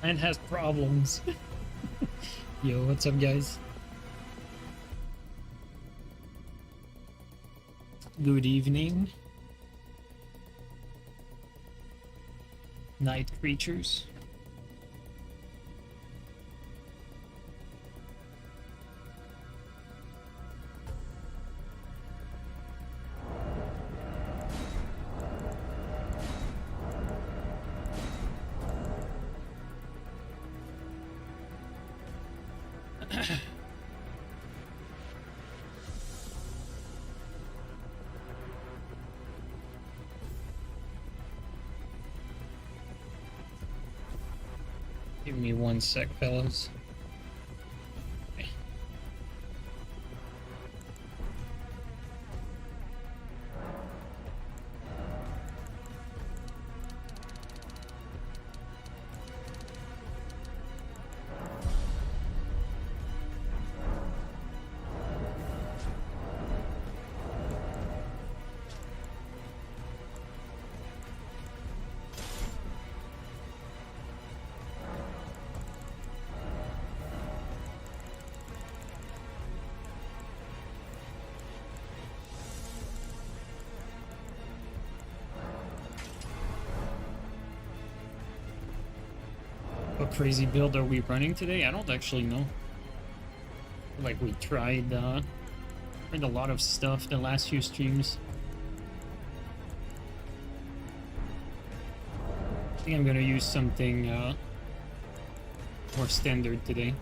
and has problems. Yo, what's up, guys? Good evening. Night creatures. Give me 1 sec, fellas. Okay. What crazy build are we running today? I don't actually know. Like, we tried a lot of stuff the last few streams. I think I'm gonna use something more standard today.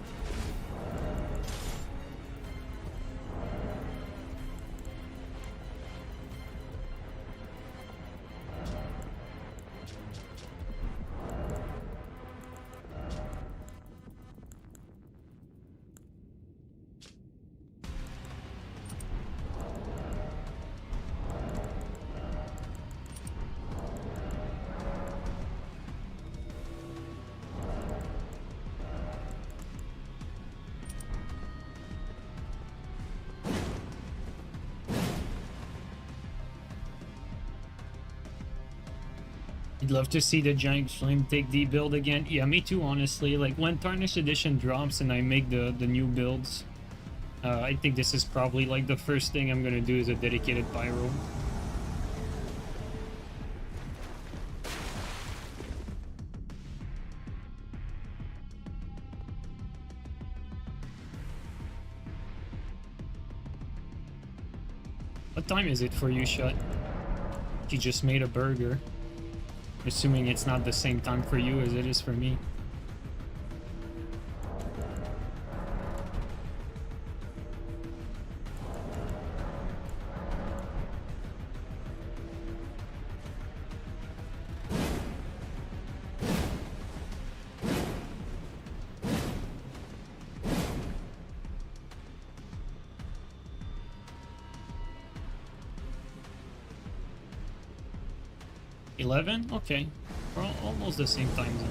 I'd love to see the Giant Flame take the build again. Yeah, me too, honestly. Like, when Tarnished Edition drops and I make the new builds, I think this is probably, like, the first thing I'm gonna do is a dedicated pyro. What time is it for you, Shut? You just made a burger. Assuming it's not the same time for you as it is for me. Okay, we're almost the same time zone.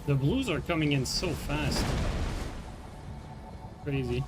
The blues are coming in so fast. Crazy.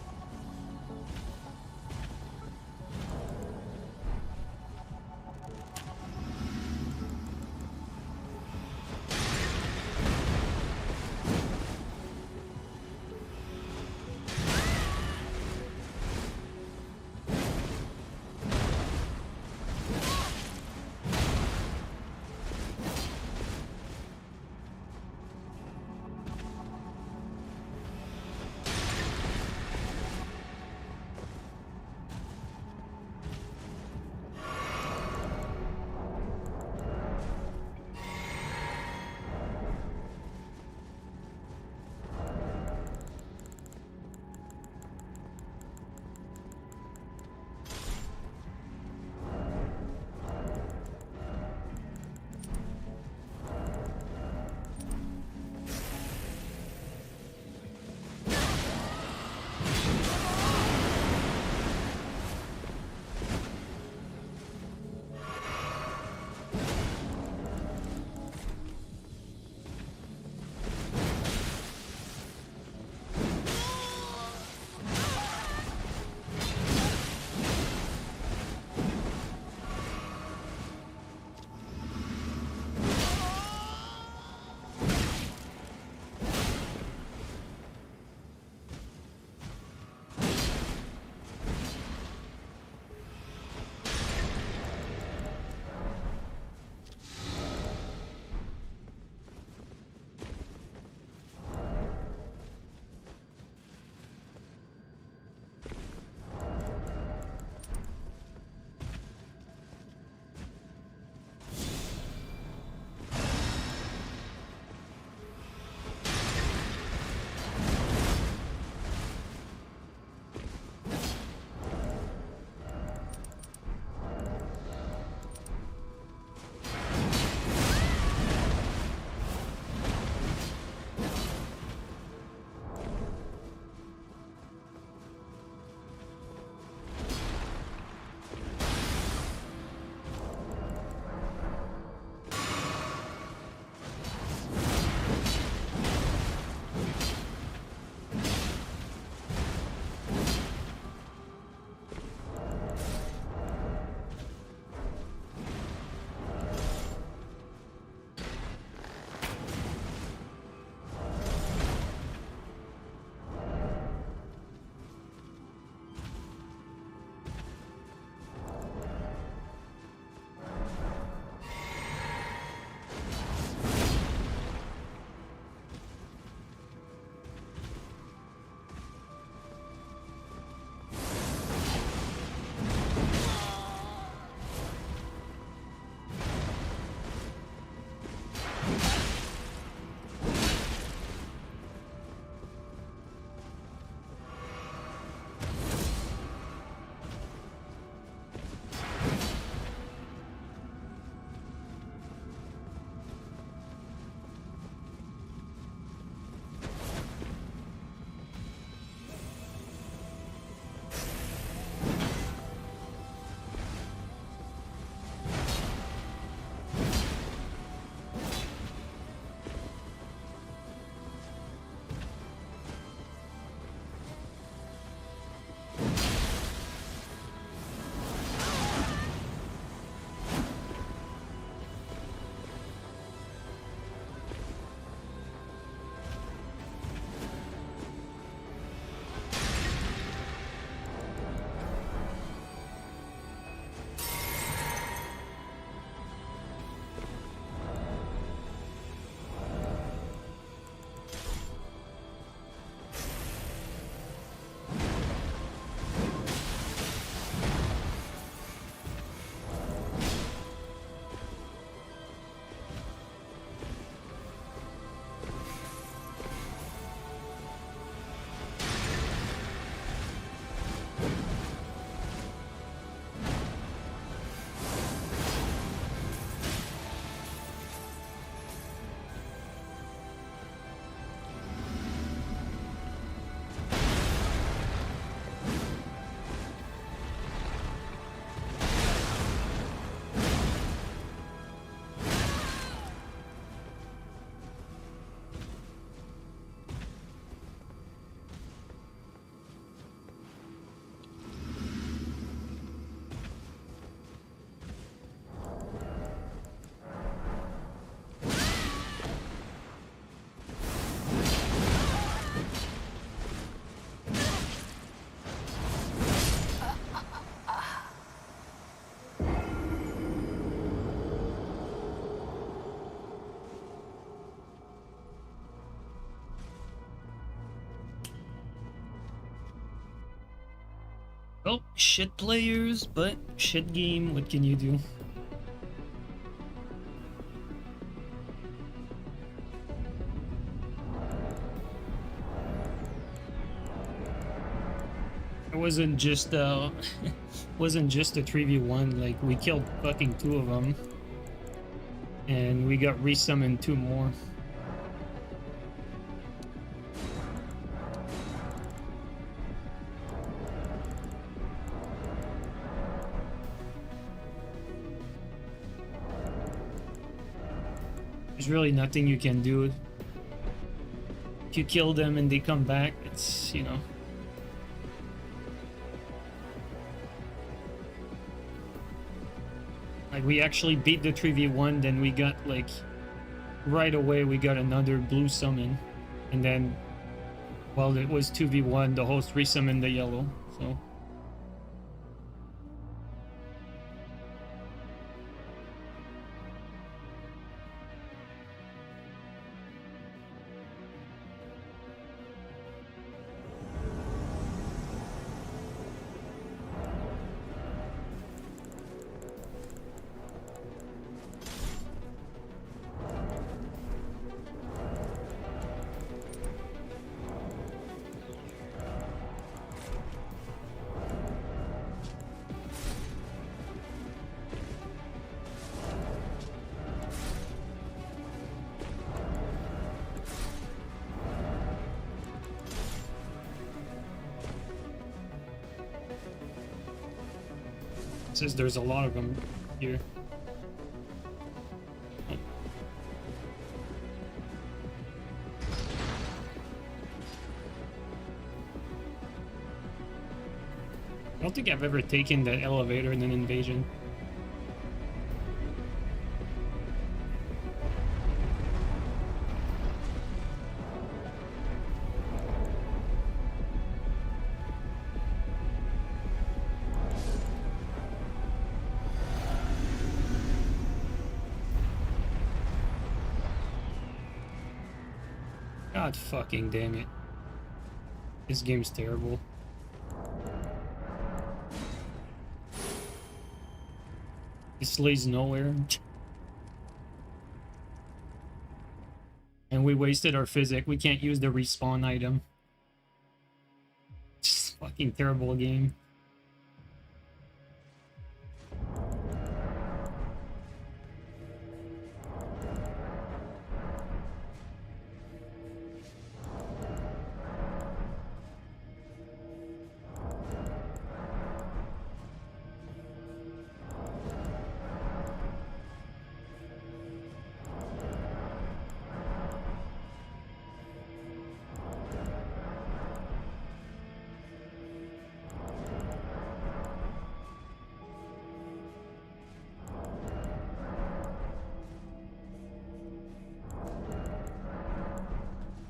Oh, shit players, but shit game, what can you do? It wasn't just wasn't just a 3v1, like we killed fucking 2 of them. And we got resummoned 2 more. There's really nothing you can do. If you kill them and they come back, it's, you know. Like, we actually beat the 3v1, then we got, like, right away we got another blue summon. And then, while it was 2v1, the host resummoned the yellow, so... Says there's a lot of them here. I don't think I've ever taken that elevator in an invasion. God fucking damn it. This game's terrible. This leads nowhere. And we wasted our physic. We can't use the respawn item. Just fucking terrible game.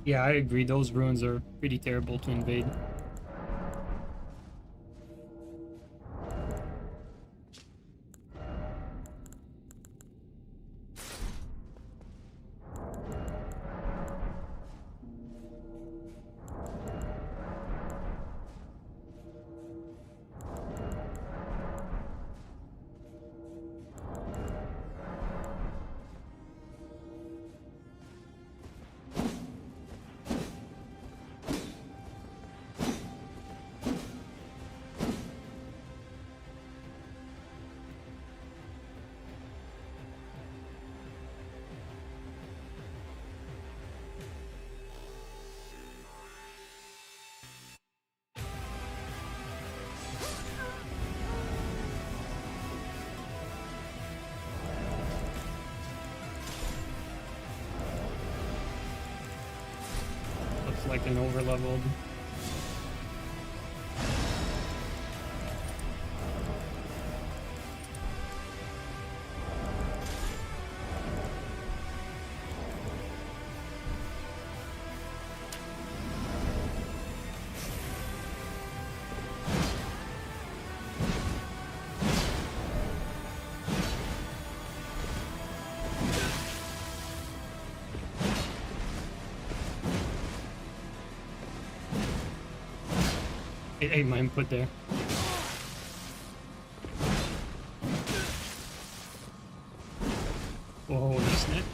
Yeah, I agree. Those ruins are pretty terrible to invade. Like an overleveled. Hey, my input there. Oh, isn't it?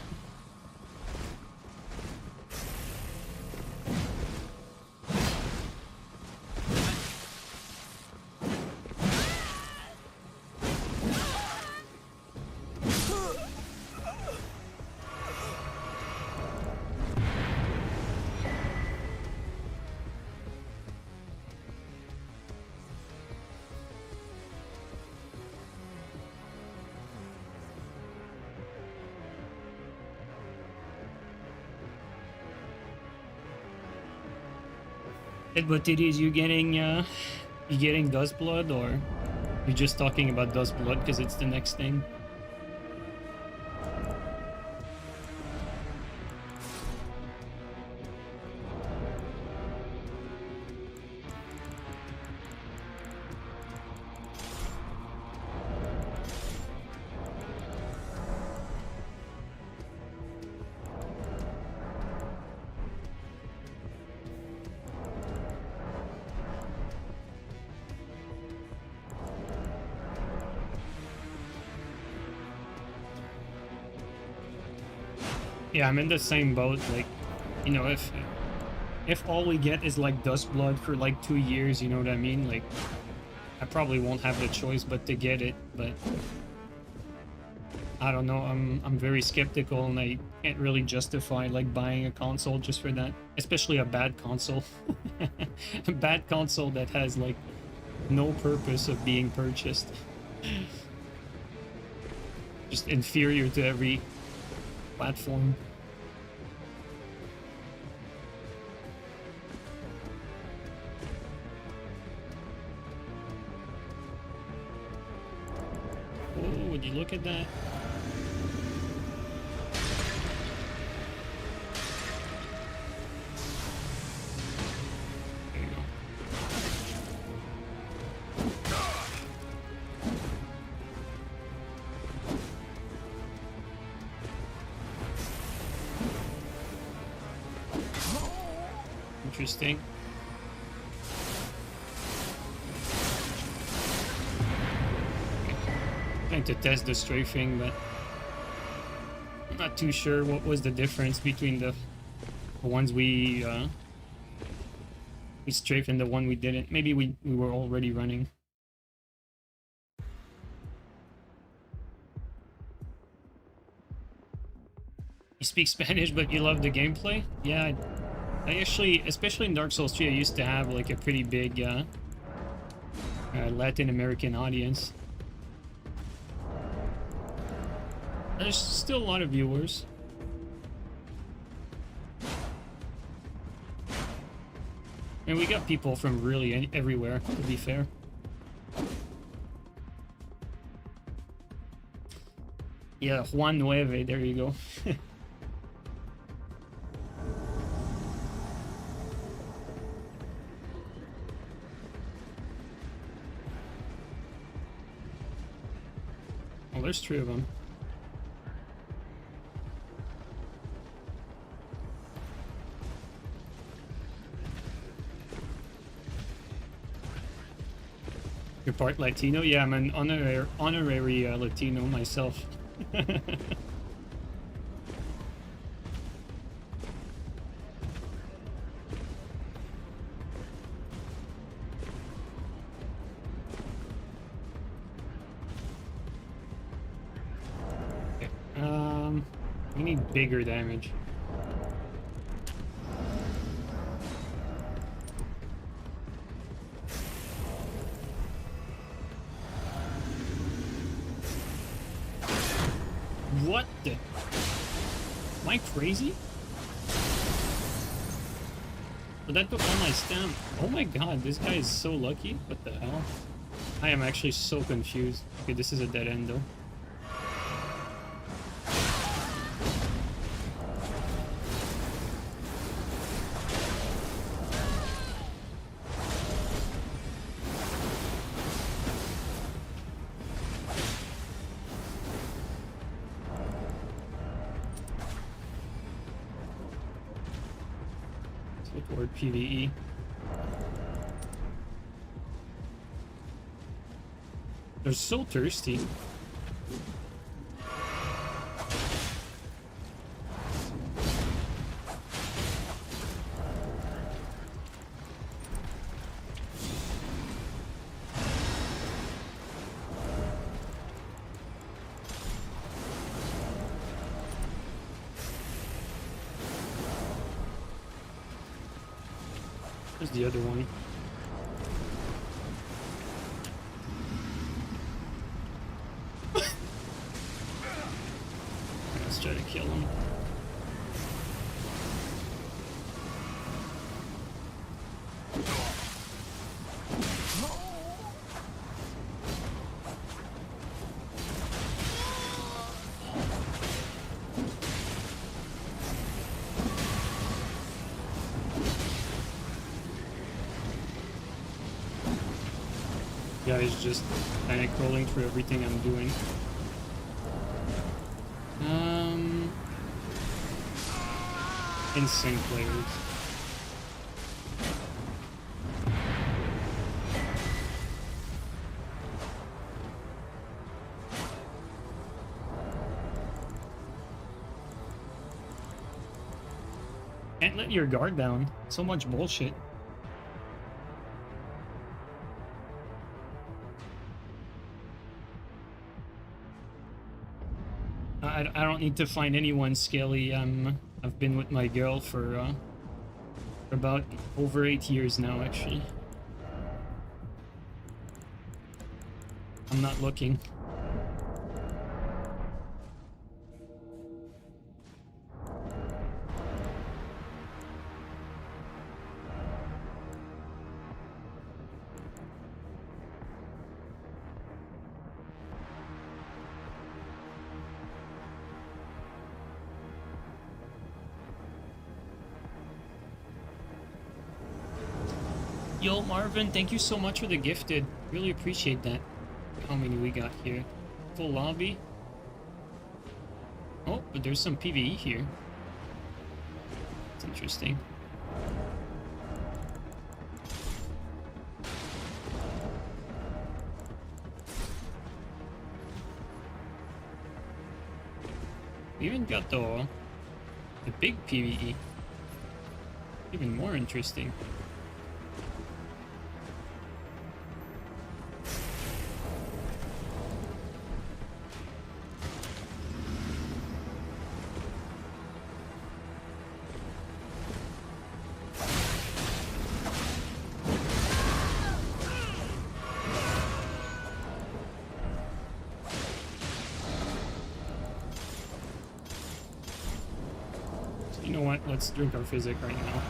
But it is you getting Duskblood, or you're just talking about Duskblood because it's the next thing? Yeah, I'm in the same boat. Like, you know, if all we get is like Duskblood for like 2 years, you know what I mean? Like, I probably won't have the choice but to get it. But I don't know. I'm very skeptical, and I can't really justify like buying a console just for that. Especially a bad console, a bad console that has like no purpose of being purchased. Just inferior to every platform. Oh, would you look at that? There you go. Interesting. Trying to test the strafing, but I'm not too sure what was the difference between the ones we strafed and the one we didn't. Maybe we were already running. You speak Spanish, but you love the gameplay? Yeah, I actually, especially in Dark Souls 3, I used to have like a pretty big Latin American audience. There's still a lot of viewers. And we got people from really everywhere, to be fair. Yeah, Juan Nueve, there you go. Well, there's 3 of them. You're part Latino? Yeah, I'm an honorary Latino myself. We need bigger damage. What the? Am I crazy? But that took all my stamina. Oh my god, this guy is so lucky. What the hell? I am actually so confused. Okay, this is a dead end though. PvE. They're so thirsty. Where's the other one? Let's try to kill him. Guys just panic rolling through everything I'm doing. Insane players. Can't let your guard down. So much bullshit. I don't need to find anyone scaly. I've been with my girl for about over 8 years now, actually. I'm not looking. Yo, Marvin, thank you so much for the gifted. Really appreciate that. How many we got here? Full lobby. Oh, but there's some PvE here. It's interesting. We even got the big PvE. Even more interesting. Let's drink our physic right now.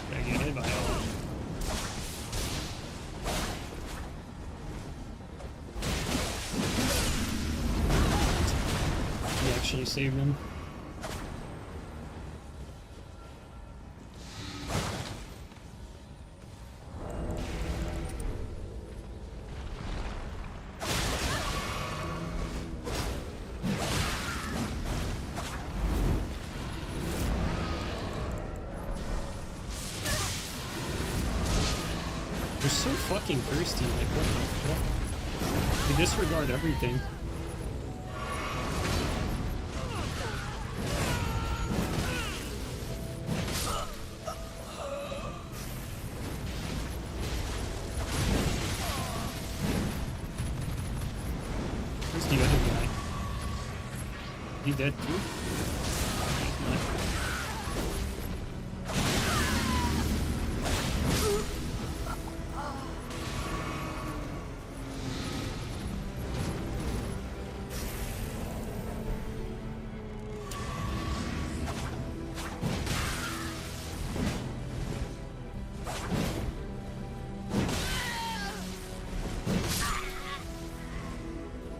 Did I get hit by all? He actually saved him. Fucking thirsty, like what the fuck? They disregard everything. Where's the other guy? He dead too?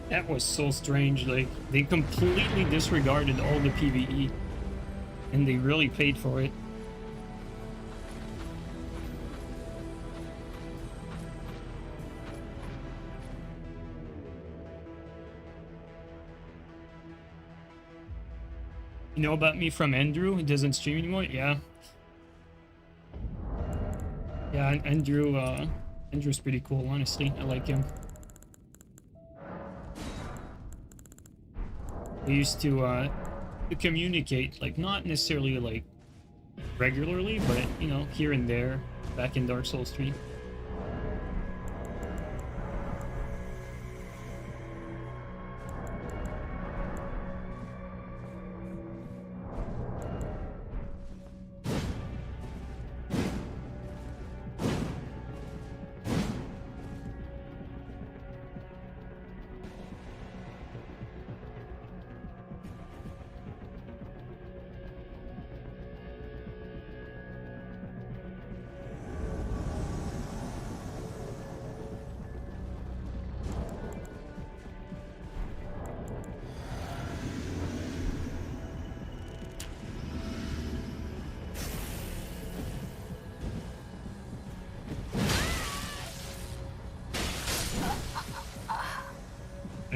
That was so strange, like, they completely disregarded all the PvE, and they really paid for it. You know about me from Andrew? He doesn't stream anymore? Yeah. Yeah, Andrew's pretty cool, honestly. I like him. We used to communicate, like, not necessarily, like, regularly, but, you know, here and there, back in Dark Souls 3.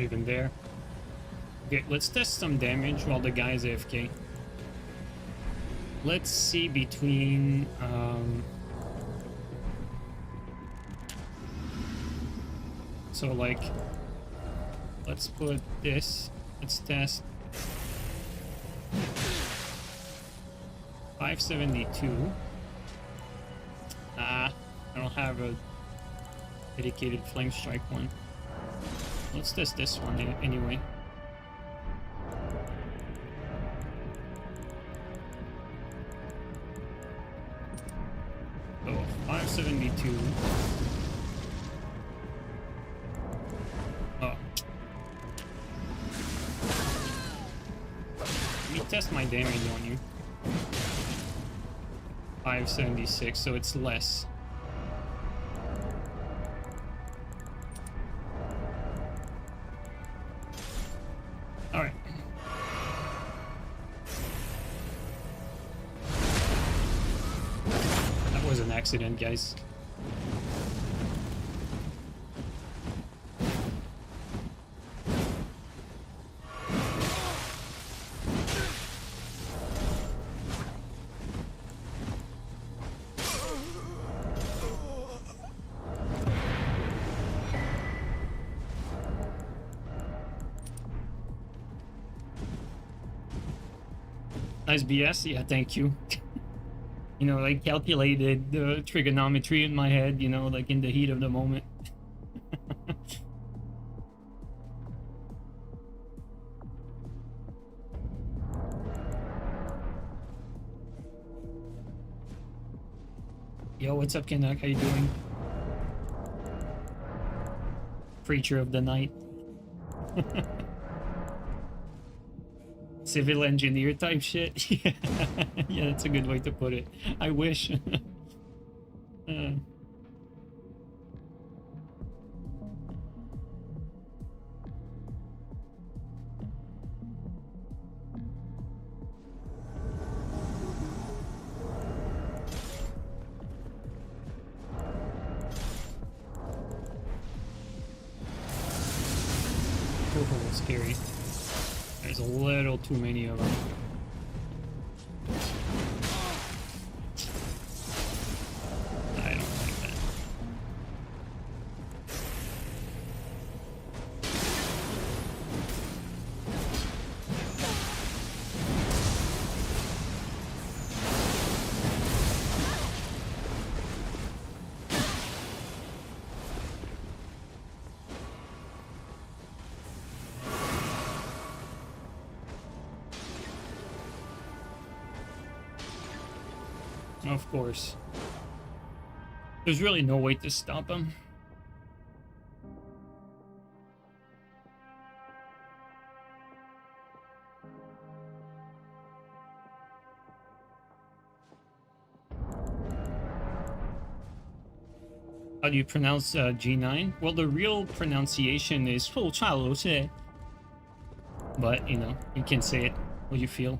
Not even there. Okay, let's test some damage while the guy's AFK. Let's see between so like let's put this. Let's test 572. I don't have a dedicated flame strike one. Let's test this one anyway. So 572. Oh. Let me test my damage on you. 576, so it's less. Alright. That was an accident, guys. Nice BS, yeah, thank you. You know, I calculated the trigonometry in my head, you know, like in the heat of the moment. Yo, what's up, Canuck? How you doing? Preacher of the night. Civil engineer type shit. Yeah. Yeah, that's a good way to put it. I wish. Oh, scary. There's a little too many of them. I don't like that. Of course. There's really no way to stop him. How do you pronounce JeeNiNe? Well, the real pronunciation is 臭差楼谢. But, you know, you can say it what you feel.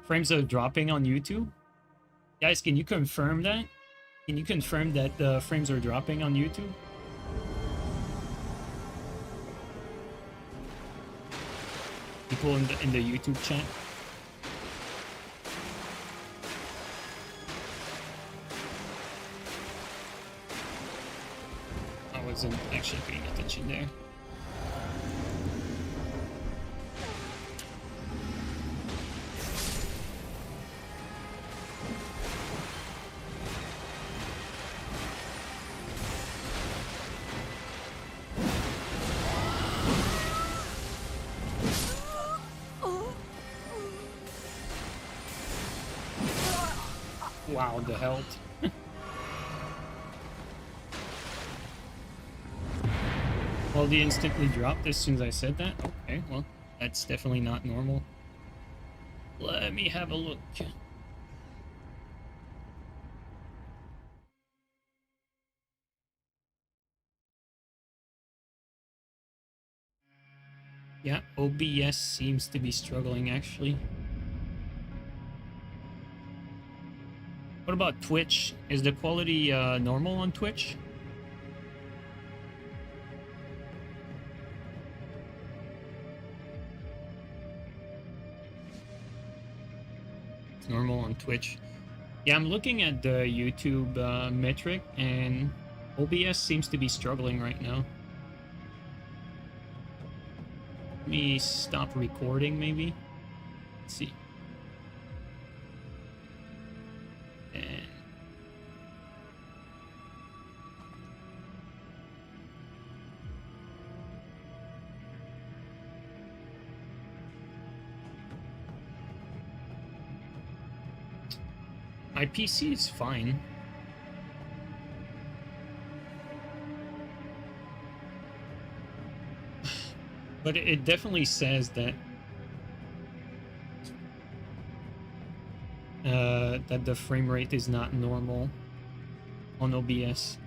Frames are dropping on YouTube? Guys, can you confirm that? Can you confirm that the frames are dropping on YouTube? People in the YouTube chat? I wasn't actually paying attention there. Wow, the health. Well, they instantly dropped as soon as I said that? Okay, well, that's definitely not normal. Let me have a look. Yeah, OBS seems to be struggling actually. What about Twitch? Is the quality normal on Twitch? It's normal on Twitch. Yeah, I'm looking at the YouTube metric, and OBS seems to be struggling right now. Let me stop recording, maybe. Let's see. And my PC is fine. But it definitely says that that the frame rate is not normal on OBS.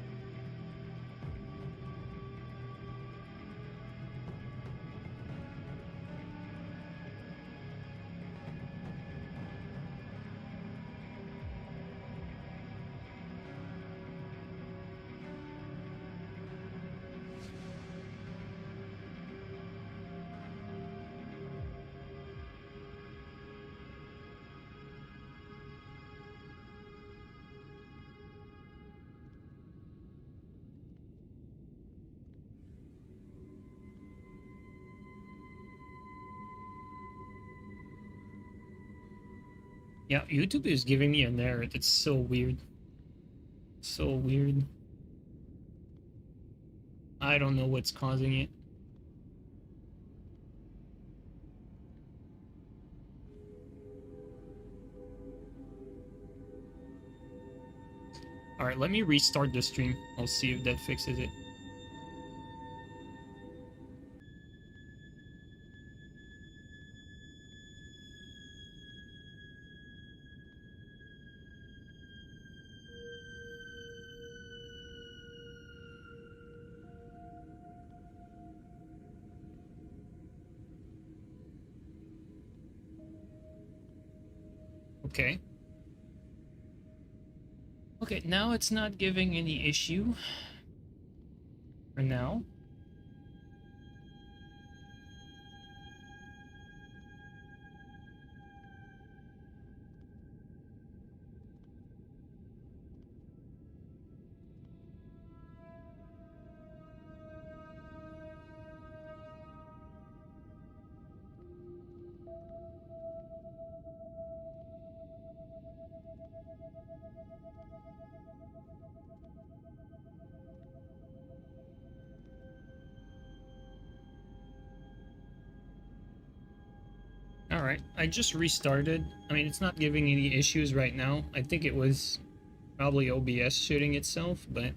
Yeah, YouTube is giving me an error. It's so weird. So weird. I don't know what's causing it. Alright, let me restart the stream. I'll see if that fixes it. Okay. Okay, now it's not giving any issue. For now. Alright, I just restarted. I mean, it's not giving any issues right now. I think it was probably OBS shooting itself, but...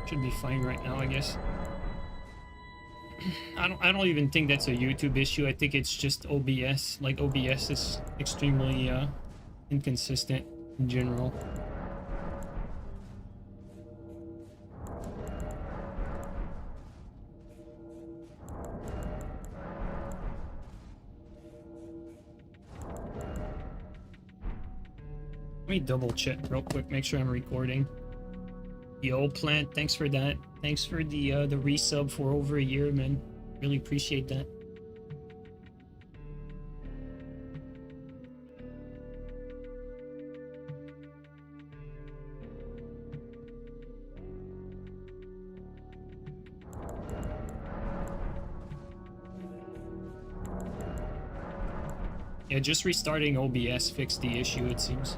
should be fine right now, I guess. I don't even think that's a YouTube issue. I think it's just OBS. Like, OBS is extremely inconsistent in general. Let me double check real quick, make sure I'm recording. Yo, Plant, thanks for that. Thanks for the resub for over a year, man. Really appreciate that. Yeah, just restarting OBS fixed the issue, it seems.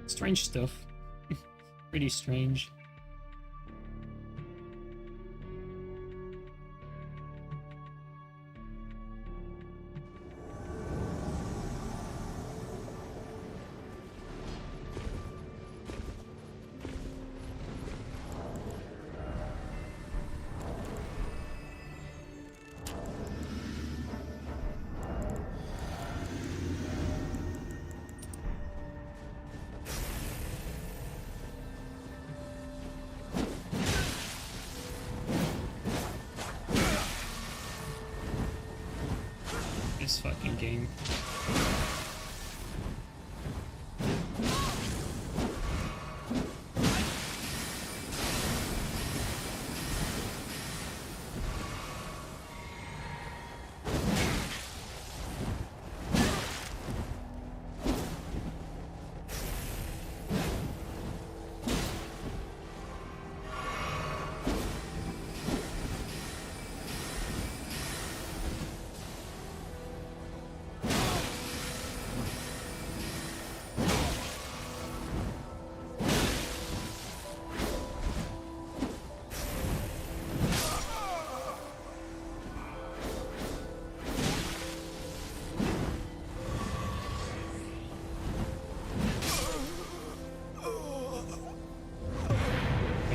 Strange stuff. Pretty strange. this fucking game.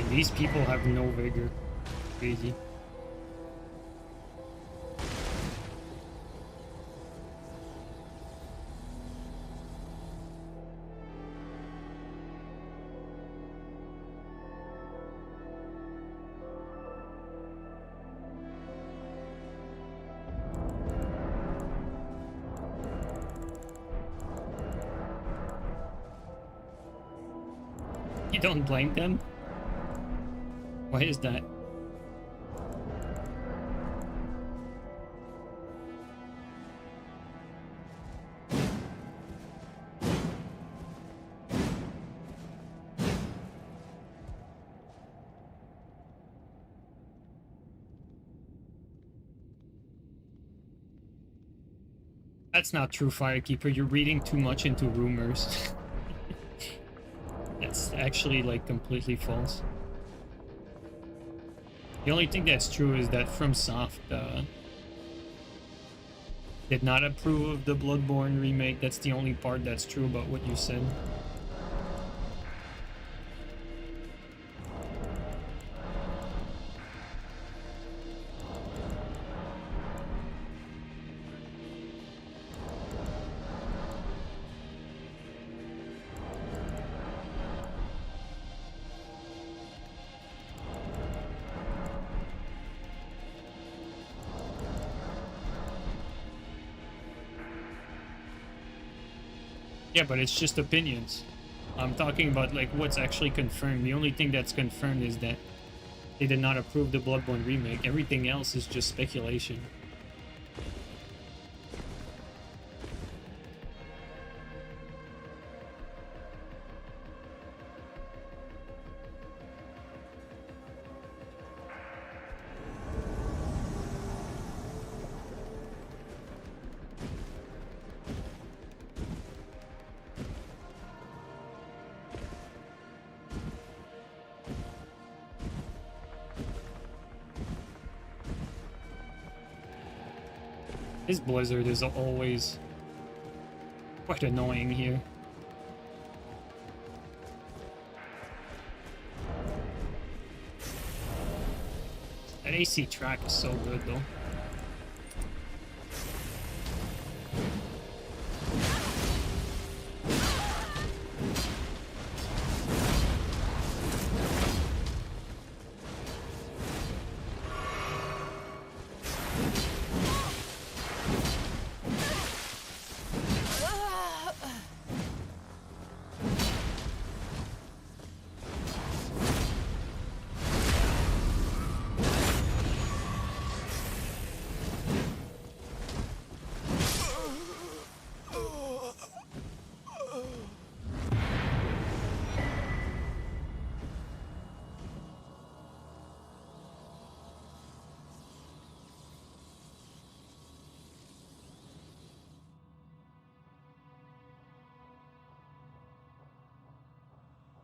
These people have no vigor. Crazy. You don't blame them? Why is that? That's not true, Firekeeper. You're reading too much into rumors. That's actually like completely false. The only thing that's true is that FromSoft did not approve of the Bloodborne remake. That's the only part that's true about what you said. Yeah, but it's just opinions. I'm talking about like what's actually confirmed. The only thing that's confirmed is that they did not approve the Bloodborne remake. Everything else is just speculation. This blizzard is always quite annoying here. That AC track is so good though.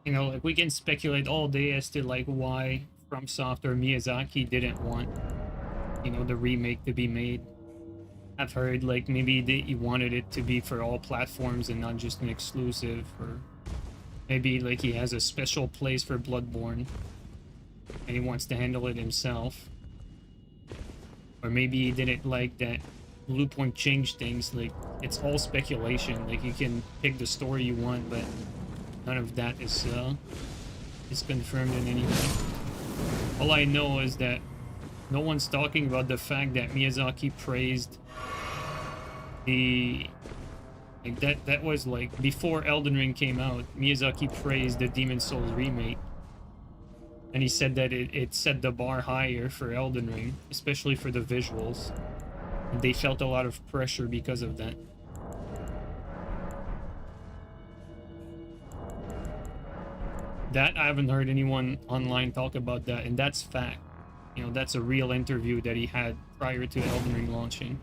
You know, like we can speculate all day as to like why FromSoft or Miyazaki didn't want, you know, the remake to be made. I've heard like maybe he wanted it to be for all platforms and not just an exclusive, or maybe like he has a special place for Bloodborne and he wants to handle it himself. Or maybe he didn't like that Bluepoint changed things. Like, it's all speculation. Like, you can pick the story you want, but none of that is confirmed in any way. All I know is that no one's talking about the fact that Miyazaki praised The like that was like before Elden Ring came out, Miyazaki praised the Demon Souls remake. And he said that it set the bar higher for Elden Ring, especially for the visuals. And they felt a lot of pressure because of that. That I haven't heard anyone online talk about that, and that's fact. You know, that's a real interview that he had prior to Elden Ring launching.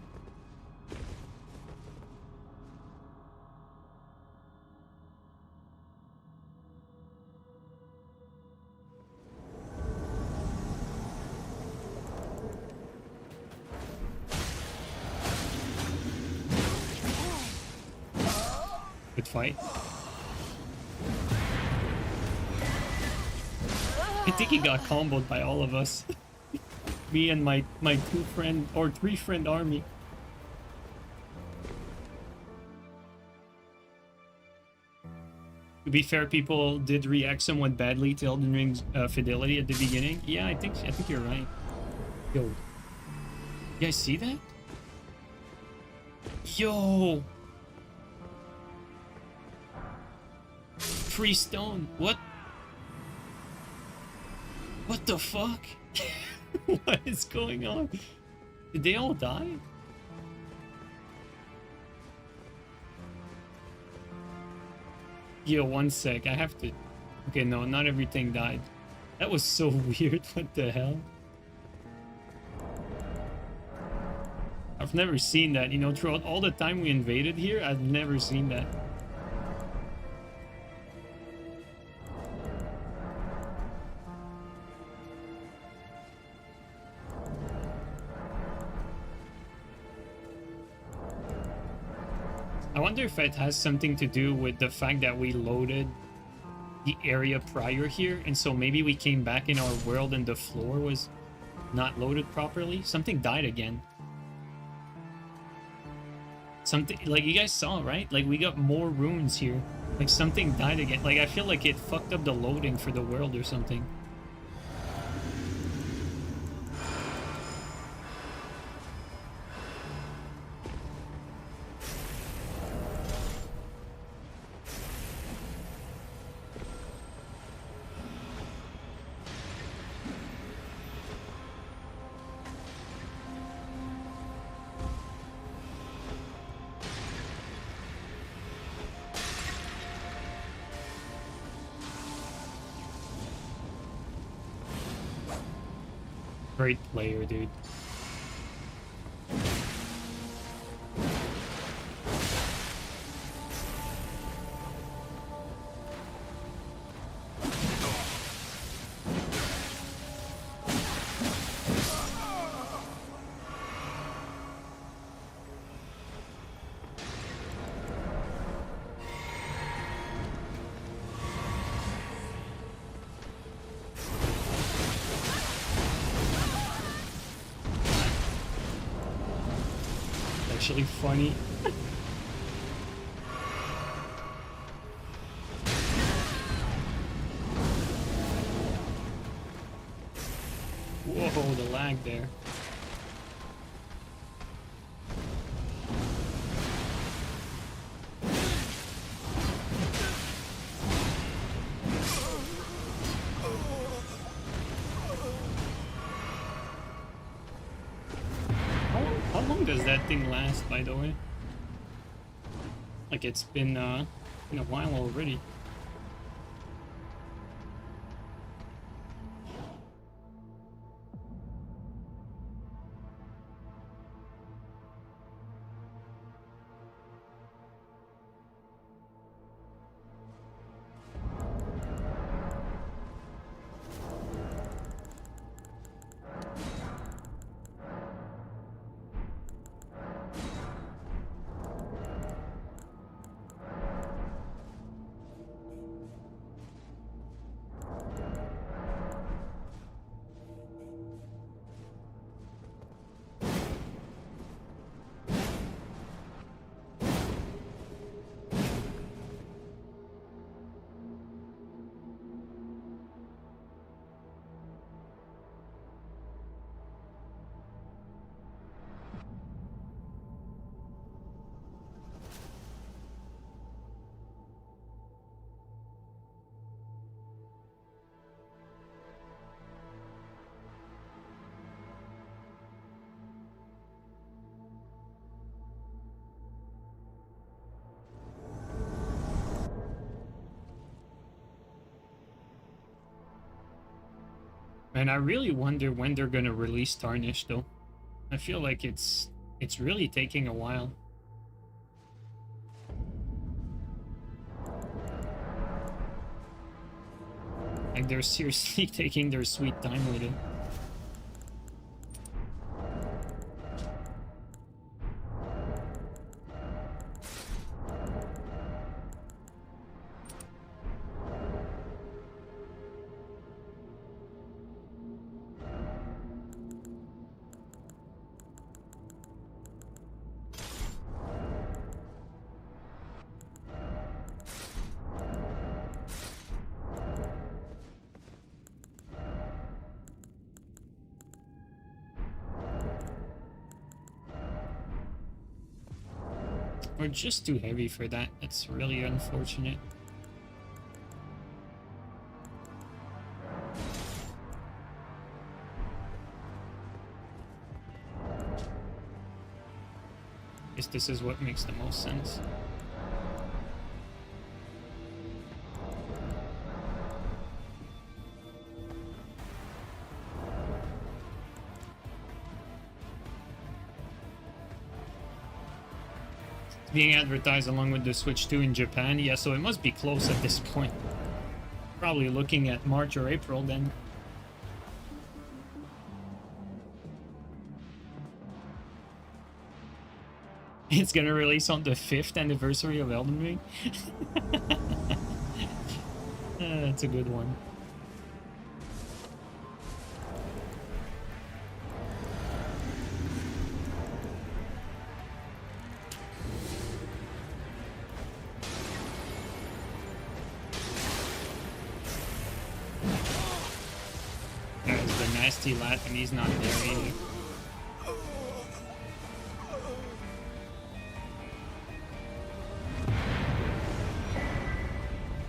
Good fight. I think he got comboed by all of us. Me and my three friend army. To be fair, people did react somewhat badly to Elden Ring's fidelity at the beginning. Yeah, I think you're right. Yo, you guys see that? Yo, free stone. What? What the fuck? What is going on? Did they all die? Yo, one sec. I have to... Okay, no, not everything died. That was so weird. What the hell? I've never seen that. You know, throughout all the time we invaded here, I've never seen that. I wonder if it has something to do with the fact that we loaded the area prior here, and so maybe we came back in our world and the floor was not loaded properly. Something died again. Something, like you guys saw, right? Like we got more runes here. Like something died again. Like I feel like it fucked up the loading for the world or something. Great player, dude. Actually funny. Whoa, the lag there. How long does that thing last, by the way? Like it's been a while already. And I really wonder when they're gonna release Tarnished though. I feel like it's really taking a while. Like they're seriously taking their sweet time with it. We're just too heavy for that. That's really unfortunate. Guess this is what makes the most sense. Being advertised along with the Switch 2 in Japan. Yeah, so it must be close at this point. Probably looking at March or April then. It's gonna release on the 5th anniversary of Elden Ring. That's a good one. Nasty Lat, and he's not there either.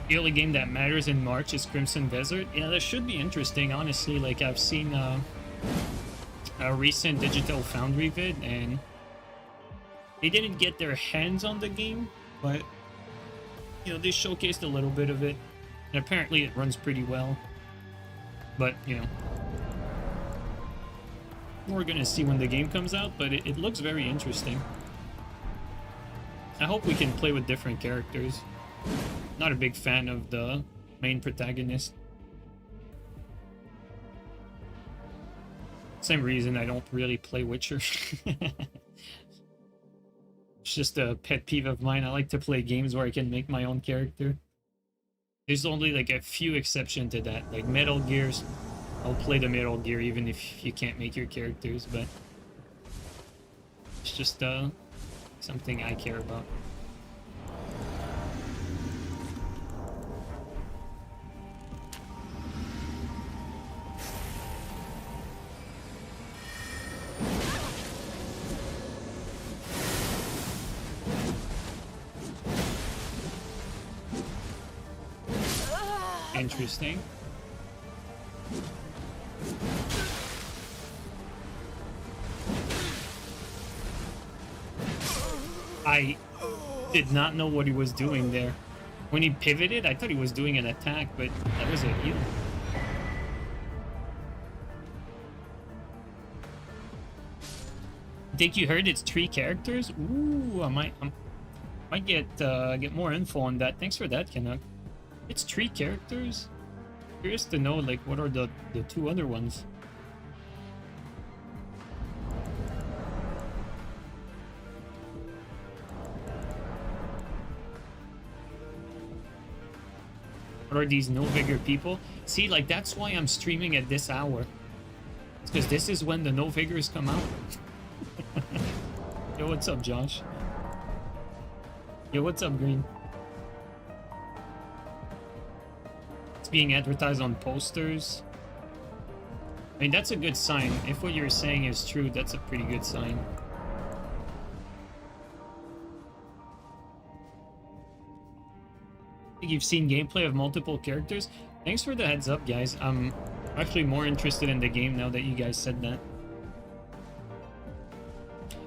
The only game that matters in March is Crimson Desert. Yeah, that should be interesting, honestly. Like, I've seen a recent Digital Foundry vid, and they didn't get their hands on the game, but, you know, they showcased a little bit of it, and apparently it runs pretty well. But, you know, we're gonna see when the game comes out, but it looks very interesting. I hope we can play with different characters. Not a big fan of the main protagonist. Same reason I don't really play Witcher. It's just a pet peeve of mine. I like to play games where I can make my own character. There's only like a few exceptions to that, like Metal Gears. I'll play the Metal Gear even if you can't make your characters, but it's just something I care about. Interesting. I did not know what he was doing there. When he pivoted, I thought he was doing an attack, but that was a heal. I think you heard it's 3 characters? Ooh, I might get more info on that. Thanks for that, Canuck. It's 3 characters? Curious to know, like, what are the 2 other ones? What are these no vigor people? See, like, that's why I'm streaming at this hour. It's because this is when the no vigors come out. Yo, what's up, Josh? Yo, what's up, Green? It's being advertised on posters. I mean, that's a good sign. If what you're saying is true, that's a pretty good sign. I think you've seen gameplay of multiple characters. Thanks for the heads up, guys. I'm actually more interested in the game now that you guys said that.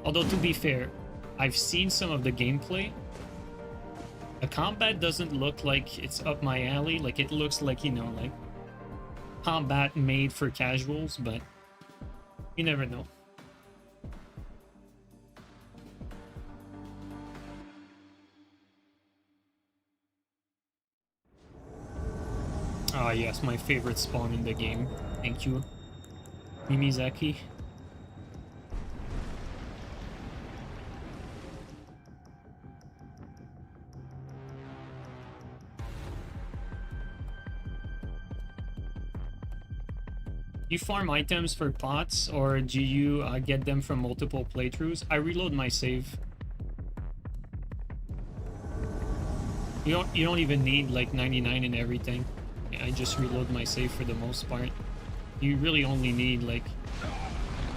Although, to be fair, I've seen some of the gameplay. The combat doesn't look like it's up my alley. Like, it looks like, you know, like combat made for casuals, but you never know. Ah, yes, my favorite spawn in the game. Thank you, Mimizaki. You farm items for pots, or do you get them from multiple playthroughs? I reload my save. You don't even need like 99 and everything. I just reload my save for the most part. You really only need like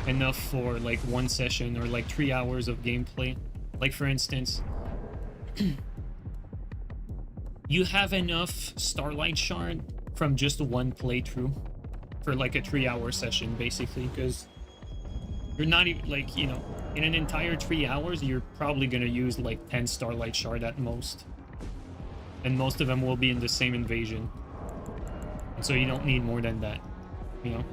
enough for like one session or like 3 hours of gameplay. Like for instance, you have enough Starlight Shard from just one playthrough for like a 3-hour session basically, because you're not even like, you know, in an entire 3 hours you're probably gonna use like 10 Starlight Shard at most, and most of them will be in the same invasion, and so you don't need more than that, you know.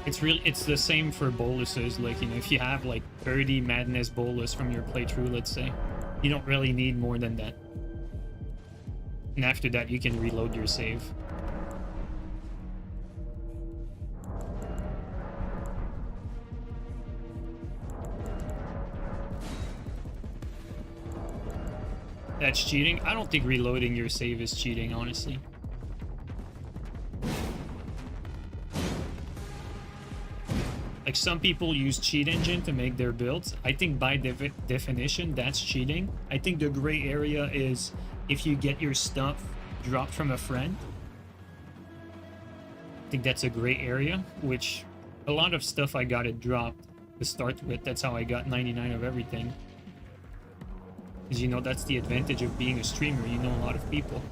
It's the same for boluses. Like, you know, if you have like 30 madness bolus from your playthrough, let's say, you don't really need more than that, and after that you can reload your save. That's cheating? I don't think reloading your save is cheating, honestly. Like, some people use cheat engine to make their builds. I think by definition, that's cheating. I think the gray area is if you get your stuff dropped from a friend. I think that's a gray area, which a lot of stuff I got it dropped to start with. That's how I got 99 of everything. Because, you know, that's the advantage of being a streamer. You know a lot of people.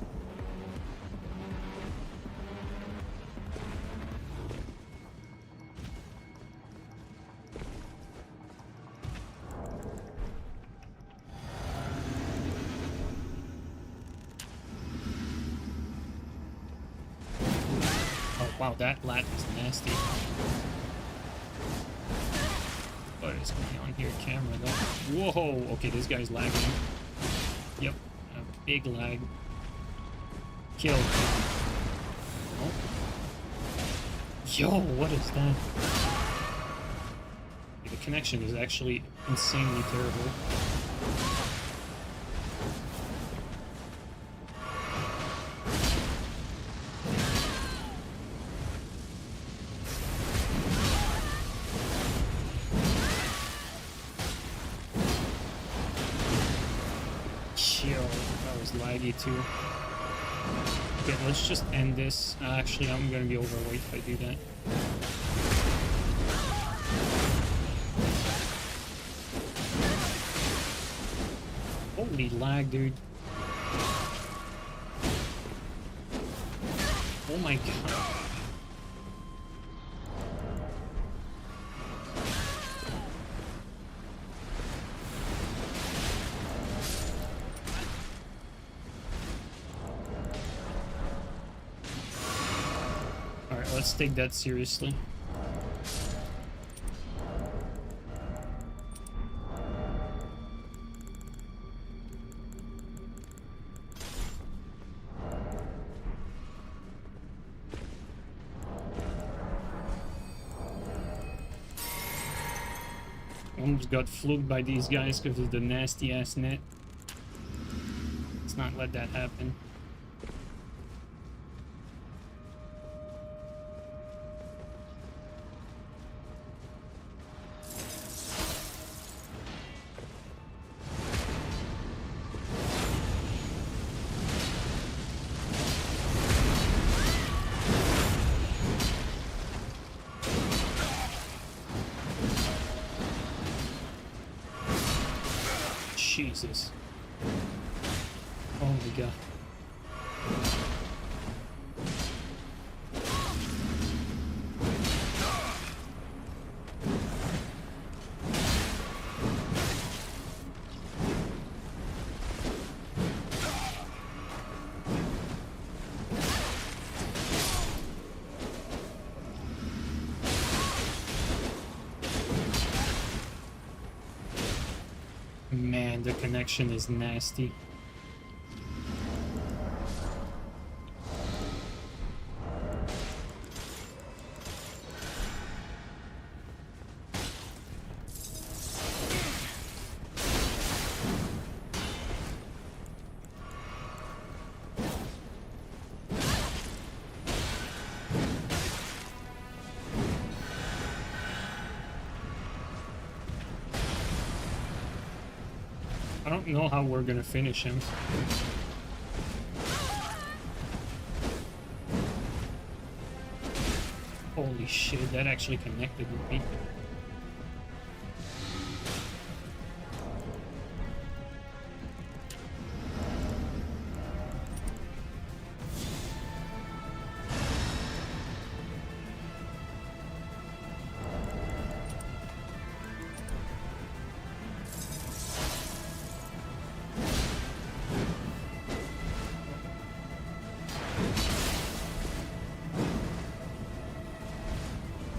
Oh, wow, that lag is nasty. What is going on here? Camera, though. Whoa! Okay, this guy's lagging. Yep, a big lag. Killed. Oh. Yo, what is that? The connection is actually insanely terrible. Too. Okay, let's just end this. Actually, I'm gonna be overweight if I do that. Holy lag, dude. Oh my god. Let's take that seriously. Almost got fluked by these guys because of the nasty ass net. Let's not let that happen. Jesus. Oh my god. Man, the connection is nasty. I don't know how we're gonna finish him. Holy shit, that actually connected with me.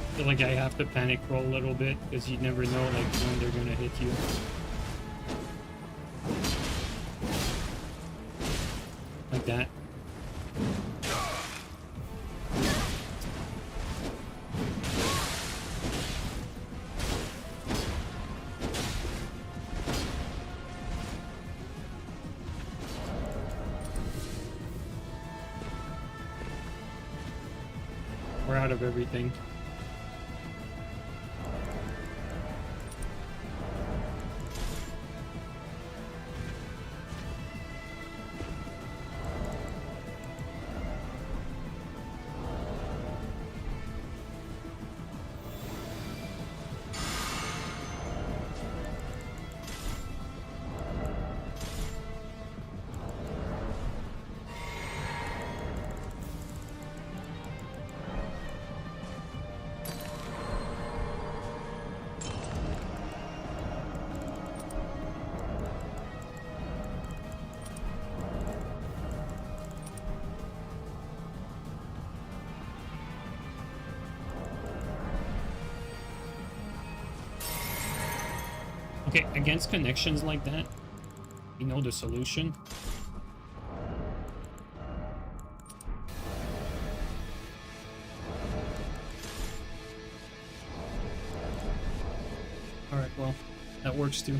I feel like I have to panic roll a little bit because you never know like when they're gonna hit you. Like that. We're out of everything. Okay, against connections like that, you know the solution. Alright, well, that works too.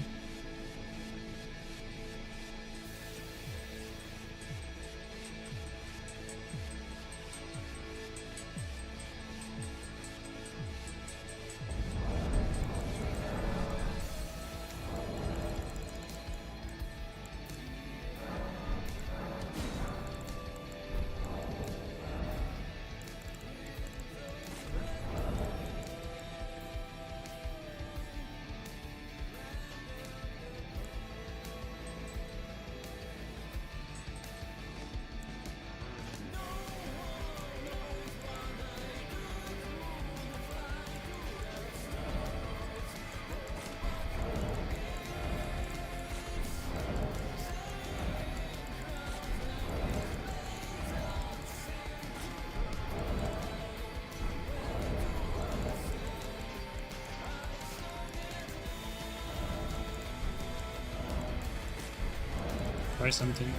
Try something.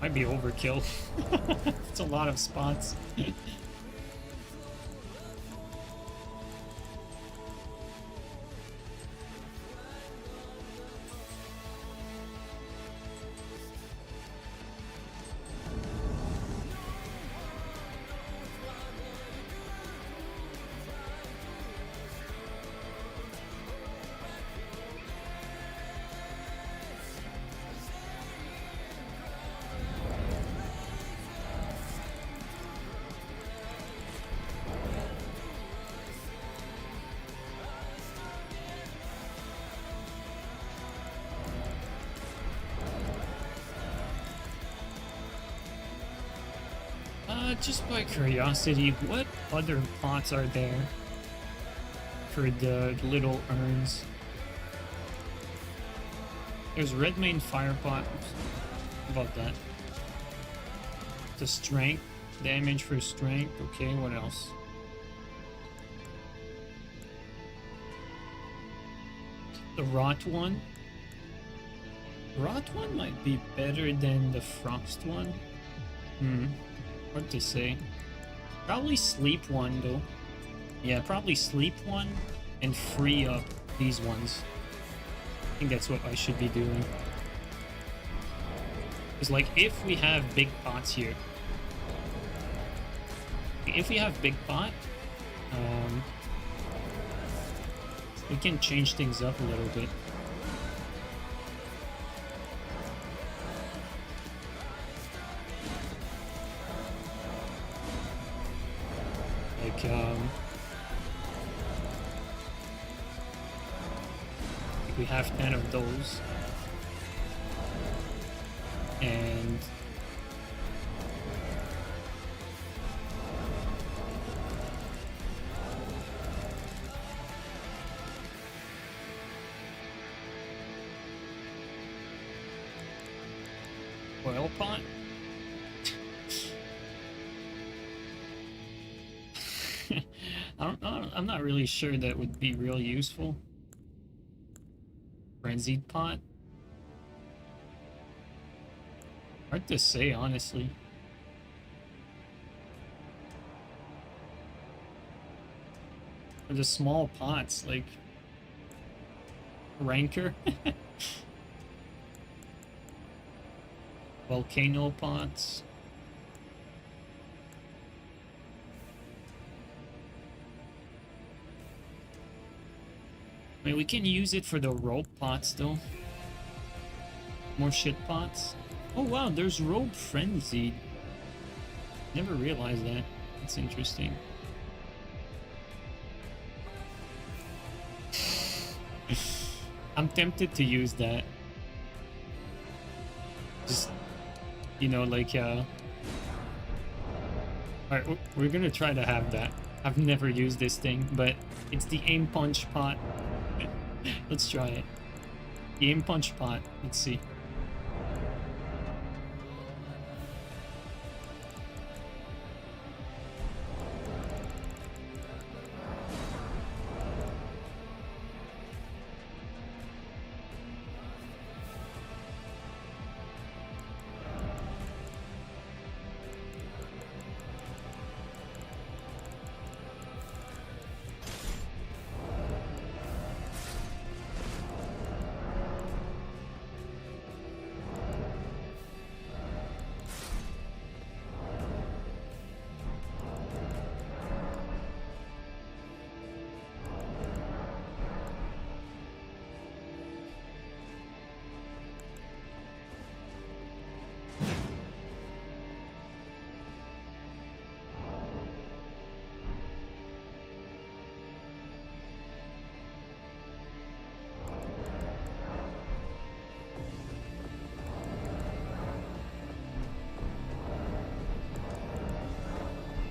Might be overkill. It's a lot of spots. Just by curiosity, what other pots are there for the little urns? There's red main fire pot. How about that? the strength. Damage for strength. Okay, what else? The rot one. Rot one might be better than the frost one. Hard to say. Probably sleep one though. Yeah, probably sleep one and free up these ones. I think that's what I should be doing. Because like if we have big pots here, if we have big pot, we can change things up a little bit. Like we have 10 of those, and oil pot. I'm not really sure that would be real useful. Frenzied pot. Hard to say, honestly. For the small pots, like Ranker. Volcano pots. I mean, we can use it for the rope pots though. More shit pots. Oh wow, there's rope frenzied. Never realized that. That's interesting. I'm tempted to use that. Just, you know, like, alright, we're gonna try to have that. I've never used this thing, but it's the aim punch pot. Let's try it. The aim punch pot. Let's see.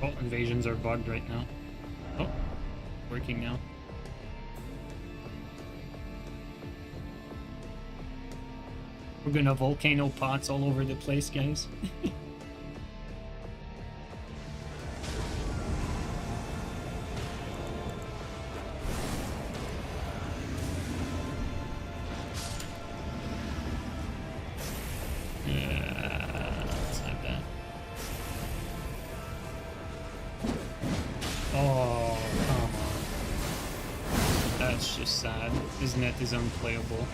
Oh, invasions are bugged right now. Oh, working now. We're gonna volcano pots all over the place, guys. His net is unplayable.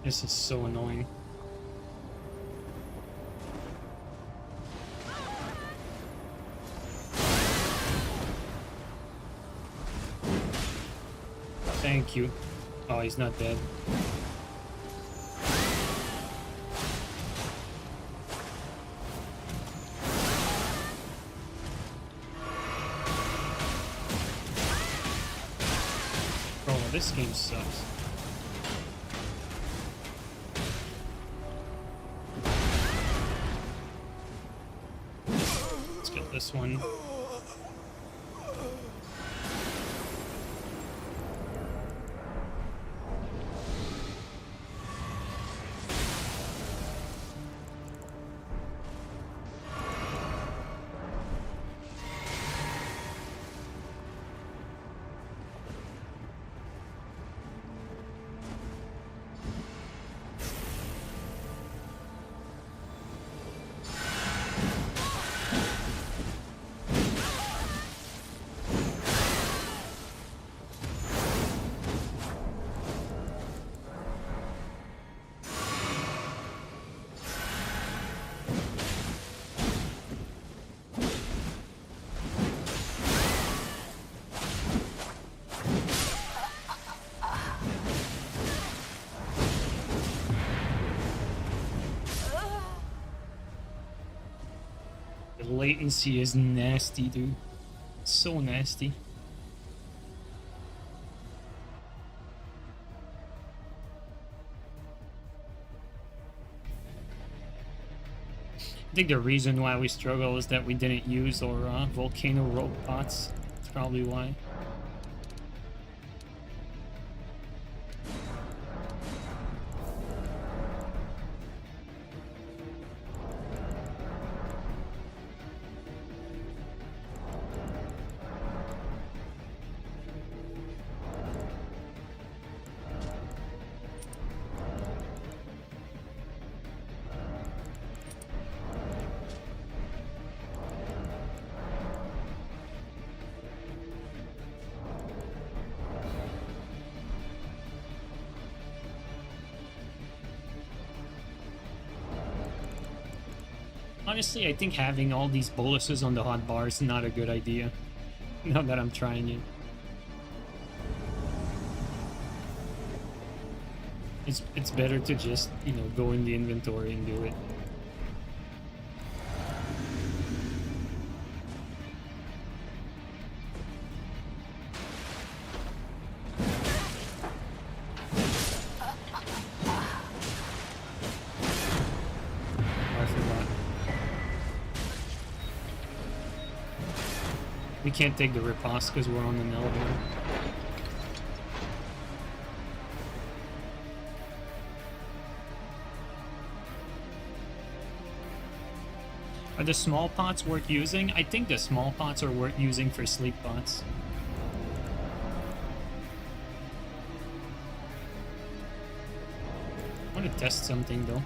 This is so annoying. Thank you. Oh, he's not dead. Bro, this game sucks. Let's get this one. Latency is nasty, dude. So nasty. I think the reason why we struggle is that we didn't use our volcano rope pots. That's probably why. Honestly, I think having all these boluses on the hotbar is not a good idea. Now that I'm trying it. It's better to just, you know, go in the inventory and do it. We can't take the riposte because we're on an elevator. Are the small pots worth using? I think the small pots are worth using for sleep pots. I want to test something though.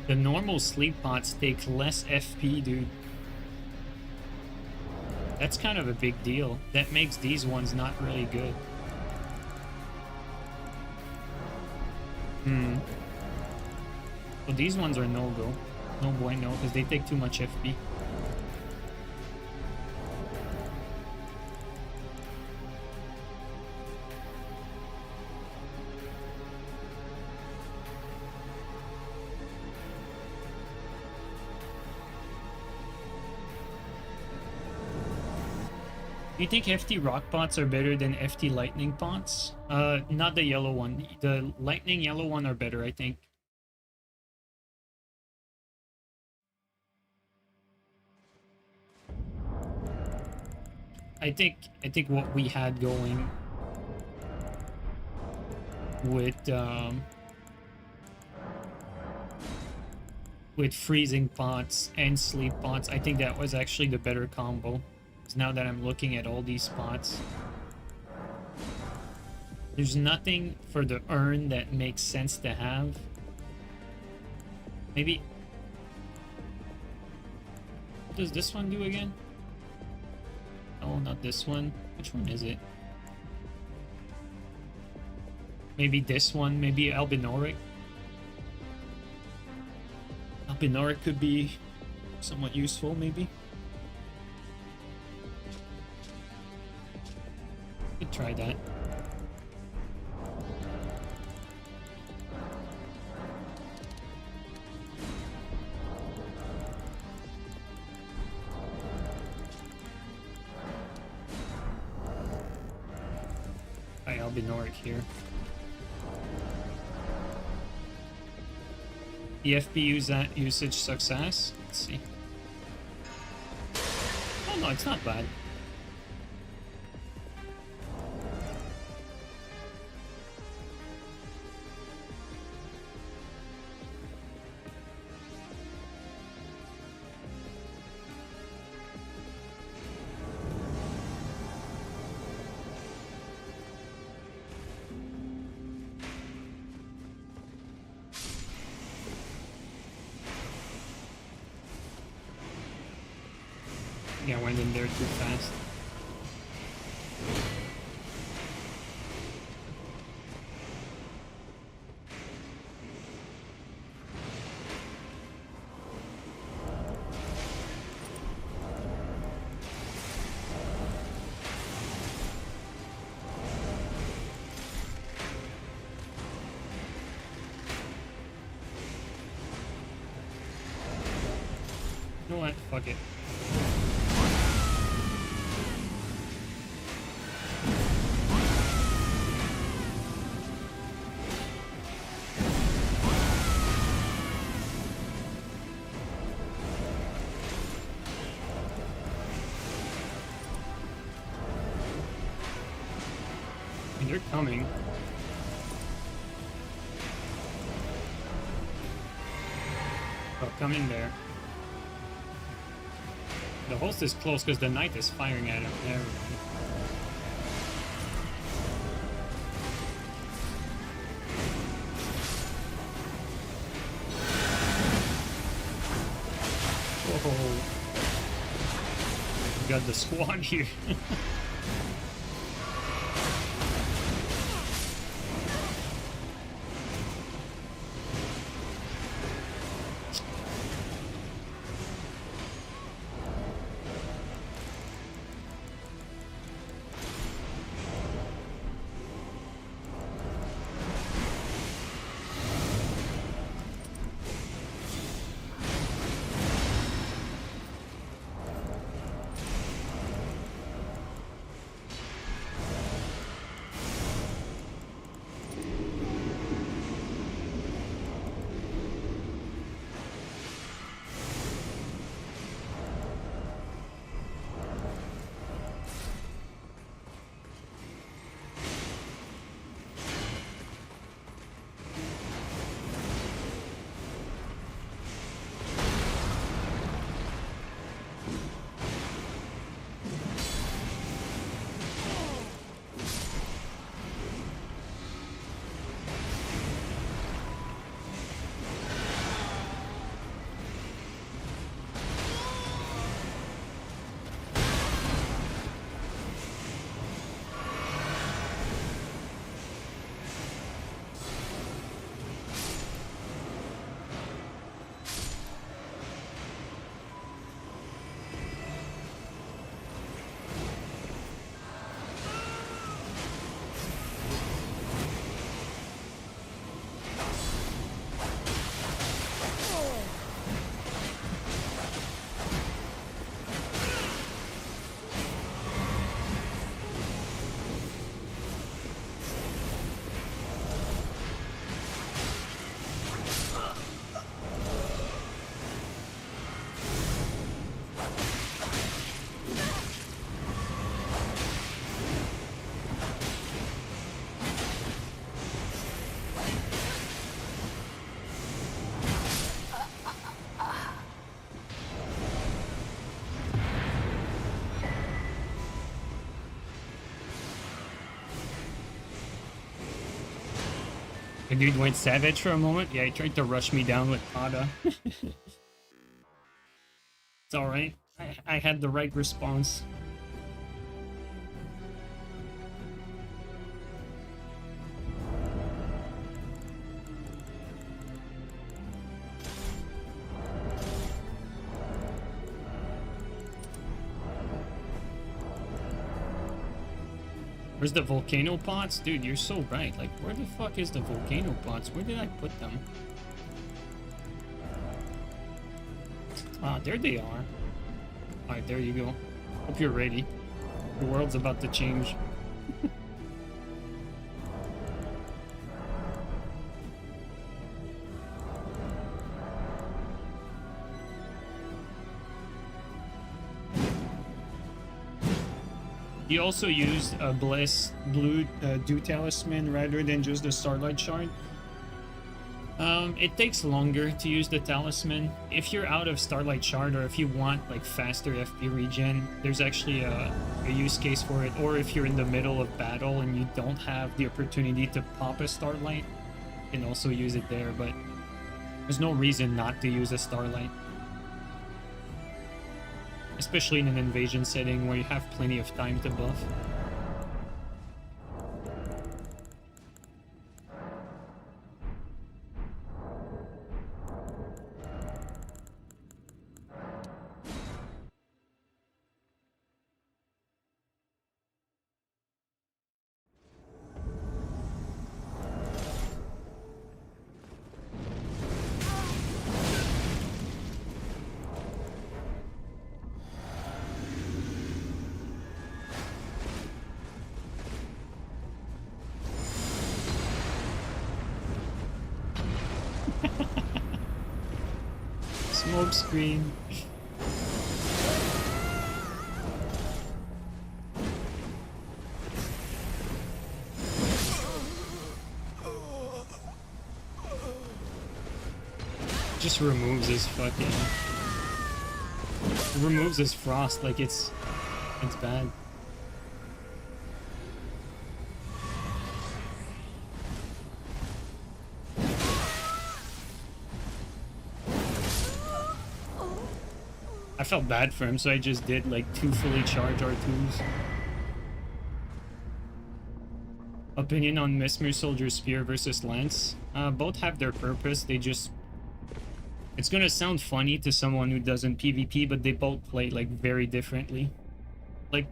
The normal sleep pots take less FP, dude. That's kind of a big deal. That makes these ones not really good. Well, these ones are no-go. No bueno, because they take too much FP. Do you think FT rock pots are better than FT lightning pots? Not the yellow one. The lightning yellow one are better, I think. I think what we had going with freezing pots and sleep pots, I think that was actually the better combo. Now that I'm looking at all these spots, there's nothing for the urn that makes sense to have. Maybe What does this one do again? Oh, not this one. Which one is it? Maybe this one? Maybe Albinoric? Albinoric could be somewhat useful, maybe? Could try that. Albinoric here. EFP usage success. Let's see. Oh no, it's not bad. Yeah, I went in there too fast. You know what? Fuck it. They're coming. Oh, come in there. The host is close because the knight is firing at him. There we go. Whoa. We got the squad here. The dude went savage for a moment. Yeah, he tried to rush me down with Pada. It's alright. I had the right response. Where's the volcano pots? Dude, you're so right. Like, where the fuck is the volcano pots? Where did I put them? Ah, there they are. Alright, there you go. Hope you're ready. The world's about to change. He also used a Blessed Blue Dew Talisman rather than just the Starlight Shard. It takes longer to use the Talisman. If you're out of Starlight Shard or if you want like faster FP regen, there's actually a use case for it. Or if you're in the middle of battle and you don't have the opportunity to pop a Starlight, you can also use it there, but there's no reason not to use a Starlight. Especially in an invasion setting where you have plenty of time to buff. Smoke screen. Just removes his fucking... removes his frost like it's bad. I felt bad for him, so I just did like 2 fully charged R2s. Opinion on Mesmer Soldier Spear versus Lance? Both have their purpose, they just... It's gonna sound funny to someone who doesn't PvP, but they both play like very differently. Like,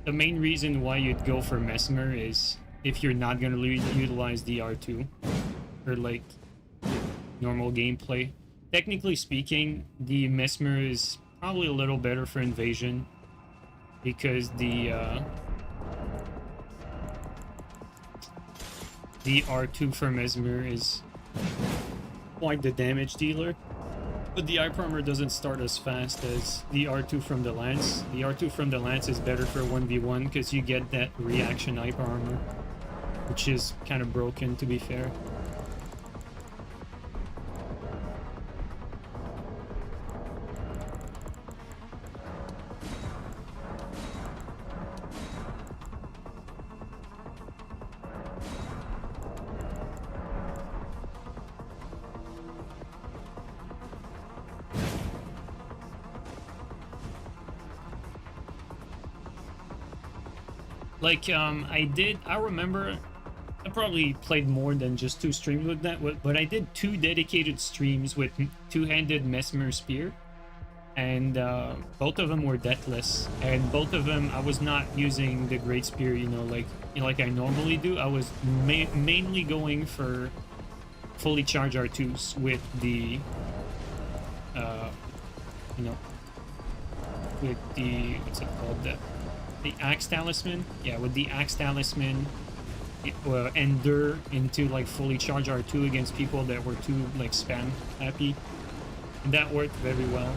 the main reason why you'd go for Mesmer is if you're not gonna utilize the R2 or like normal gameplay. Technically speaking, the Mesmer is probably a little better for invasion because the R2 for Mesmer is quite the damage dealer, but the Ice Armor doesn't start as fast as the R2 from the Lance. The R2 from the Lance is better for 1v1 because you get that reaction Ice Armor, which is kind of broken to be fair. Like, I remember I probably played more than just 2 streams with that, but I did 2 dedicated streams with two-handed Mesmer Spear, and both of them were deathless, and both of them I was not using the Great Spear, like I normally do. I was mainly going for fully charged R2s with the, with the, what's it called, the Axe Talisman. Yeah, with the Axe Talisman, endure into like fully charged R2 against people that were too like spam happy, and that worked very well.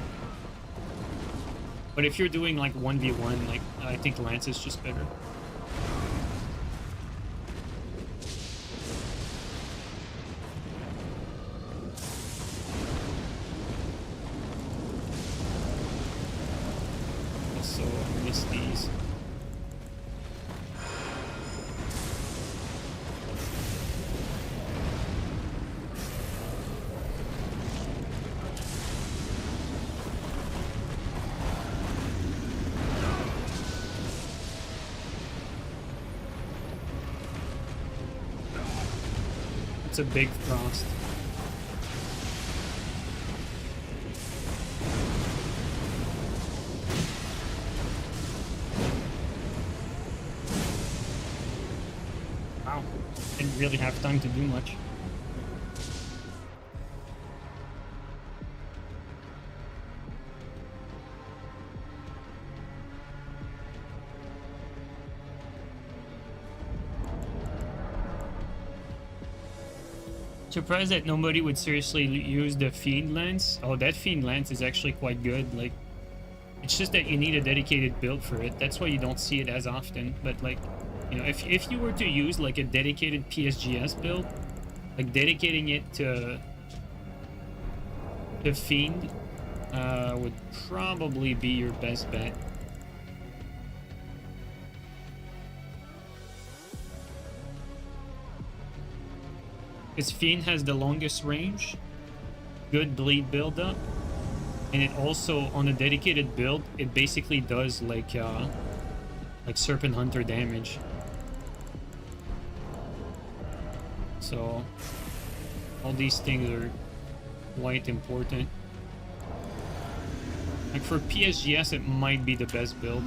But if you're doing like 1v1, like I think Lance is just better. Also miss these. It's a big frost. Wow. Didn't really have time to do much. Surprised that nobody would seriously use the Fiend Lance. Oh, that Fiend Lance is actually quite good. Like, it's just that you need a dedicated build for it. That's why you don't see it as often. But like, you know, if you were to use like a dedicated PSGS build, like dedicating it to Fiend would probably be your best bet. Because Fiend has the longest range, good bleed buildup, and it also, on a dedicated build, it basically does like Serpent Hunter damage. So all these things are quite important. Like for PSGS, it might be the best build.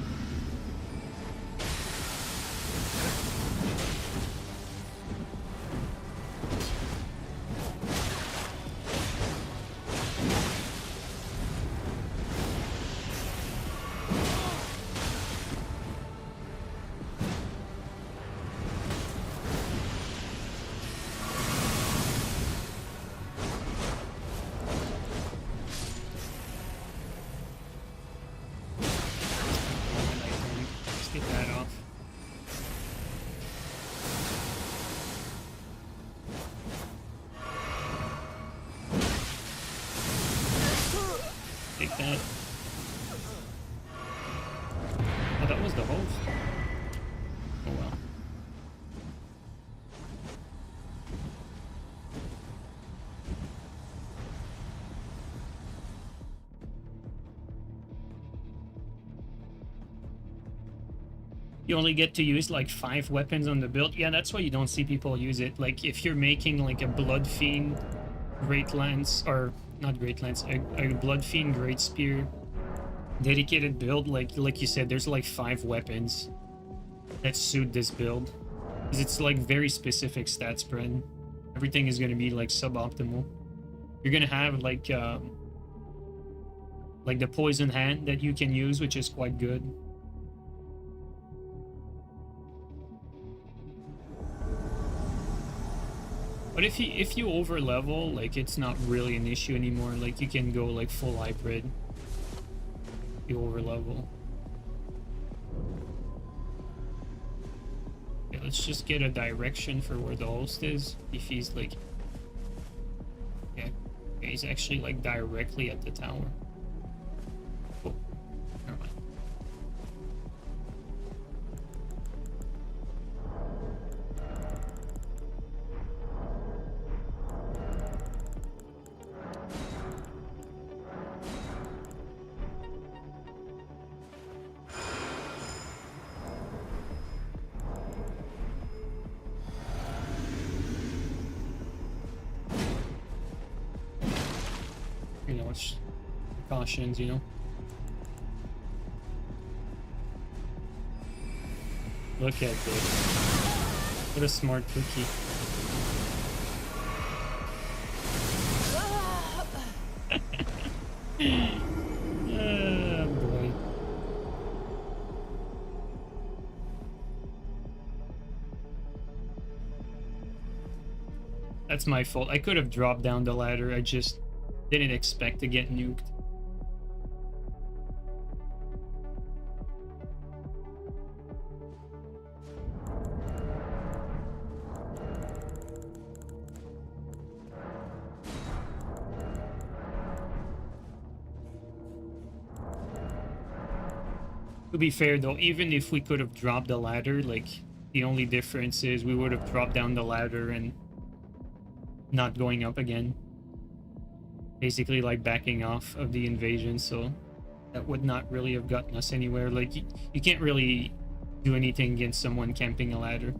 You only get to use like 5 weapons on the build. Yeah, that's why you don't see people use it. Like if you're making like a Blood Fiend Great Lance, or not Great Lance, a Blood Fiend Great Spear dedicated build, like you said, there's like 5 weapons that suit this build. Because it's like very specific stat spread. Everything is going to be like suboptimal. You're going to have like the Poison Hand that you can use, which is quite good. But if you over level, like it's not really an issue anymore. Like you can go like full hybrid. You over level. Okay, let's just get a direction for where the host is. If he's like, yeah, okay, he's actually like directly at the tower. Oh, never mind. Precautions, you know. Look at this. What a smart cookie. Oh boy. That's my fault. I could have dropped down the ladder. I just didn't expect to get nuked. To be fair though, even if we could have dropped the ladder, like the only difference is we would have dropped down the ladder and not going up again. Basically like backing off of the invasion, so that would not really have gotten us anywhere. Like you can't really do anything against someone camping a ladder.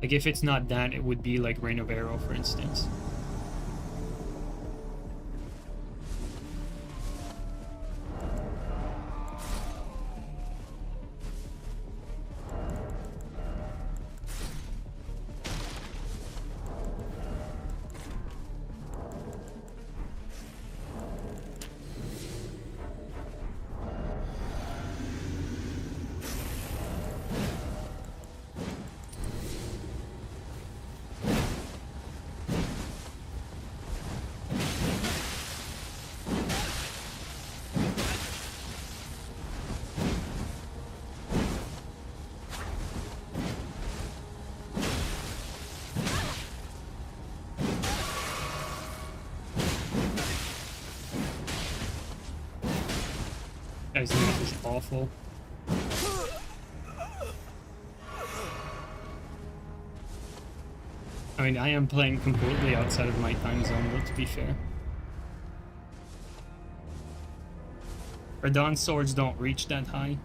Like, if it's not that, it would be like Reign of Arrow, for instance. Guy's name is awful. I mean, I am playing completely outside of my time zone, though, to be fair. Radon swords don't reach that high.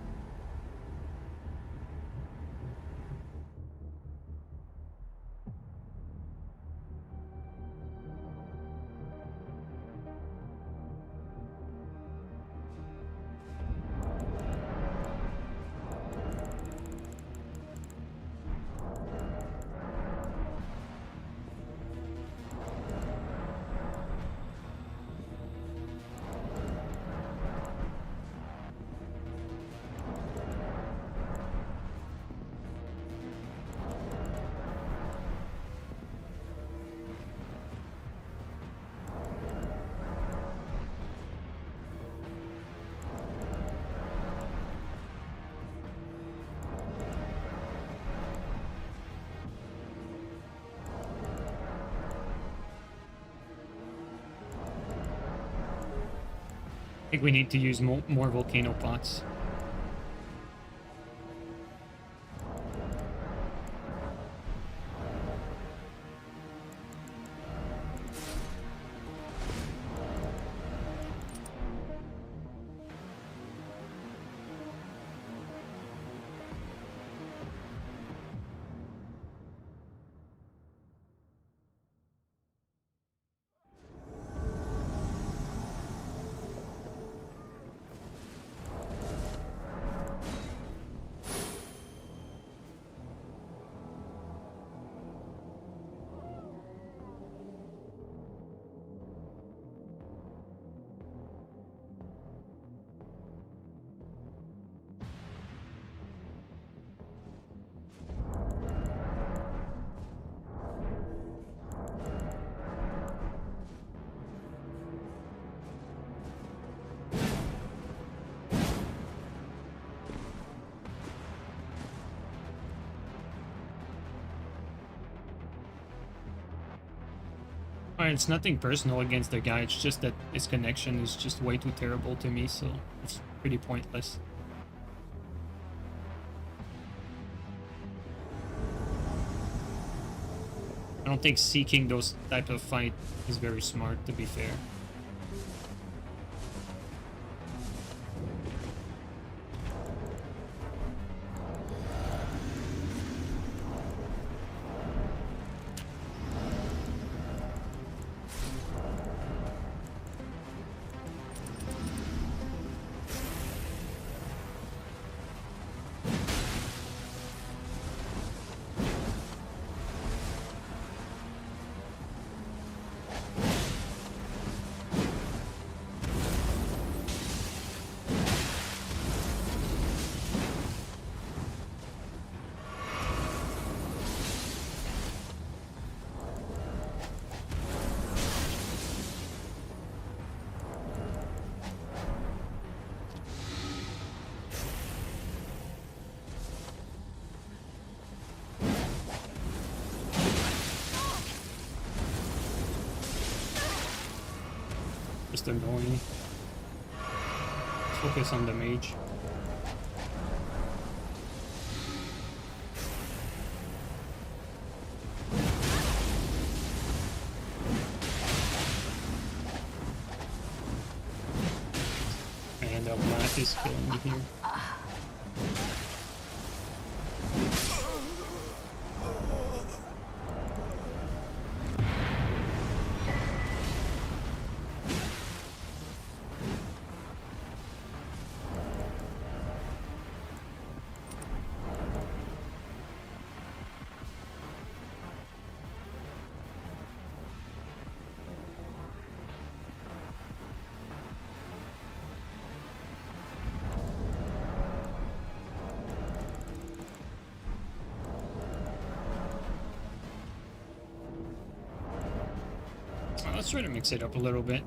I think we need to use more volcano pots. It's nothing personal against the guy, it's just that his connection is just way too terrible to me, so it's pretty pointless. I don't think seeking those type of fight is very smart, to be fair. Just annoying. Focus on the mage. And the blast is killing me here. Let's try to mix it up a little bit.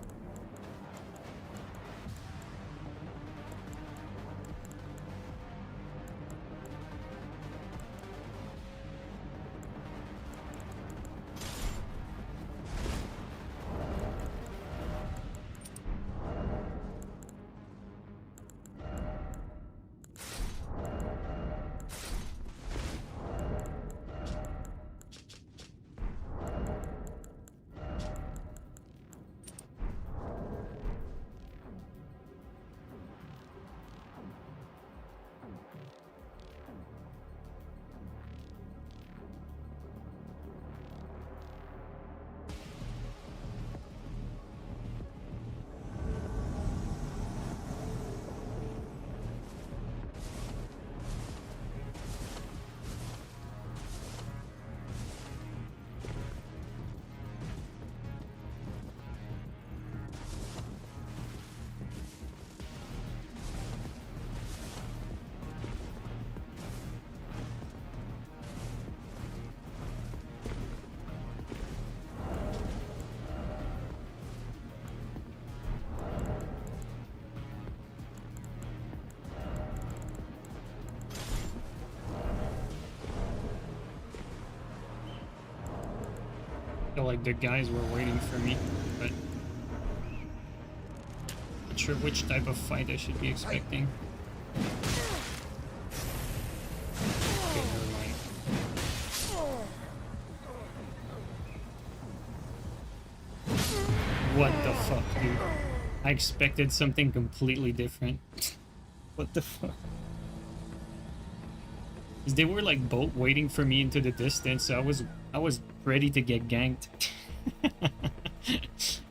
I feel like the guys were waiting for me, but not sure which type of fight I should be expecting. Okay, never mind. What the fuck, dude? I expected something completely different. What the fuck? 'Cause they were like both waiting for me into the distance, so I was ready to get ganked.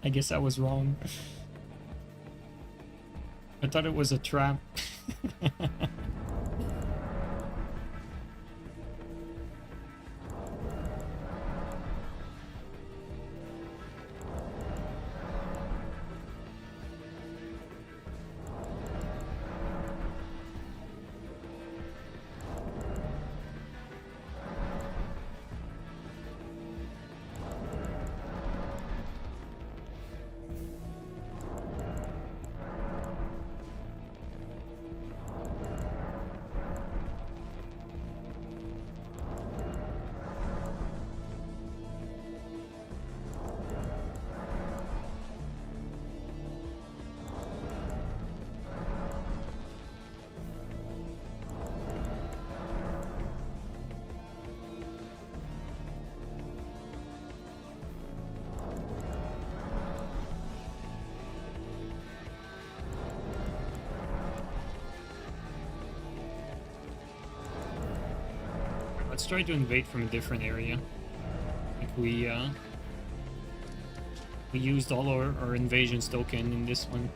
I guess I was wrong. I thought it was a trap. Let's try to invade from a different area. Like we used all our invasions token in this one.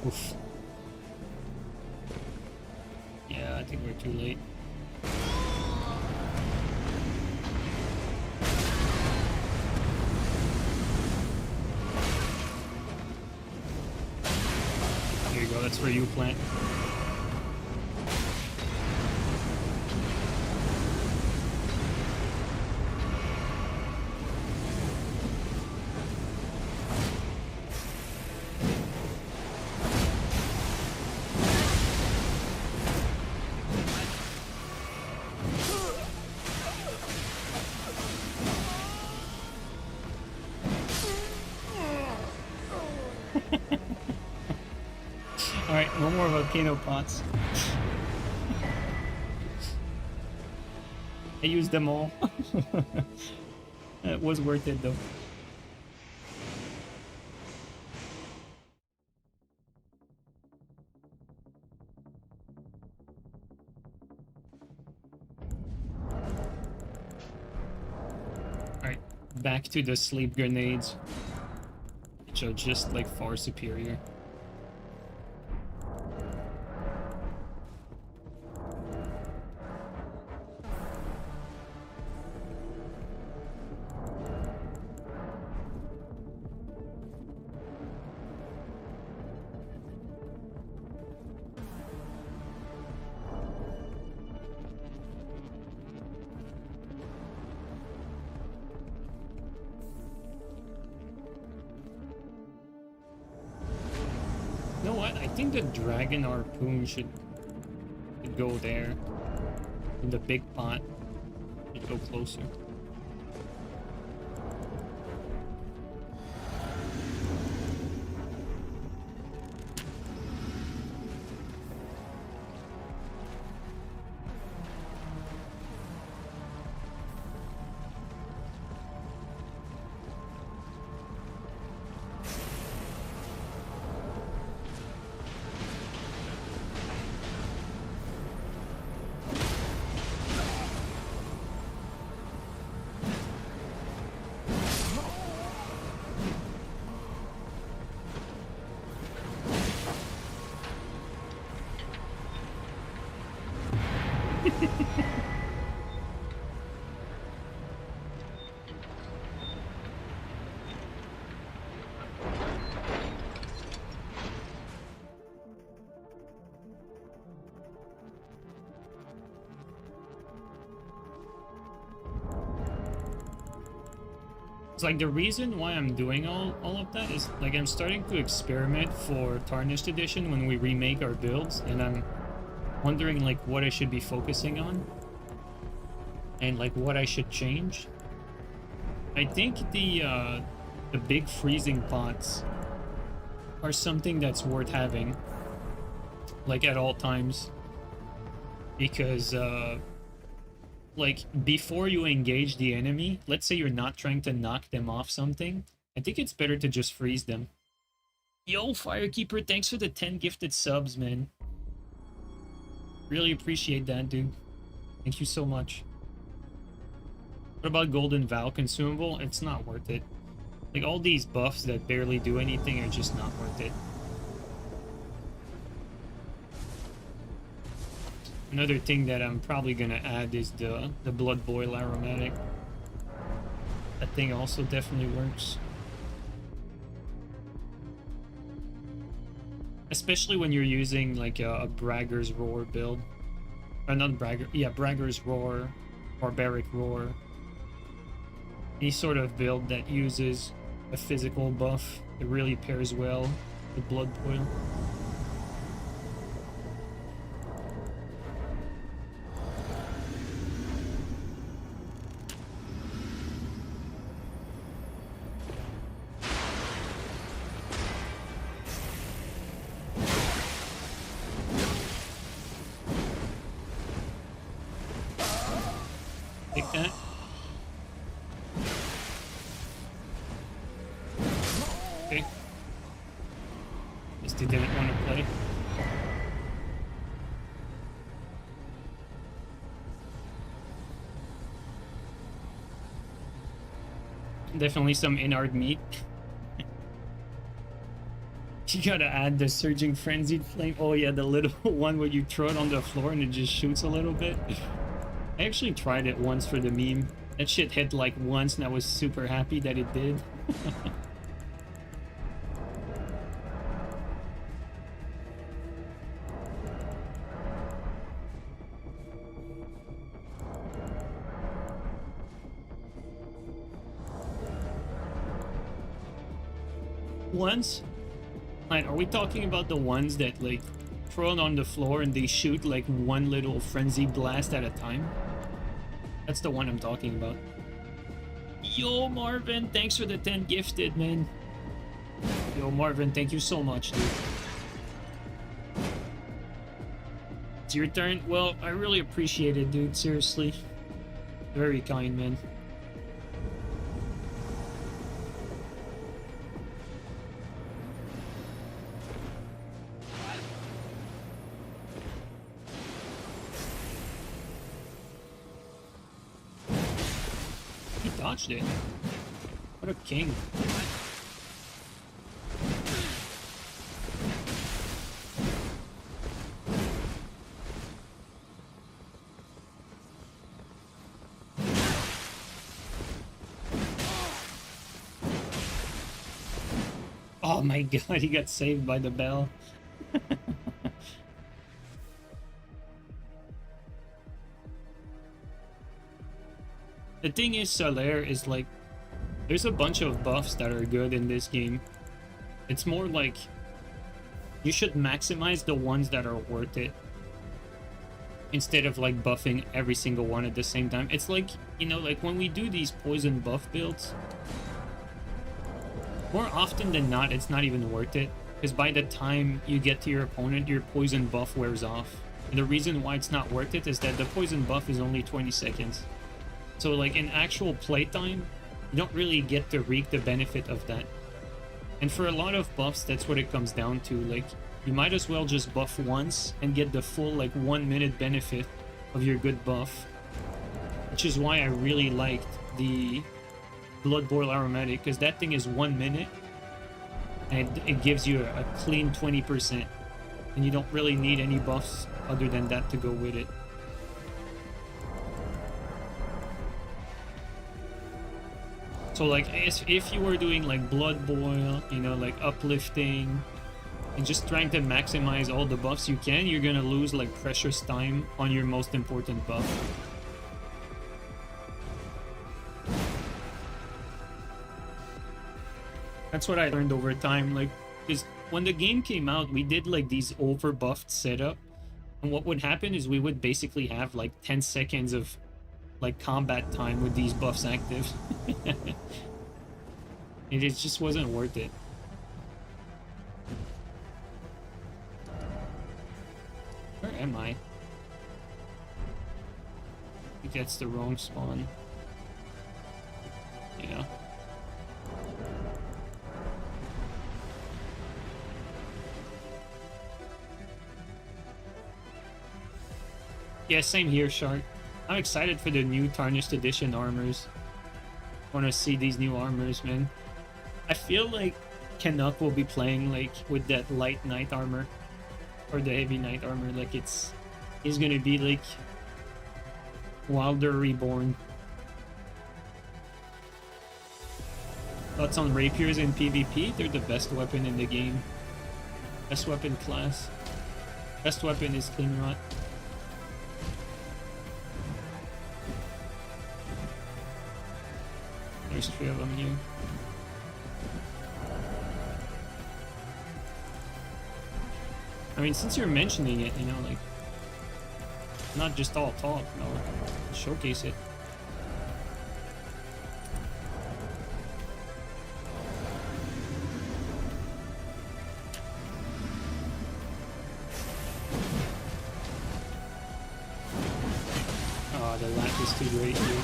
Oof. Yeah, I think we're too late. There you go, that's where you plant. Alright, no more volcano pots. I used them all. It was worth it though. Alright, back to the sleep grenades, which are just like far superior. The dragon harpoon should go there. In the big pot should go closer. It's like the reason why I'm doing all of that is like I'm starting to experiment for Tarnished Edition when we remake our builds, and I'm wondering like what I should be focusing on and like what I should change. I think the big freezing pots are something that's worth having like at all times, because like before you engage the enemy, let's say you're not trying to knock them off something, I think it's better to just freeze them. Yo, Firekeeper, thanks for the 10 gifted subs, man. Really appreciate that, dude. Thank you so much. What about Golden Vow consumable? It's not worth it. Like all these buffs that barely do anything are just not worth it. Another thing that I'm probably gonna add is the Blood Boil aromatic. That thing also definitely works. Especially when you're using like a Bragger's Roar build. Or not Bragger, yeah, Bragger's Roar, Barbaric Roar. Any sort of build that uses a physical buff, it really pairs well with Blood Boil. Definitely some inard meat. You gotta add the Surging Frenzied Flame. Oh yeah, the little one where you throw it on the floor and it just shoots a little bit. I actually tried it once for the meme. That shit hit like once and I was super happy that it did. Ones? Like, are we talking about the ones that like throw it on the floor and they shoot like one little frenzy blast at a time? That's the one I'm talking about. Yo, Marvin, thanks for the 10 gifted, man. Yo, Marvin, thank you so much, dude. It's your turn? Well, I really appreciate it, dude, seriously. Very kind, man. He dodged it. What a king. Oh my god, he got saved by the bell. The thing is, Solaire is like, there's a bunch of buffs that are good in this game. It's more like, you should maximize the ones that are worth it, instead of like buffing every single one at the same time. It's like, you know, like when we do these poison buff builds, more often than not, it's not even worth it. Because by the time you get to your opponent, your poison buff wears off. And the reason why it's not worth it is that the poison buff is only 20 seconds. So like in actual playtime, you don't really get to reap the benefit of that. And for a lot of buffs, that's what it comes down to. Like, you might as well just buff once and get the full like 1 minute benefit of your good buff. Which is why I really liked the Blood Boil Aromatic, because that thing is 1 minute and it gives you a clean 20%, and you don't really need any buffs other than that to go with it. So like if you were doing like Blood Boil, you know, like uplifting and just trying to maximize all the buffs you can, you're gonna lose like precious time on your most important buff. That's what I learned over time, like, because when the game came out, we did like these overbuffed setup, and what would happen is we would basically have like 10 seconds of like combat time with these buffs active. It just wasn't worth it. Where am I? I think that's the wrong spawn. Yeah. Yeah, same here, Shark. I'm excited for the new Tarnished Edition armors. I want to see these new armors, man. I feel like Canuck will be playing like with that light knight armor, or the heavy knight armor. Like he's gonna be like Wilder Reborn. Thoughts on rapiers in PvP? They're the best weapon in the game. Best weapon class. Best weapon is Clean Rot. There's 3 of them here. I mean, since you're mentioning it, you know, like, not just all talk, no, showcase it. Oh, the lat is too great here.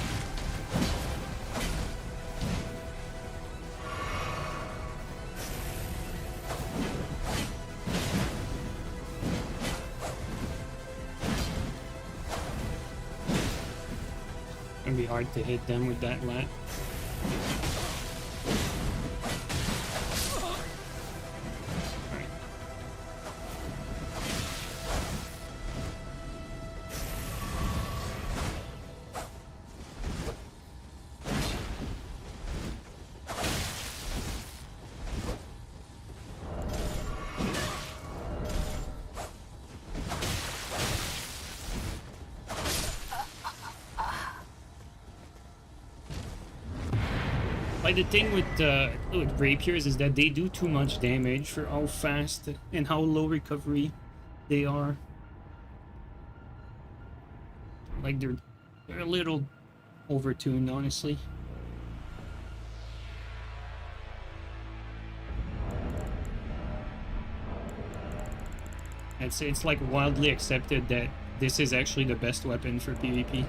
Be hard to hit them with that lat. Alright. Like, the thing with rapiers is that they do too much damage for how fast and how low recovery they are. Like, they're a little overtuned, honestly. I'd say it's like widely accepted that this is actually the best weapon for PvP.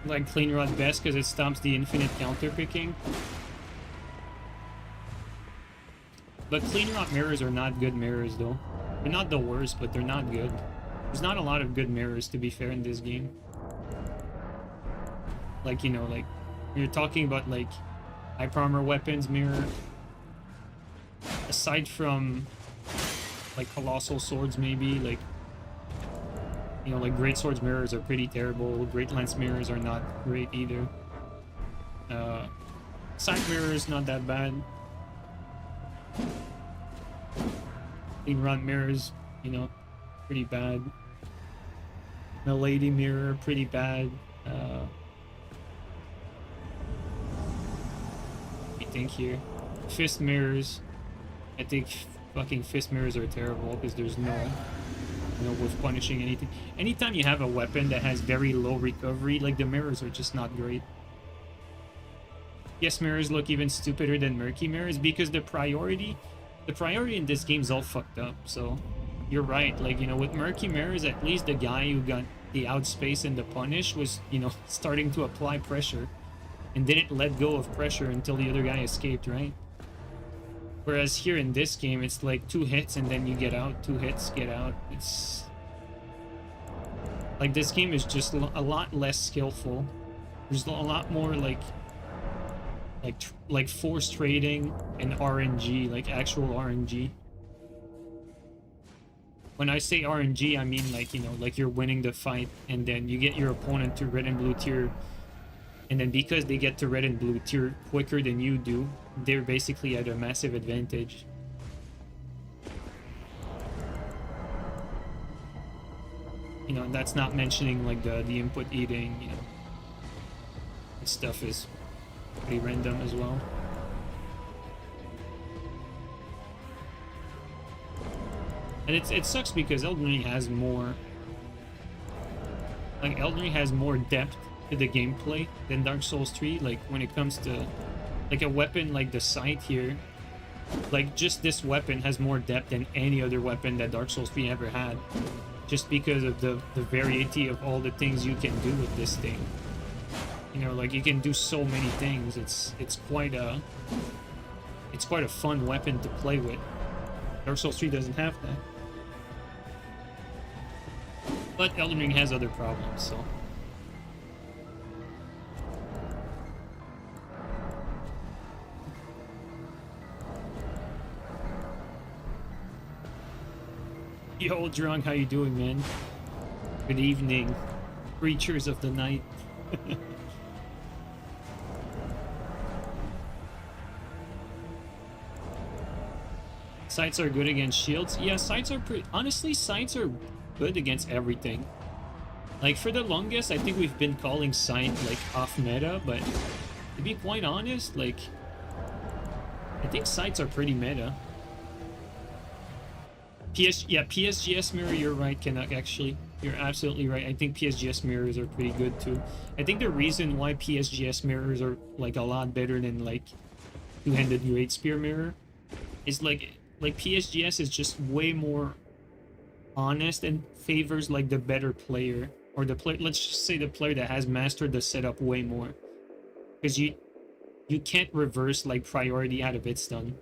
Like Clean Rod best because it stops the infinite counter picking. But Clean Rod mirrors are not good mirrors though. They're not the worst, but they're not good. There's not a lot of good mirrors, to be fair, in this game. Like, you know, like, you're talking about, like, hyper armor weapons mirror. Aside from, like, colossal swords, maybe, like, you know, like, great swords mirrors are pretty terrible. Great lance mirrors are not great either. Side mirrors, not that bad. Clean Rod mirrors, you know, pretty bad. Milady mirror, pretty bad. I think here. Fist mirrors. I think fucking fist mirrors are terrible because there's no, you know, with punishing anything. Anytime you have a weapon that has very low recovery, like the mirrors are just not great. Yes, mirrors look even stupider than murky mirrors because the priority in this game is all fucked up. So you're right. Like, you know, with murky mirrors, at least the guy who got the outspace and the punish was, you know, starting to apply pressure and didn't let go of pressure until the other guy escaped, right? Whereas here in this game, it's like 2 hits and then you get out, 2 hits, get out. It's like this game is just a lot less skillful. There's a lot more like force trading and RNG, like actual RNG. When I say RNG, I mean, like, you know, like you're winning the fight and then you get your opponent to red and blue tier, and then because they get to red and blue tier quicker than you do, they're basically at a massive advantage. You know, and that's not mentioning like the input eating, you know. This stuff is pretty random as well. And it sucks because Elden Ring has more, like, Elden Ring has more depth to the gameplay than Dark Souls 3. Like, when it comes to, like, a weapon like the Scythe here, like, just this weapon has more depth than any other weapon that Dark Souls 3 ever had. Just because of the variety of all the things you can do with this thing. You know, like, you can do so many things. It's quite a fun weapon to play with. Dark Souls 3 doesn't have that. But Elden Ring has other problems, so. Yo, Drunk, how you doing, man? Good evening, creatures of the night. Sights are good against shields. Yeah, sights are pretty... Honestly, sights are good against everything. Like, for the longest, I think we've been calling sight, like, off-meta, but to be quite honest, like, I think sights are pretty meta. PSGS mirror, you're right, Canuck, actually. You're absolutely right. I think PSGS mirrors are pretty good, too. I think the reason why PSGS mirrors are, like, a lot better than, like, two-handed Great Spear mirror is, like PSGS is just way more honest and favors like the better player, or the player, let's just say the player that has mastered the setup way more, because you can't reverse like priority out of its done.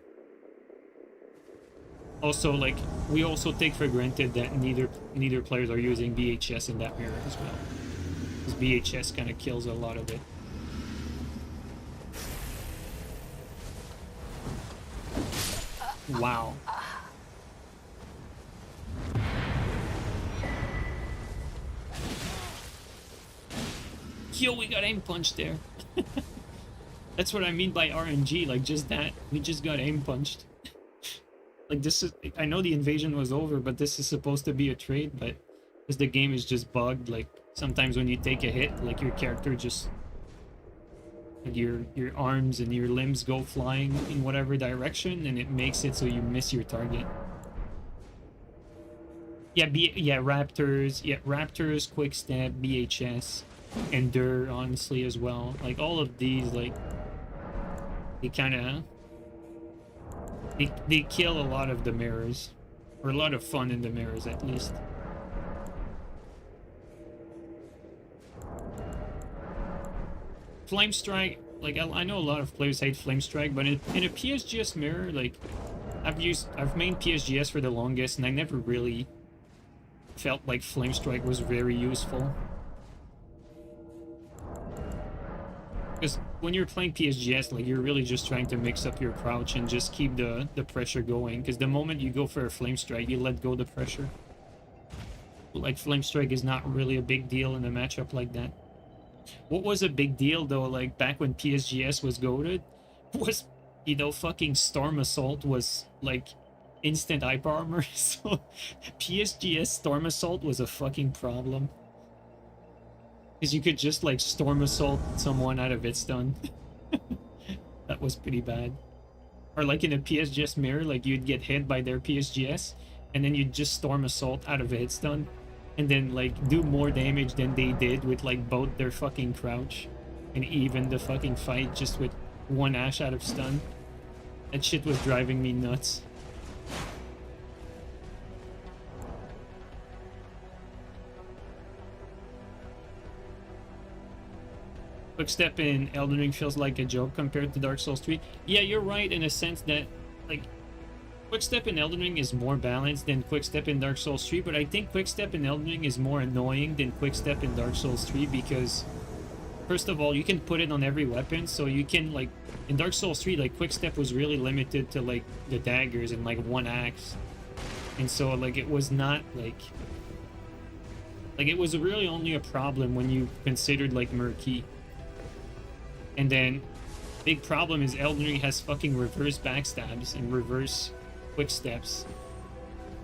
Also, like, we also take for granted that neither players are using BHS in that mirror as well, because BHS kind of kills a lot of it. Wow. Yo, we got aim punched there. That's what I mean by RNG, like, just that. We just got aim punched. Like, this is... I know the invasion was over, but this is supposed to be a trade, but... because the game is just bugged, like, sometimes when you take a hit, like, your character just... like, your arms and your limbs go flying in whatever direction, and it makes it so you miss your target. Yeah, Raptors, Quick Step, BHS, Endure, honestly, as well. Like, all of these, like, they kind of... They kill a lot of the mirrors. Or a lot of fun in the mirrors, at least. Flame Strike, like I know a lot of players hate Flame Strike, but in a PSGS mirror, like I've mained PSGS for the longest, and I never really felt like Flame Strike was very useful. Because when you're playing PSGS, like you're really just trying to mix up your crouch and just keep the pressure going. Because the moment you go for a Flame Strike, you let go the pressure. Like Flame Strike is not really a big deal in a matchup like that. What was a big deal though, like back when PSGS was goated, was, you know, fucking Storm Assault was like instant hyper armor. So PSGS Storm Assault was a fucking problem. Because you could just like Storm Assault someone out of its stun. That was pretty bad. Or like in a PSGS mirror, like you'd get hit by their PSGS, and then you'd just Storm Assault out of a hit stun, and then like do more damage than they did with like both their fucking crouch, and even the fucking fight just with one Ash out of stun. That shit was driving me nuts. Quickstep in Elden Ring feels like a joke compared to Dark Souls 3. Yeah, you're right in a sense that, like, Quickstep in Elden Ring is more balanced than Quickstep in Dark Souls 3, but I think Quickstep in Elden Ring is more annoying than Quickstep in Dark Souls 3 because, first of all, you can put it on every weapon, so you can, like, in Dark Souls 3, like, Quickstep was really limited to, like, the daggers and, like, one axe. And so, like, it was not, like, it was really only a problem when you considered, like, Murky. And then, big problem is Elden Ring has fucking reverse backstabs and reverse quick steps.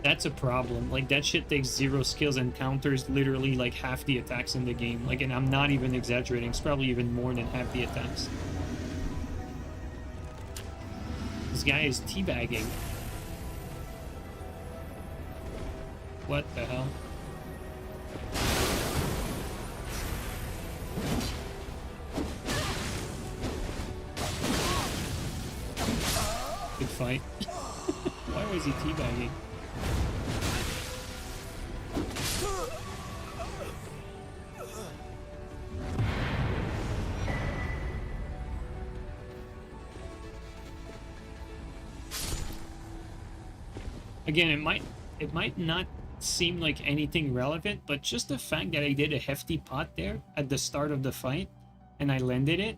That's a problem. Like, that shit takes 0 skills and counters literally like half the attacks in the game. Like, and I'm not even exaggerating. It's probably even more than half the attacks. This guy is teabagging. What the hell? Good fight. Why was he teabagging? Again, it might not seem like anything relevant, but just the fact that I did a hefty pot there at the start of the fight and I landed it,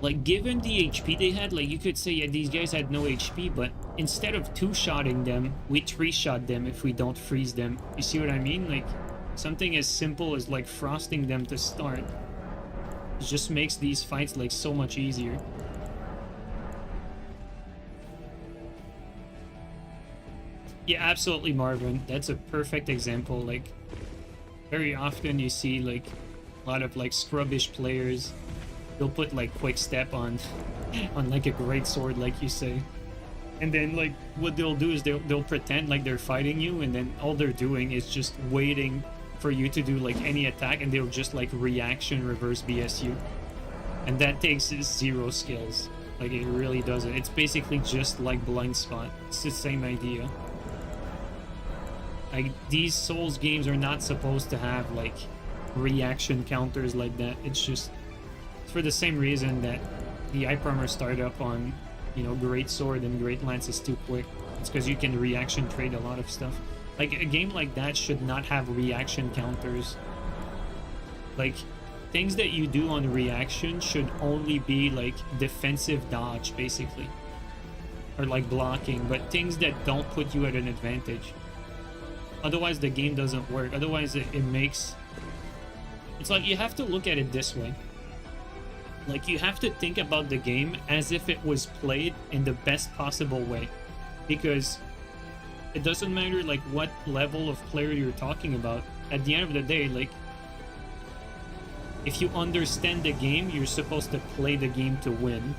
like, given the HP they had, like, you could say, yeah, these guys had no HP, but instead of 2-shotting them, we 3-shot them if we don't freeze them. You see what I mean? Like, something as simple as, like, frosting them to start, it just makes these fights, like, so much easier. Yeah, absolutely, Marvin. That's a perfect example. Like, very often you see, like, a lot of, like, scrubbish players, they'll put like quick step on like a great sword, like you say, and then like what they'll do is they'll pretend like they're fighting you, and then all they're doing is just waiting for you to do like any attack, and they'll just like reaction reverse BS you, and that takes 0 skills. Like, it really doesn't. It's basically just like blind spot. It's the same idea. Like, these Souls games are not supposed to have like reaction counters like that. It's just for the same reason that the hyper armor startup on, you know, Great Sword and Great Lance is too quick. It's because you can reaction trade a lot of stuff. Like, a game like that should not have reaction counters. Like, things that you do on reaction should only be like defensive dodge, basically, or like blocking, but things that don't put you at an advantage. Otherwise the game doesn't work. Otherwise it makes, it's like, you have to look at it this way. Like, you have to think about the game as if it was played in the best possible way, because it doesn't matter like what level of player you're talking about. At the end of the day, like, if you understand the game, you're supposed to play the game to win,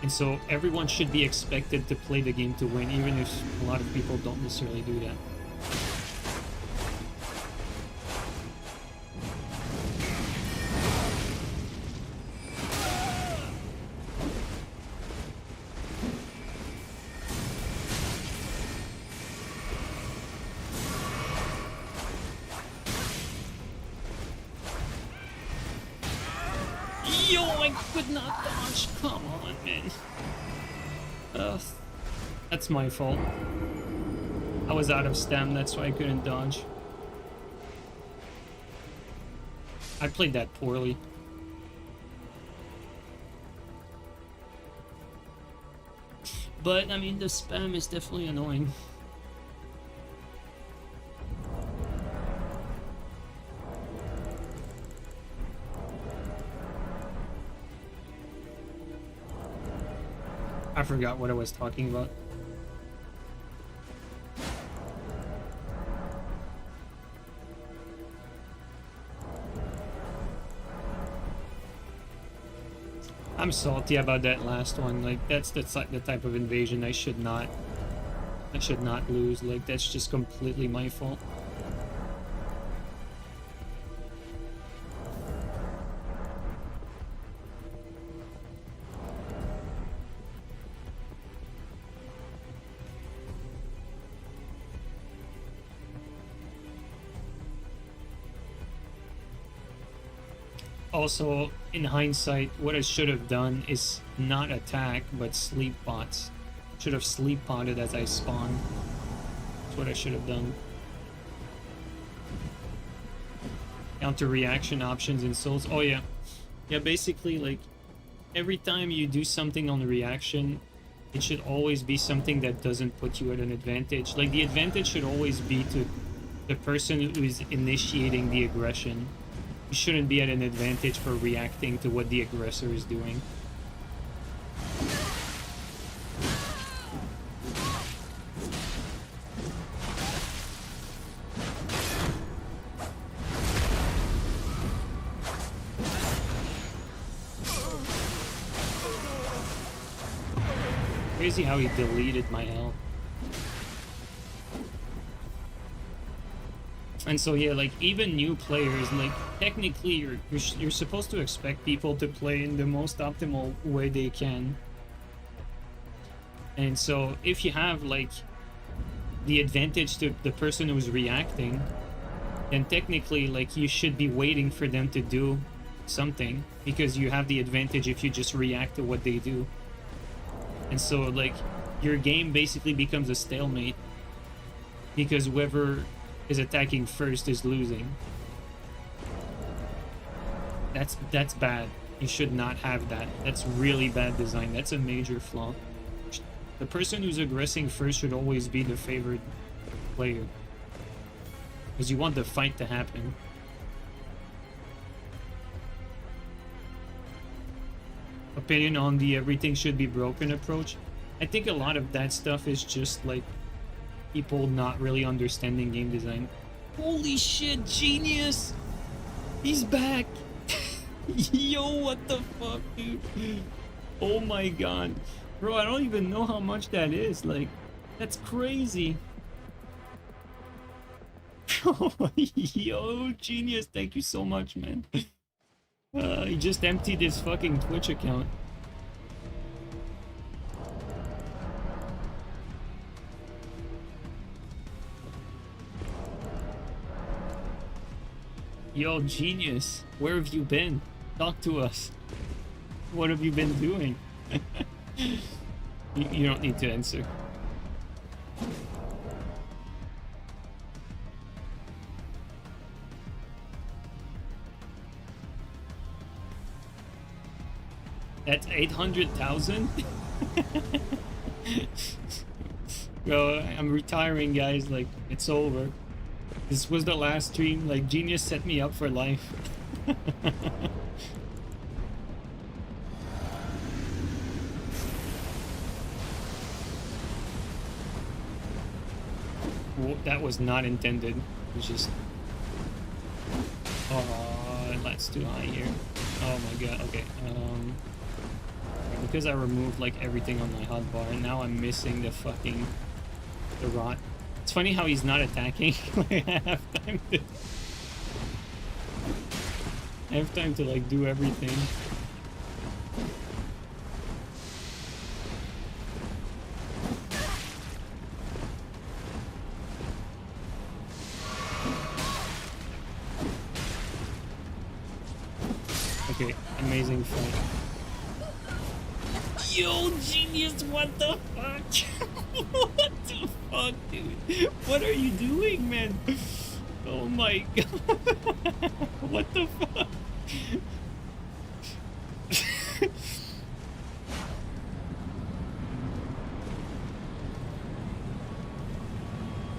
and so everyone should be expected to play the game to win, even if a lot of people don't necessarily do that. Yo, I could not dodge. Come on, man. That's my fault. I was out of stam, that's why I couldn't dodge. I played that poorly. But, I mean, the spam is definitely annoying. I forgot what I was talking about. I'm salty about that last one. Like, that's the type of invasion I should not lose. Like, that's just completely my fault. Also, in hindsight, what I should have done is not attack, but sleep pots. Should have sleep potted as I spawned. That's what I should have done. Counter reaction options in Souls. Oh yeah. Yeah, basically, like, every time you do something on the reaction, it should always be something that doesn't put you at an advantage. Like, the advantage should always be to the person who is initiating the aggression. You shouldn't be at an advantage for reacting to what the aggressor is doing. Crazy how he deleted my health. And so yeah, like, even new players, like, technically you're supposed to expect people to play in the most optimal way they can. And so if you have, like, the advantage to the person who's reacting, then technically, like, you should be waiting for them to do something, because you have the advantage if you just react to what they do. And so, like, your game basically becomes a stalemate, because whoever is attacking first is losing. That's bad. You should not have that. That's really bad design. That's a major flaw. The person who's aggressing first should always be the favored player, because you want the fight to happen. Opinion on the everything should be broken approach. I think a lot of that stuff is just like people not really understanding game design. Holy shit, genius! He's back! Yo, what the fuck, dude? Oh my god. Bro, I don't even know how much that is. Like, that's crazy. Yo, genius, thank you so much, man. He just emptied his fucking Twitch account. Yo, genius, where have you been? Talk to us. What have you been doing? You don't need to answer. That's 800,000? Bro, I'm retiring, guys. Like, it's over. This was the last stream. Like, Genius set me up for life. Whoa, that was not intended. It was just... Oh, that's too high here. Oh my god, okay. Because I removed, like, everything on my hotbar, and now I'm missing the fucking... the rot. It's funny how he's not attacking. Like, I have time to like do everything. Okay, amazing fight. Yo, genius, what the fuck? What the fuck, dude? What are you doing, man? Oh my god. What the fuck?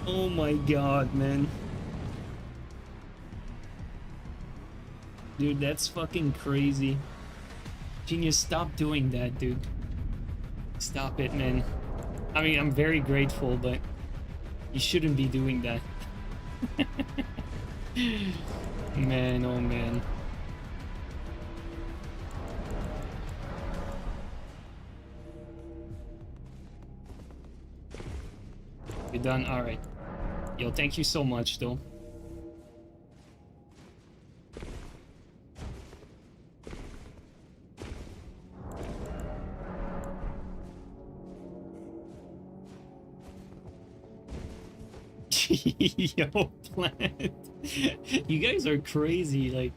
Oh my god, man. Dude, that's fucking crazy. Genius, stop doing that, dude. Stop it, man. I mean, I'm very grateful, but you shouldn't be doing that. Man, oh man. You're done? Alright. Yo, thank you so much, though. Yo, Plant. You guys are crazy. Like,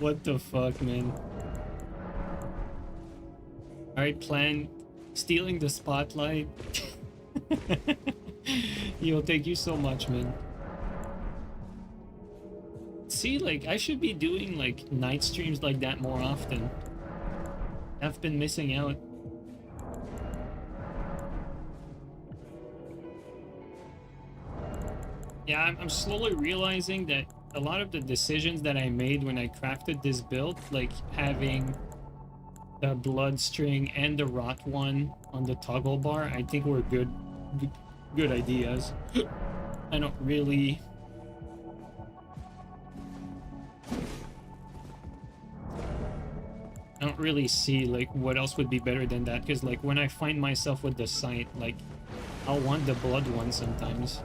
what the fuck, man? Alright, Plant. Stealing the spotlight. Yo, thank you so much, man. See, like, I should be doing, like, night streams like that more often. I've been missing out. Yeah, I'm slowly realizing that a lot of the decisions that I made when I crafted this build, like having the blood string and the rot one on the toggle bar, I think were good ideas. I don't really... see, like, what else would be better than that, because, like, when I find myself with the sight, like, I'll want the blood one sometimes.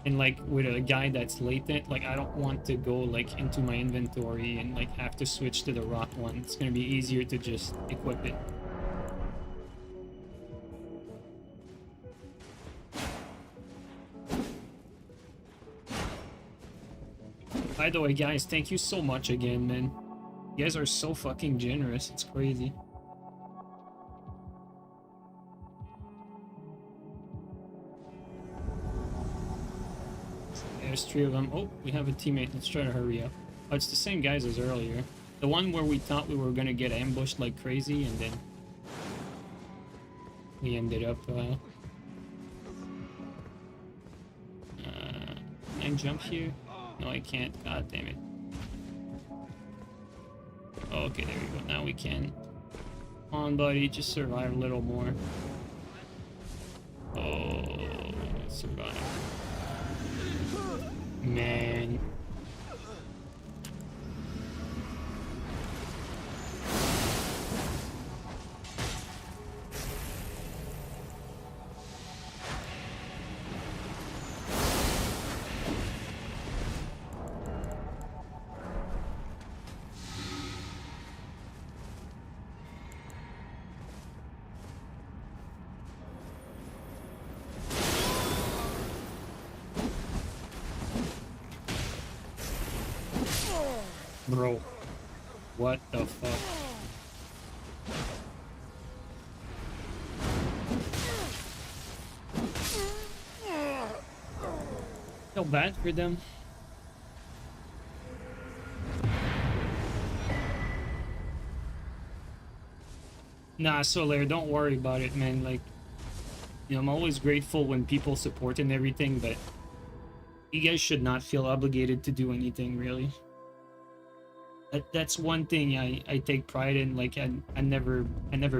And like with a guy that's latent, like I don't want to go like into my inventory and like have to switch to the rot one. It's gonna be easier to just equip it. By the way, guys, thank you so much again, man. You guys are so fucking generous. It's crazy. There's 3 of them. Oh, we have a teammate. Let's try to hurry up. Oh, it's the same guys as earlier. The one where we thought we were gonna get ambushed like crazy, and then we ended up, can I jump here? No, I can't. God damn it. Oh, okay, there we go. Now we can. Come on, buddy. Just survive a little more. Oh, survive. Man. Bro, what the fuck? So bad for them. Nah, Solar, don't worry about it, man. Like, you know, I'm always grateful when people support and everything, but you guys should not feel obligated to do anything, really. That's one thing I take pride in. Like I never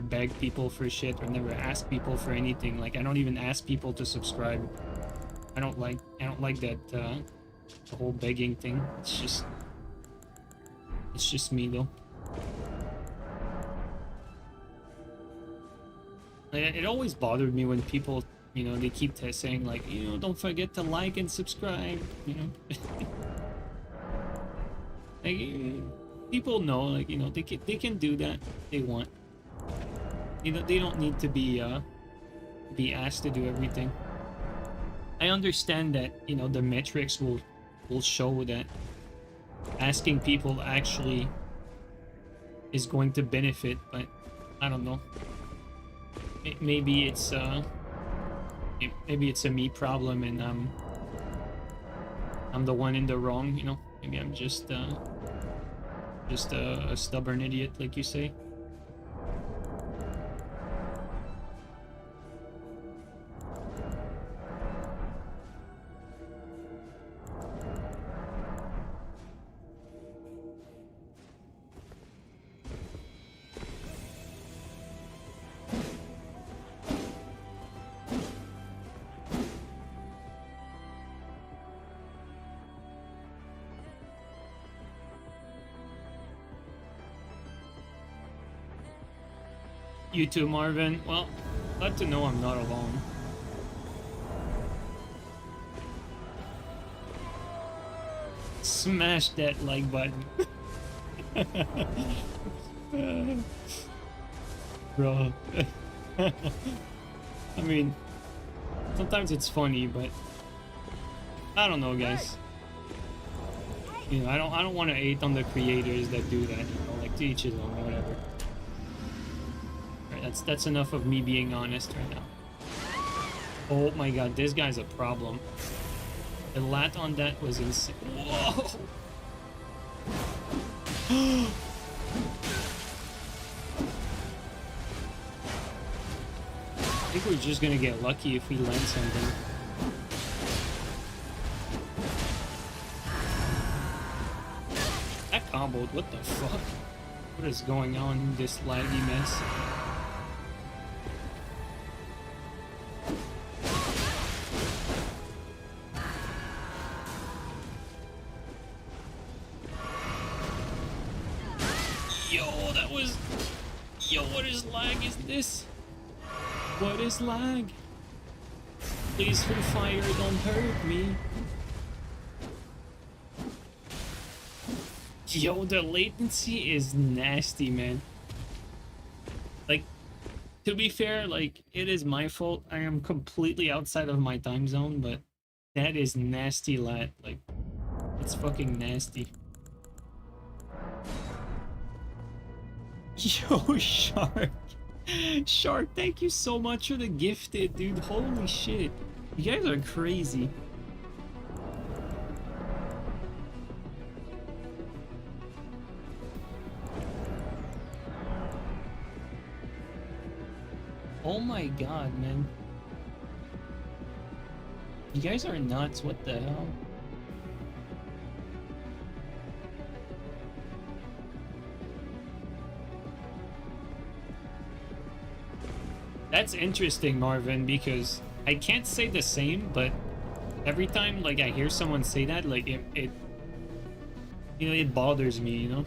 beg people for shit or never ask people for anything. Like I don't even ask people to subscribe. I don't like that the whole begging thing. It's just me though. It always bothered me when people, you know, they keep saying like, you know, don't forget to like and subscribe, you know. Like, people know, like, you know, they can do that if they want. You know, they don't need to be asked to do everything. I understand that, you know, the metrics will show that asking people actually is going to benefit, but I don't know. Maybe it's maybe it's a me problem and I'm the one in the wrong, you know? Maybe I'm just a stubborn idiot, like you say. You too, Marvin. Well, glad to know I'm not alone. Smash that like button. Bro. I mean, sometimes it's funny, but I don't know, guys. You know, I don't want to hate on the creators that do that, you know, like to each his own or whatever. Alright, that's enough of me being honest right now. Oh my god, this guy's a problem. The lat on that was insane. Whoa! I think we're just gonna get lucky if we land something. That comboed, what the fuck? What is going on in this laggy mess? What is lag? Please, for fire, don't hurt me. Yo, the latency is nasty, man. Like, to be fair, like, it is my fault. I am completely outside of my time zone, but that is nasty lat. Like, it's fucking nasty. Yo, Shark. Shark, thank you so much for the gifted, dude. Holy shit. You guys are crazy. Oh my god, man. You guys are nuts. What the hell? That's interesting, Marvin, because I can't say the same, but every time like I hear someone say that, like it you know, it bothers me, you know?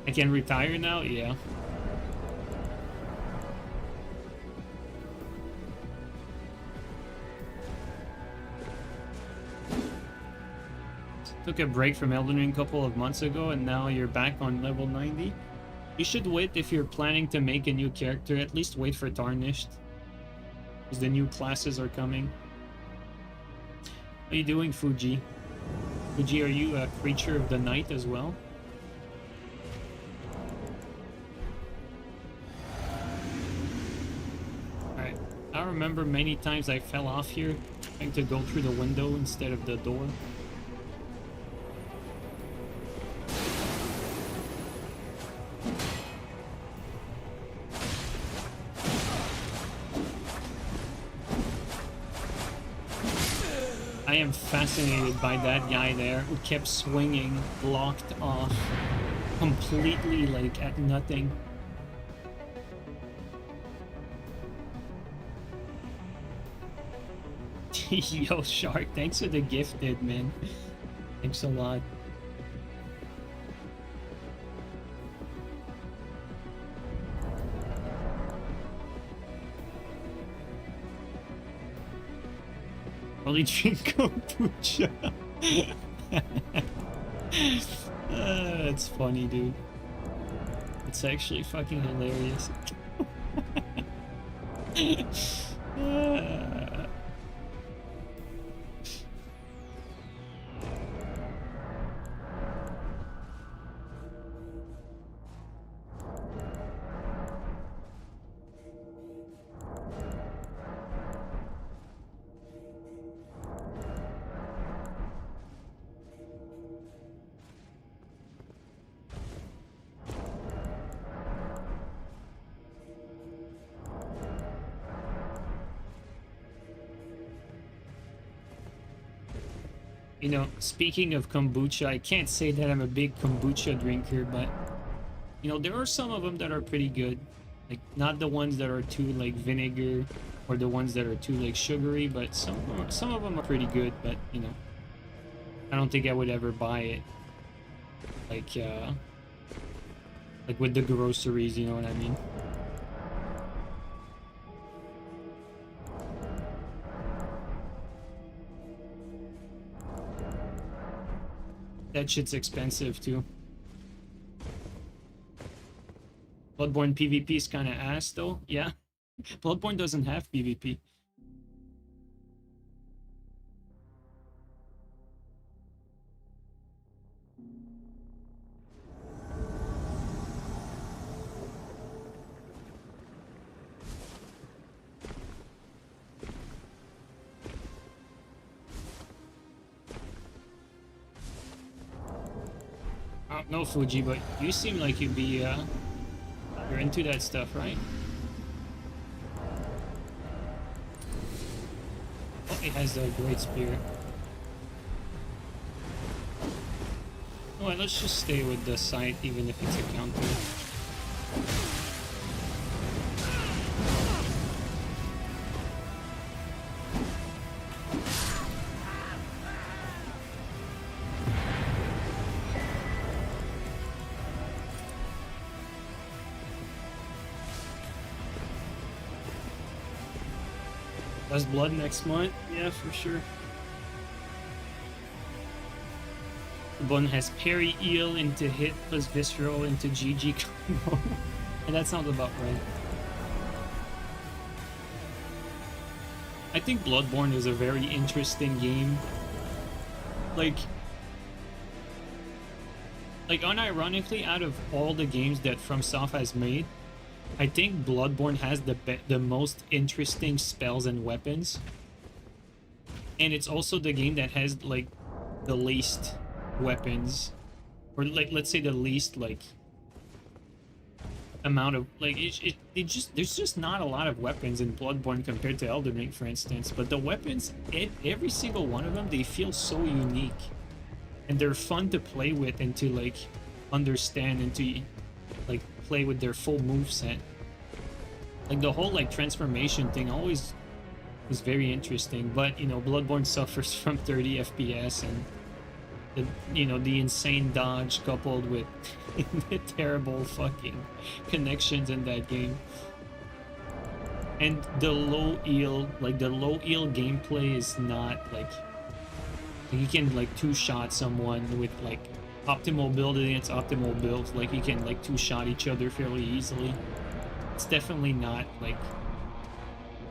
I can retire now? Yeah. Took a break from Elden Ring a couple of months ago and now you're back on level 90. You should wait if you're planning to make a new character. At least wait for Tarnished, because the new classes are coming. How are you doing, Fuji? Fuji, are you a creature of the night as well? Alright. I remember many times I fell off here, trying to go through the window instead of the door. I am fascinated by that guy there who kept swinging, blocked off, completely like at nothing. Yo, Shark, thanks for the gifted, man. Thanks a lot. Only drink kombucha. That's funny, dude. It's actually fucking hilarious. You know, speaking of kombucha, I can't say that I'm a big kombucha drinker, but you know, there are some of them that are pretty good. Like, not the ones that are too like vinegar or the ones that are too like sugary, but some of them are pretty good, but you know, I don't think I would ever buy it. Like like with the groceries, you know what I mean? That shit's expensive too. Bloodborne PvP is kind of ass though. Yeah. Bloodborne doesn't have PvP. No, Fuji, but you seem like you'd be, you're into that stuff, right? Oh, it has a great spear. Alright, let's just stay with the site, even if it's a counter. Duskblood next month? Yeah, for sure. The one has parry eel into hit plus visceral into GG combo. And that sounds about right. I think Bloodborne is a very interesting game. Like unironically, out of all the games that FromSoft has made, I think Bloodborne has the most interesting spells and weapons. And it's also the game that has like the least weapons, or like let's say the least like amount of like it just there's just not a lot of weapons in Bloodborne compared to Elden Ring, for instance. But the weapons, every single one of them, they feel so unique, and they're fun to play with and to like understand and to like play with their full move set. Like the whole like transformation thing always was very interesting, but you know, Bloodborne suffers from 30 FPS and the, you know, the insane dodge coupled with the terrible fucking connections in that game. And the low eel, like the low eel gameplay is not like you can like two-shot someone with like optimal build against optimal build. Like you can like two-shot each other fairly easily. It's definitely not like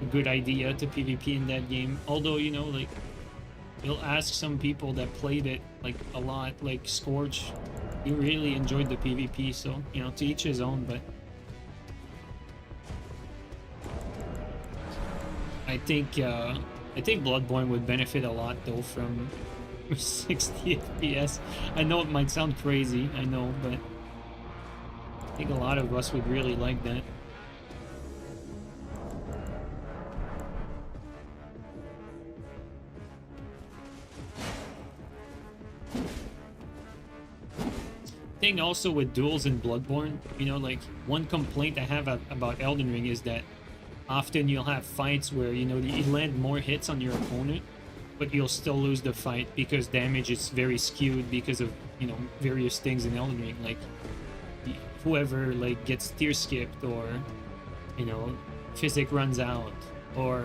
a good idea to PvP in that game. Although, you know, like you'll ask some people that played it like a lot, like Scorch, he really enjoyed the PvP, so you know, to each his own. But I think Bloodborne would benefit a lot though from 60 FPS. I know it might sound crazy, I know, but I think a lot of us would really like that. Thing also with duels in Bloodborne, you know, like one complaint I have about Elden Ring is that often you'll have fights where, you know, you land more hits on your opponent, but you'll still lose the fight because damage is very skewed because of, you know, various things in Elden Ring, like whoever like gets tier skipped, or you know, physic runs out, or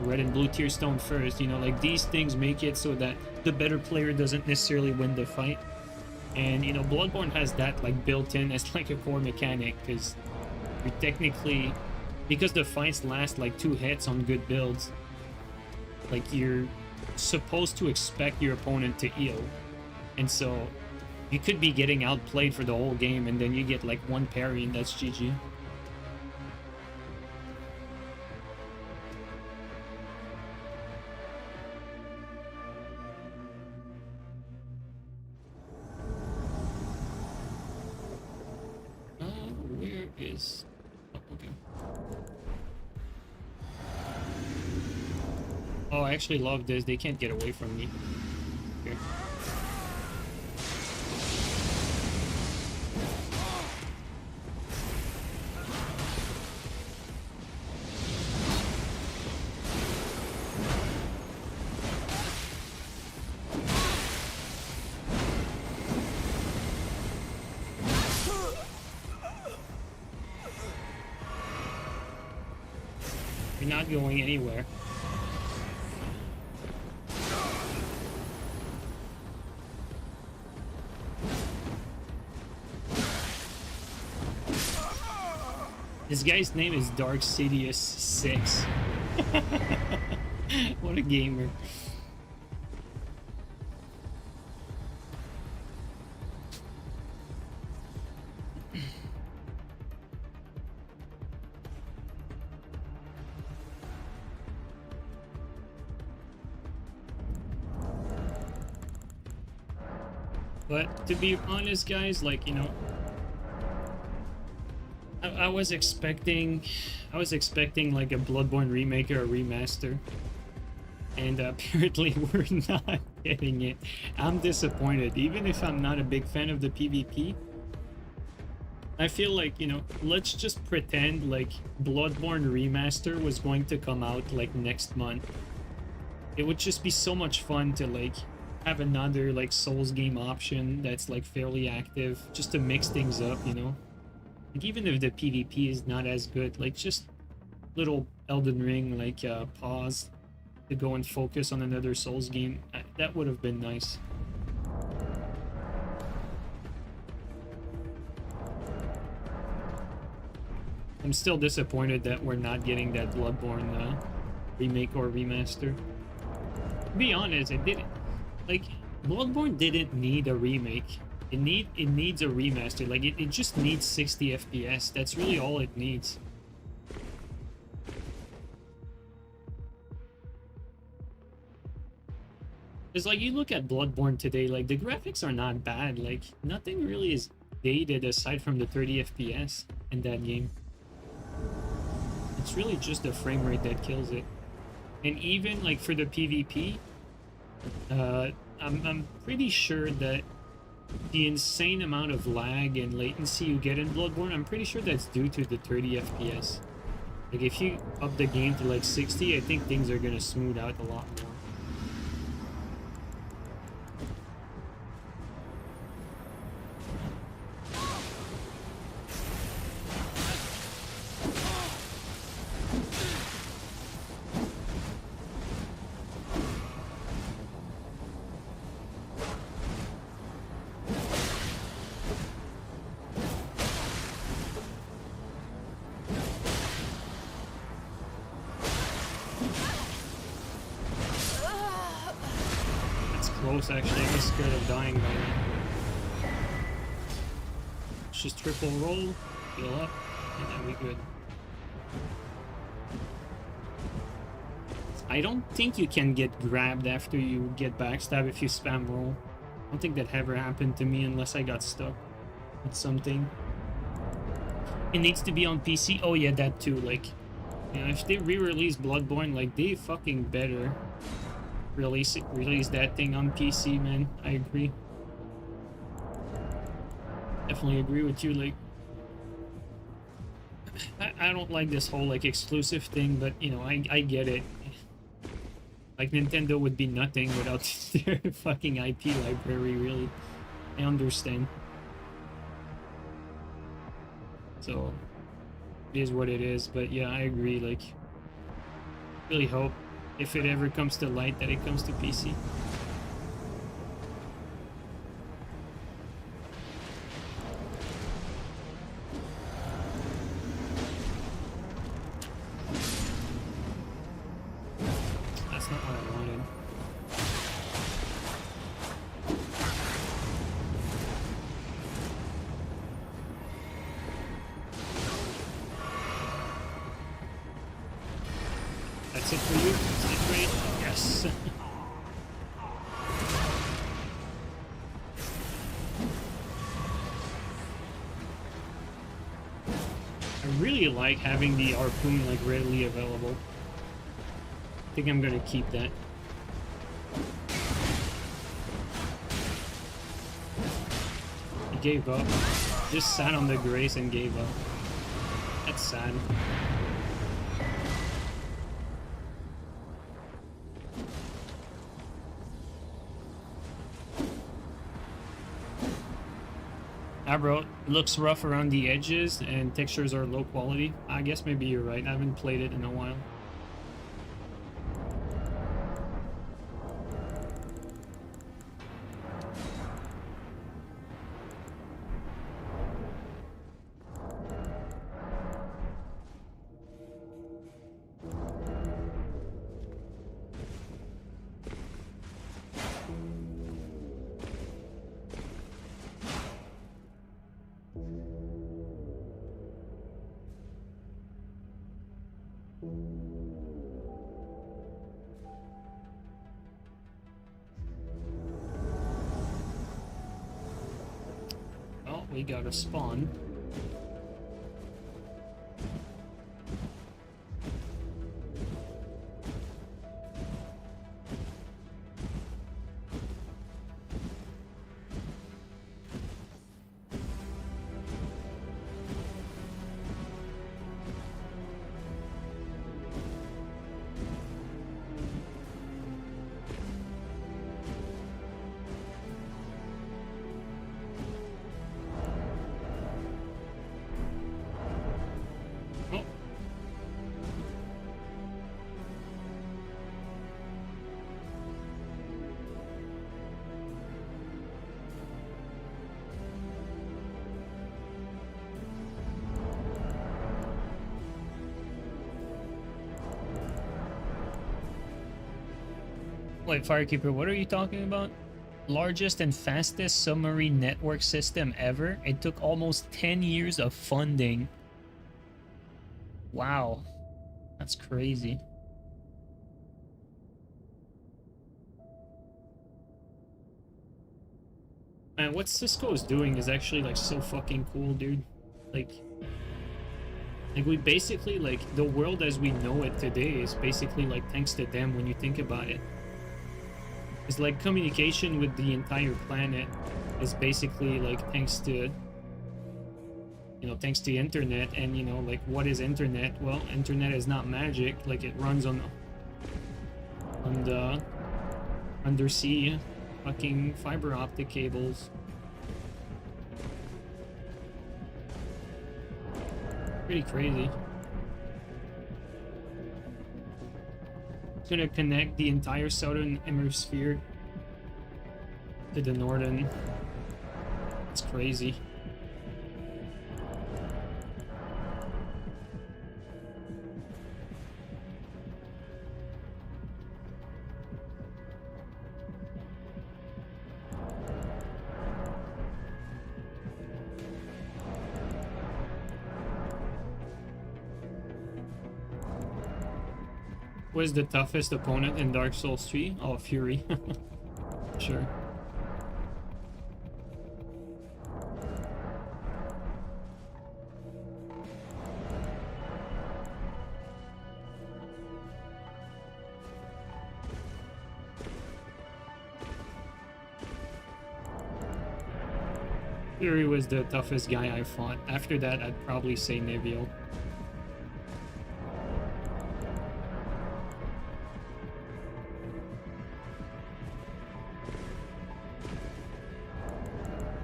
red and blue tier stone first, you know, like these things make it so that the better player doesn't necessarily win the fight. And you know, Bloodborne has that like built in as like a core mechanic, because you're technically, because the fights last like 2 hits on good builds, like you're supposed to expect your opponent to heal, and so you could be getting outplayed for the whole game, and then you get like one parry and that's GG. Where is... Oh, okay. Oh, I actually love this. They can't get away from me. Here. not going anywhere. This guy's name is Darksidious6. What a gamer. But to be honest, guys, like, you know, I was expecting like a Bloodborne remake or a remaster, and apparently we're not getting it. I'm disappointed. Even if I'm not a big fan of the PvP, I feel like, you know, let's just pretend like Bloodborne remaster was going to come out like next month. It would just be so much fun to like have another like Souls game option that's like fairly active, just to mix things up, you know. Like, even if the PvP is not as good, like just little Elden Ring like pause to go and focus on another Souls game, that would have been nice. I'm still disappointed that we're not getting that Bloodborne remake or remaster. To be honest, it didn't. Like, Bloodborne didn't need a remake. It needs a remaster. Like, it just needs 60 FPS. That's really all it needs. It's like, you look at Bloodborne today, like, the graphics are not bad. Like, nothing really is dated aside from the 30 FPS in that game. It's really just the frame rate that kills it. And even, like, for the PvP, I'm pretty sure that the insane amount of lag and latency you get in Bloodborne, I'm pretty sure that's due to the 30 FPS. Like, if you up the game to like 60, I think things are gonna smooth out a lot more. Actually, I was scared of dying by then. Let's just triple roll, heal up, and then we good. I don't think you can get grabbed after you get backstab if you spam roll. I don't think that ever happened to me unless I got stuck with something. It needs to be on PC. Oh yeah, that too. Like, you know, if they re-release Bloodborne, like, they fucking better release that thing on PC, man. I agree. Definitely agree with you. Like, I don't like this whole like exclusive thing, but you know, I get it. Like, Nintendo would be nothing without their fucking IP library, really. I understand. So it is what it is, but yeah, I agree. Like, really hope if it ever comes to light that it comes to PC. That's not what I wanted. That's it for you? Yes. I really like having the harpoon like readily available. I think I'm gonna keep that. He gave up. Just sat on the grace and gave up. That's sad. Bro, it looks rough around the edges and textures are low quality. I guess maybe you're right. I haven't played it in a while. we got a spawn. Wait, Firekeeper, what are you talking about? Largest and fastest submarine network system ever? It took almost 10 years of funding. Wow. That's crazy. Man, what Cisco is doing is actually like so fucking cool, dude. Like we basically, like, the world as we know it today is basically like thanks to them when you think about it. It's like communication with the entire planet is basically like thanks to, you know, thanks to the internet. And you know, like, what is internet? Well, internet is not magic. Like, it runs on the undersea fucking fiber optic cables. Pretty crazy. Gonna connect the entire southern hemisphere to the northern. It's crazy. Was the toughest opponent in Dark Souls 3? Oh, Fury. Sure. Fury was the toughest guy I fought. After that, I'd probably say Neville.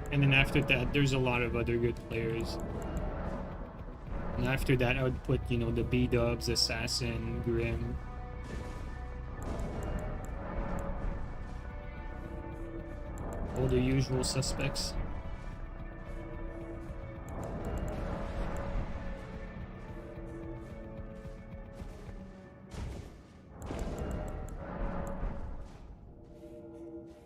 And then after that, there's a lot of other good players. And after that, I would put, you know, the B-dubs, Assassin, Grim. All the usual suspects.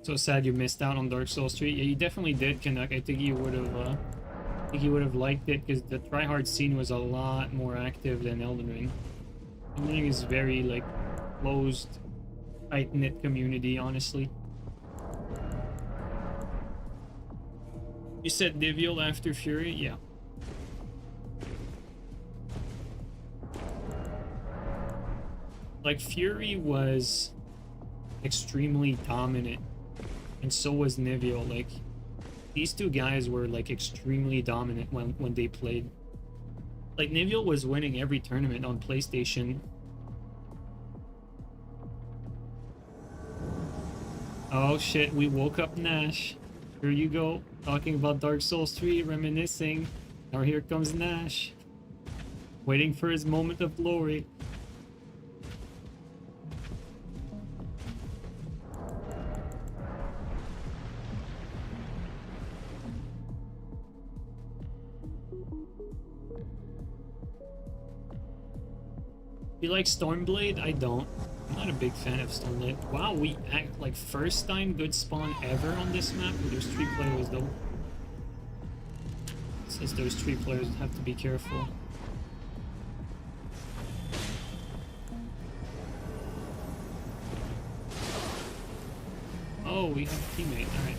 So sad you missed out on Dark Souls 3. Yeah, you definitely did, Canuck. I think you would have liked it because the tryhard scene was a lot more active than Elden Ring. Elden Ring is very, like, closed, tight-knit community, honestly. You said Niviel after Fury? Yeah. Like, Fury was extremely dominant. And so was Niviel. Like, these two guys were like extremely dominant when they played. Like, Niviel was winning every tournament on PlayStation. Oh shit, we woke up Nash. Here you go, talking about Dark Souls 3, reminiscing. Now here comes Nash, waiting for his moment of glory. You like Stormblade? I don't. I'm not a big fan of Stormblade. Wow, we act like first time good spawn ever on this map. There's 3 players though. Since there's 3 players, have to be careful. Oh, we have a teammate. Alright.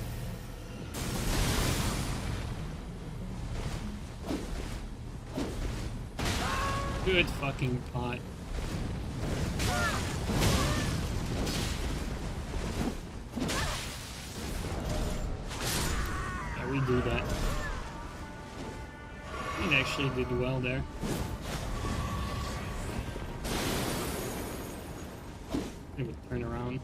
Good fucking pot. Yeah, we do that. It actually did well there. It would turn around.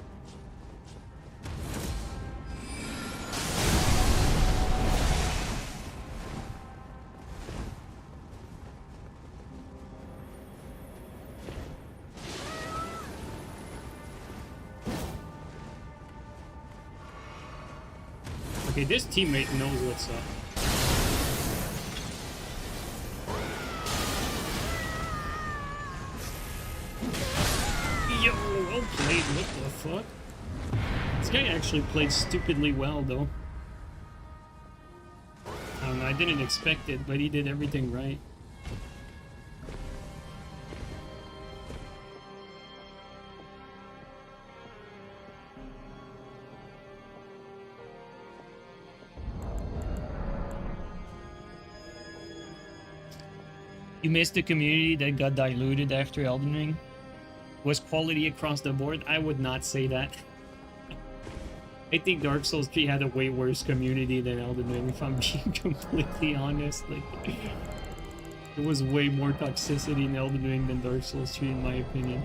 Okay, this teammate knows what's up. Yo, well played, what the fuck? This guy actually played stupidly well, though. I don't know, I didn't expect it, but he did everything right. You missed the community that got diluted after Elden Ring? Was quality across the board? I would not say that. I think Dark Souls 3 had a way worse community than Elden Ring, if I'm being completely honest. Like, there was way more toxicity in Elden Ring than Dark Souls 3, in my opinion.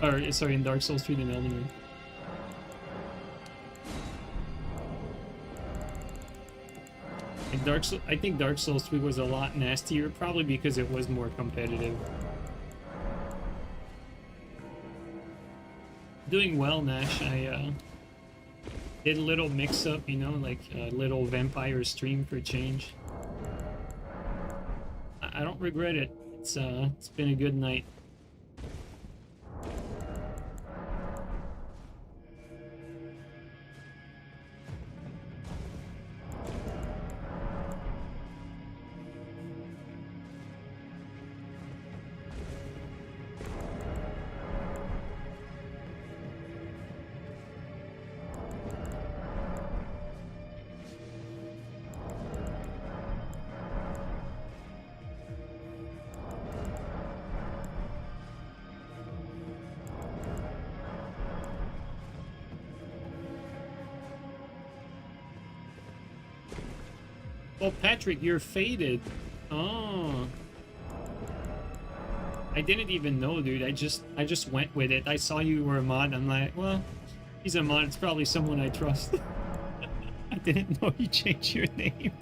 Or, sorry, in Dark Souls 3 than Elden Ring. I think Dark Souls 3 was a lot nastier, probably because it was more competitive. Doing well, Nash. I did a little mix-up, you know, like a little vampire stream for change. I don't regret it. It's been a good night. Oh, Patrick, you're faded. Oh. I didn't even know, dude. I just went with it. I saw you were a mod. I'm like, well, he's a mod. It's probably someone I trust. I didn't know you changed your name.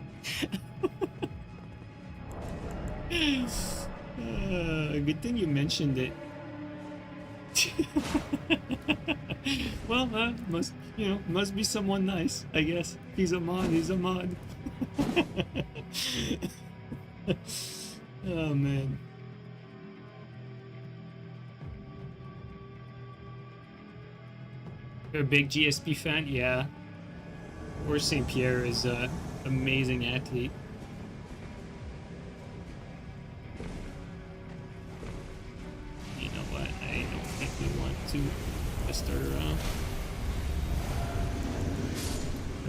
Good thing you mentioned it. Well, must be someone nice, I guess. He's a mod. He's a mod. Oh man. You're a big GSP fan? Yeah. Or St. Pierre is an amazing athlete. You know what? I don't think we want to test our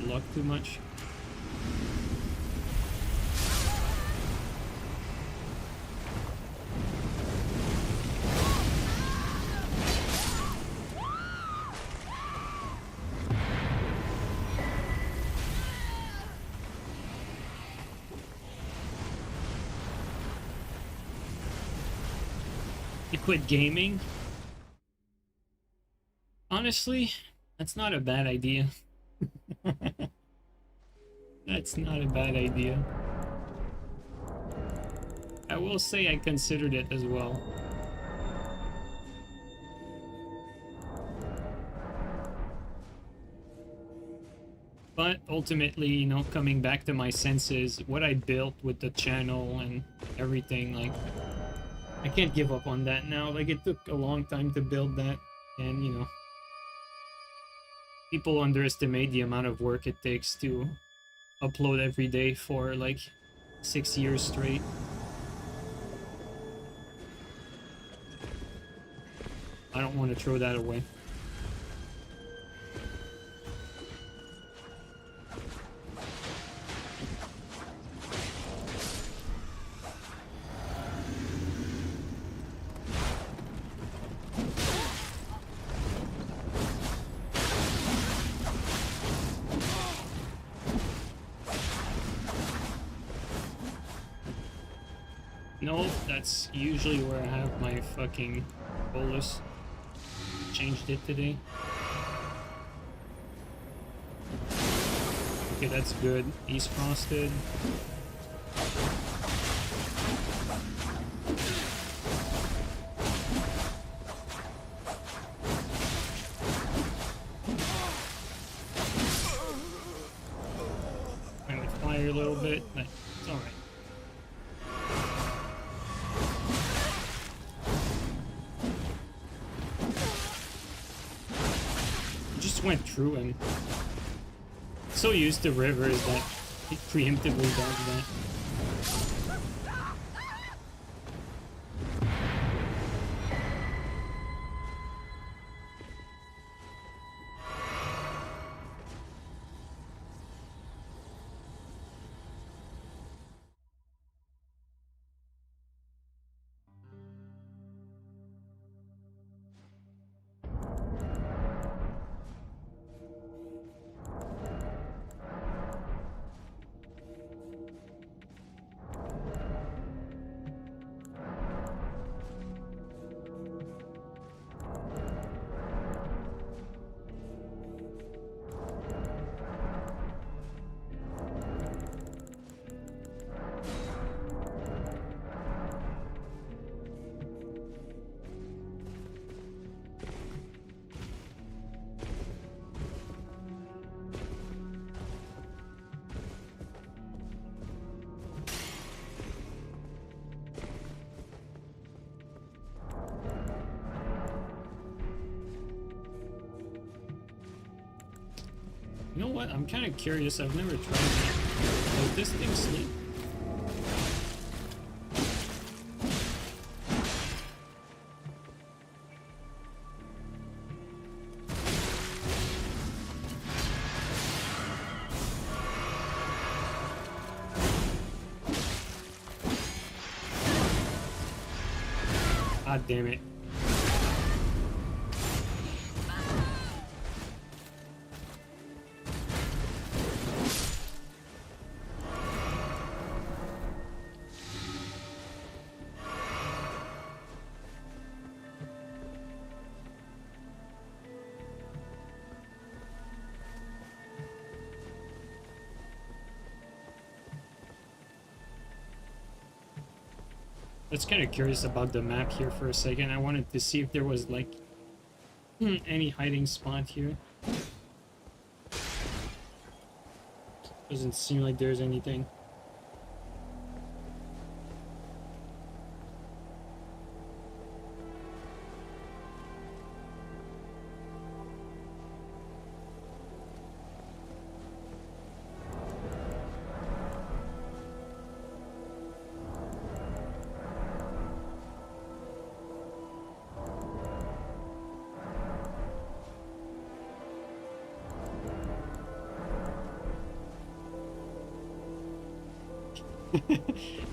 luck too much. Quit gaming? Honestly, that's not a bad idea. That's not a bad idea. I will say I considered it as well. But ultimately, you know, coming back to my senses, what I built with the channel and everything, like, I can't give up on that now. Like, it took a long time to build that, and, you know, people underestimate the amount of work it takes to upload every day for, like, 6 years straight. I don't want to throw that away. No, that's usually where I have my fucking bolus. Changed it today. Okay, that's good. He's frosted. I'm with fire a little bit, but it's alright. Just went through him. So used to rivers that it preemptively does that. You know what? I'm kind of curious. I've never tried it. Does this thing sleep? God damn it. That's kind of curious about the map here for a second. I wanted to see if there was like any hiding spot here. Doesn't seem like there's anything.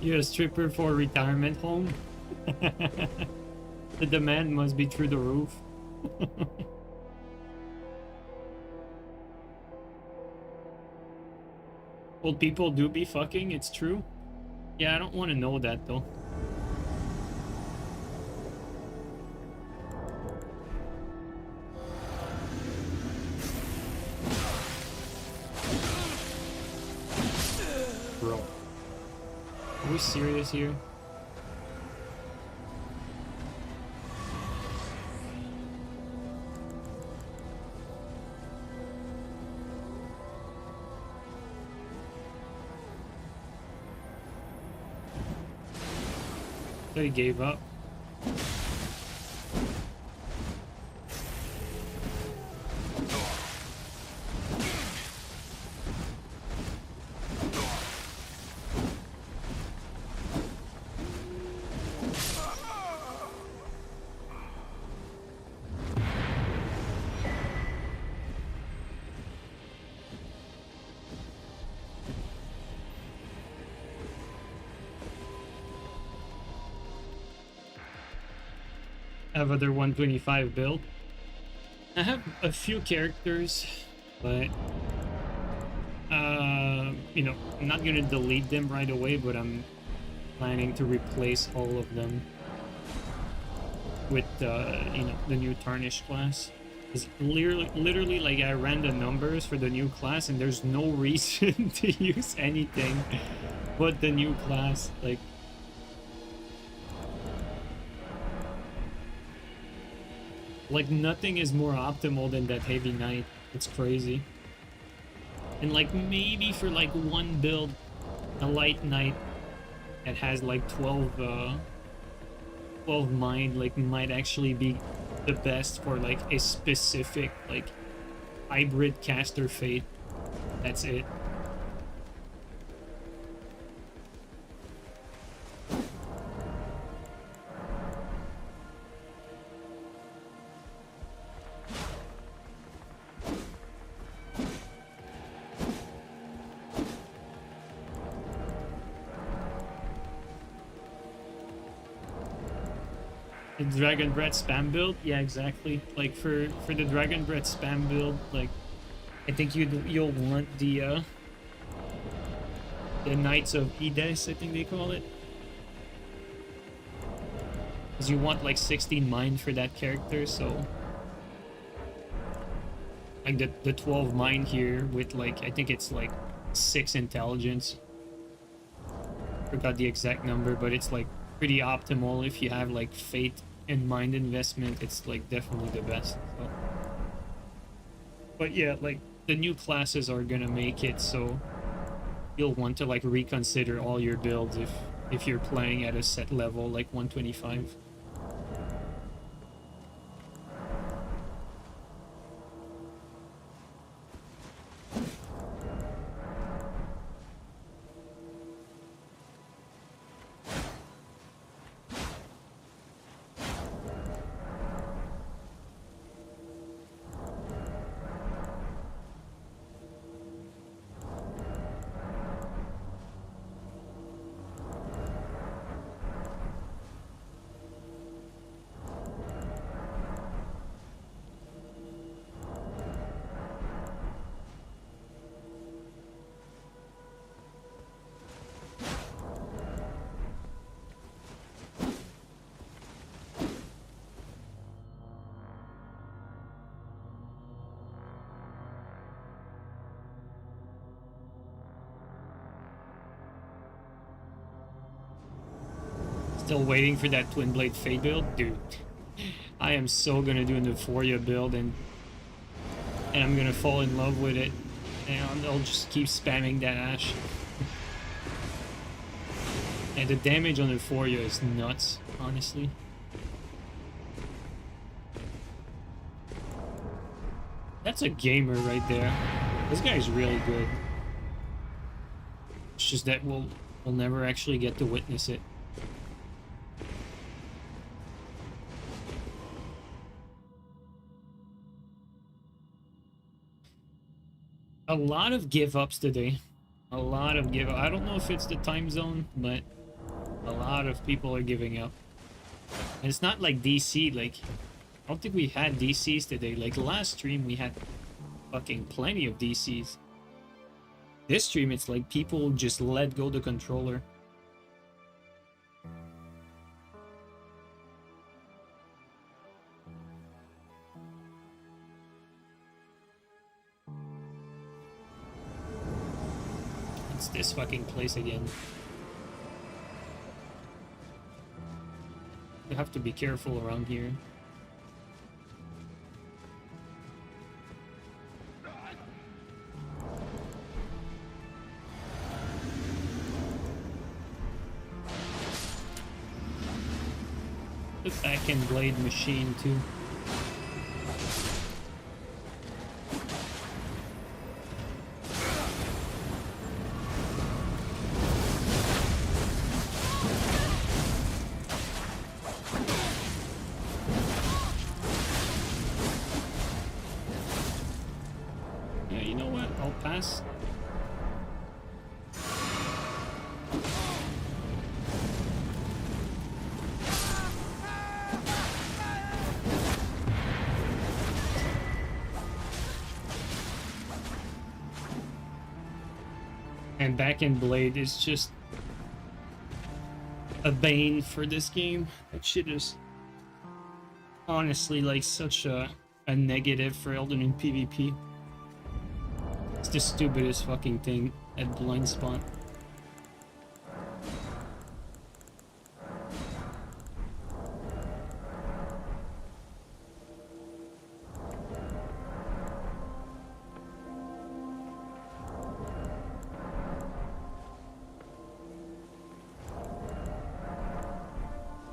You're a stripper for a retirement home? The demand must be through the roof. Old people do be fucking, it's true. Yeah, I don't want to know that though. Bro. Are we serious here? They gave up. Have other 125 build. I have a few characters, but you know, I'm not gonna delete them right away, but I'm planning to replace all of them with you know, the new Tarnished class. It's literally like I ran the numbers for the new class and there's no reason to use anything but the new class. Like nothing is more optimal than that heavy knight. It's crazy. And like maybe for like one build, a light knight that has like 12 mind like might actually be the best for like a specific like hybrid caster fate. That's it. The Dragon Breath spam build, yeah, exactly. Like for the Dragon Breath spam build, like I think you'll want the Knights of Edes, I think they call it, because you want like 16 mind for that character. So like the 12 mind here with like I think it's like 6 intelligence. Forgot the exact number, but it's like pretty optimal if you have like fate and mind investment. It's like definitely the best. So. But yeah, like the new classes are gonna make it so you'll want to like reconsider all your builds if you're playing at a set level like 125. Still waiting for that Twin Blade Fade build? Dude, I am so gonna do an Euphoria build and I'm gonna fall in love with it. And I'll just keep spamming that Ash. And the damage on Euphoria is nuts, honestly. That's a gamer right there. This guy's really good. It's just that we'll never actually get to witness it. A lot of give-ups today. A lot of give-up. I don't know if it's the time zone, but a lot of people are giving up. And it's not like DC, like, I don't think we had DCs today. Like, last stream we had fucking plenty of DCs. This stream, it's like people just let go the controller. It's this fucking place again. You have to be careful around here. The back and blade machine too. Yeah, you know what? I'll pass. And back in blade is just a bane for this game. That shit is honestly like such a negative for Elden Ring PvP. It's the stupidest fucking thing at blind spot.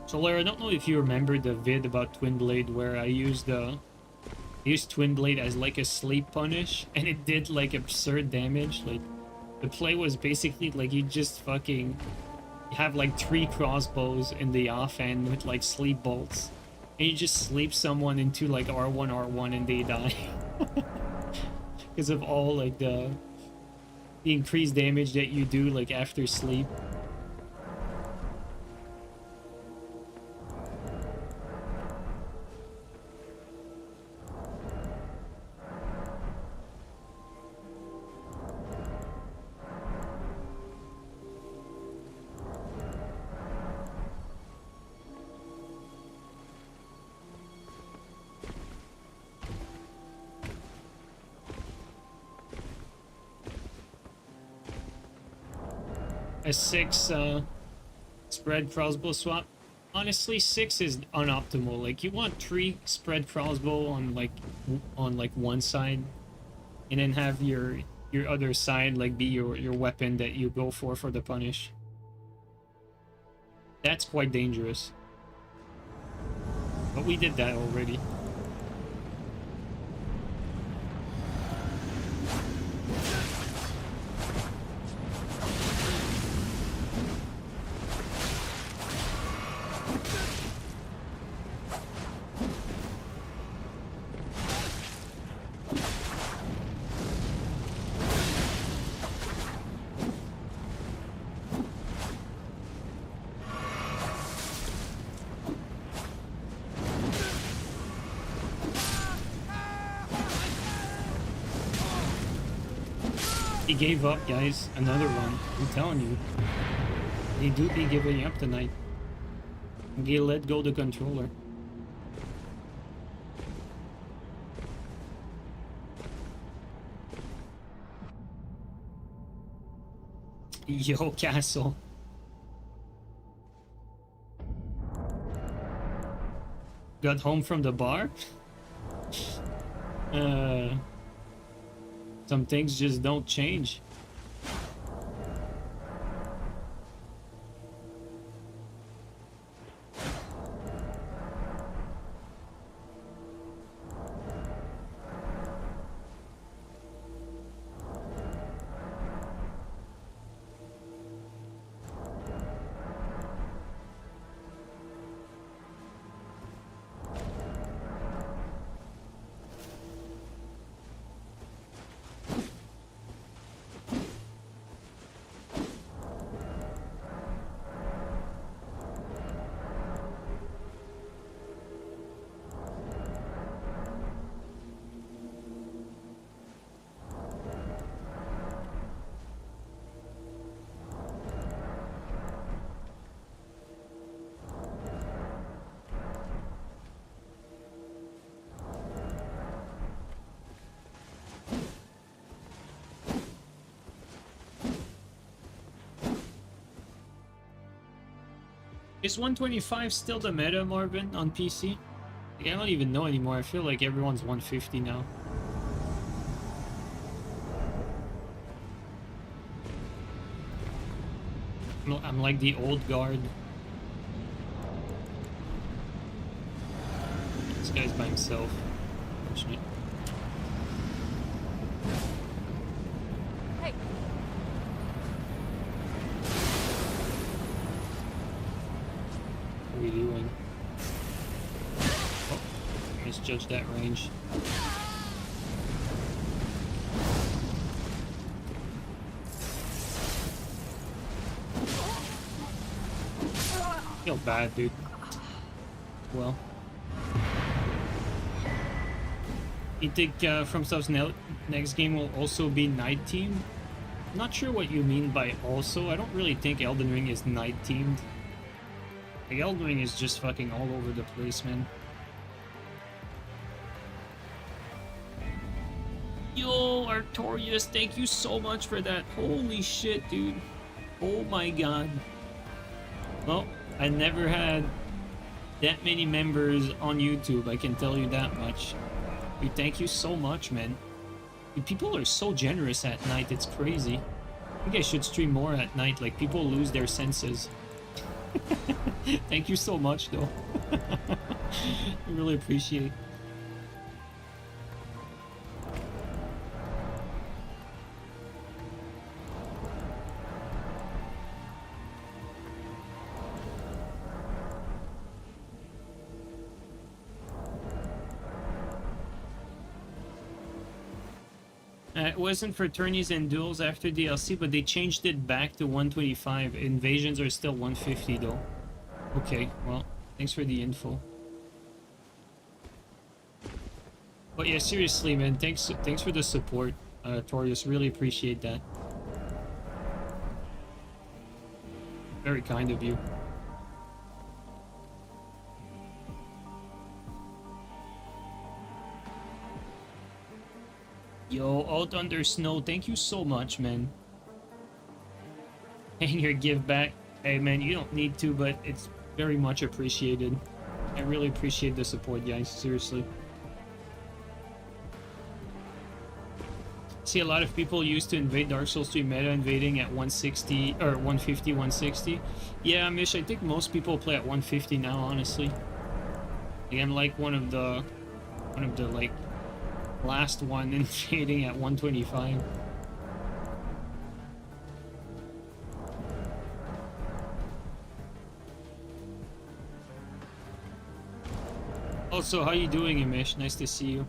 So Lara, I don't know if you remember the vid about Twin Blade where I used Twin Blade as like a sleep punish and it did like absurd damage. Like the play was basically like you just fucking have like 3 crossbows in the offhand with like sleep bolts and you just sleep someone into like R1 and they die because of all like the increased damage that you do like after sleep. A 6 spread crossbow swap. Honestly, 6 is unoptimal. Like you want 3 spread crossbow on like one side, and then have your other side like be your weapon that you go for the punish. That's quite dangerous. But we did that already. He gave up, guys. Another one. I'm telling you. They do be giving up tonight. They let go the controller. Yo, Castle. Got home from the bar? Some things just don't change. Is 125 still the meta, Marvin, on PC? Like, I don't even know anymore. I feel like everyone's 150 now. I'm like the old guard. This guy's by himself. Unfortunate. Hey. What are we doing? Oh, misjudged that range. Feel bad, dude. Well, you think FromSoft's next game will also be night themed? Not sure what you mean by also. I don't really think Elden Ring is night themed. The Elden Ring is just fucking all over the place, man. Yo, Artorius, thank you so much for that. Holy shit, dude. Oh my god. Well, I never had that many members on YouTube, I can tell you that much. Dude, thank you so much, man. Dude, people are so generous at night, it's crazy. I think I should stream more at night, like people lose their senses. Thank you so much, though. I really appreciate it. It wasn't for tourneys and duels after DLC, but they changed it back to 125. Invasions are still 150 though. Okay, well, thanks for the info. But yeah, seriously, man, thanks for the support, Torius. Really appreciate that. Very kind of you. Yo, Out Under Snow, thank you so much, man. And your give back. Hey, man, you don't need to, but it's very much appreciated. I really appreciate the support, guys, seriously. See, a lot of people used to invade Dark Souls 3 meta invading at 160, or 150, 160. Yeah, Mish, I think most people play at 150 now, honestly. Like, I'm like one of the, like, last one invading at 125. Also, how you doing, Imish? Nice to see you.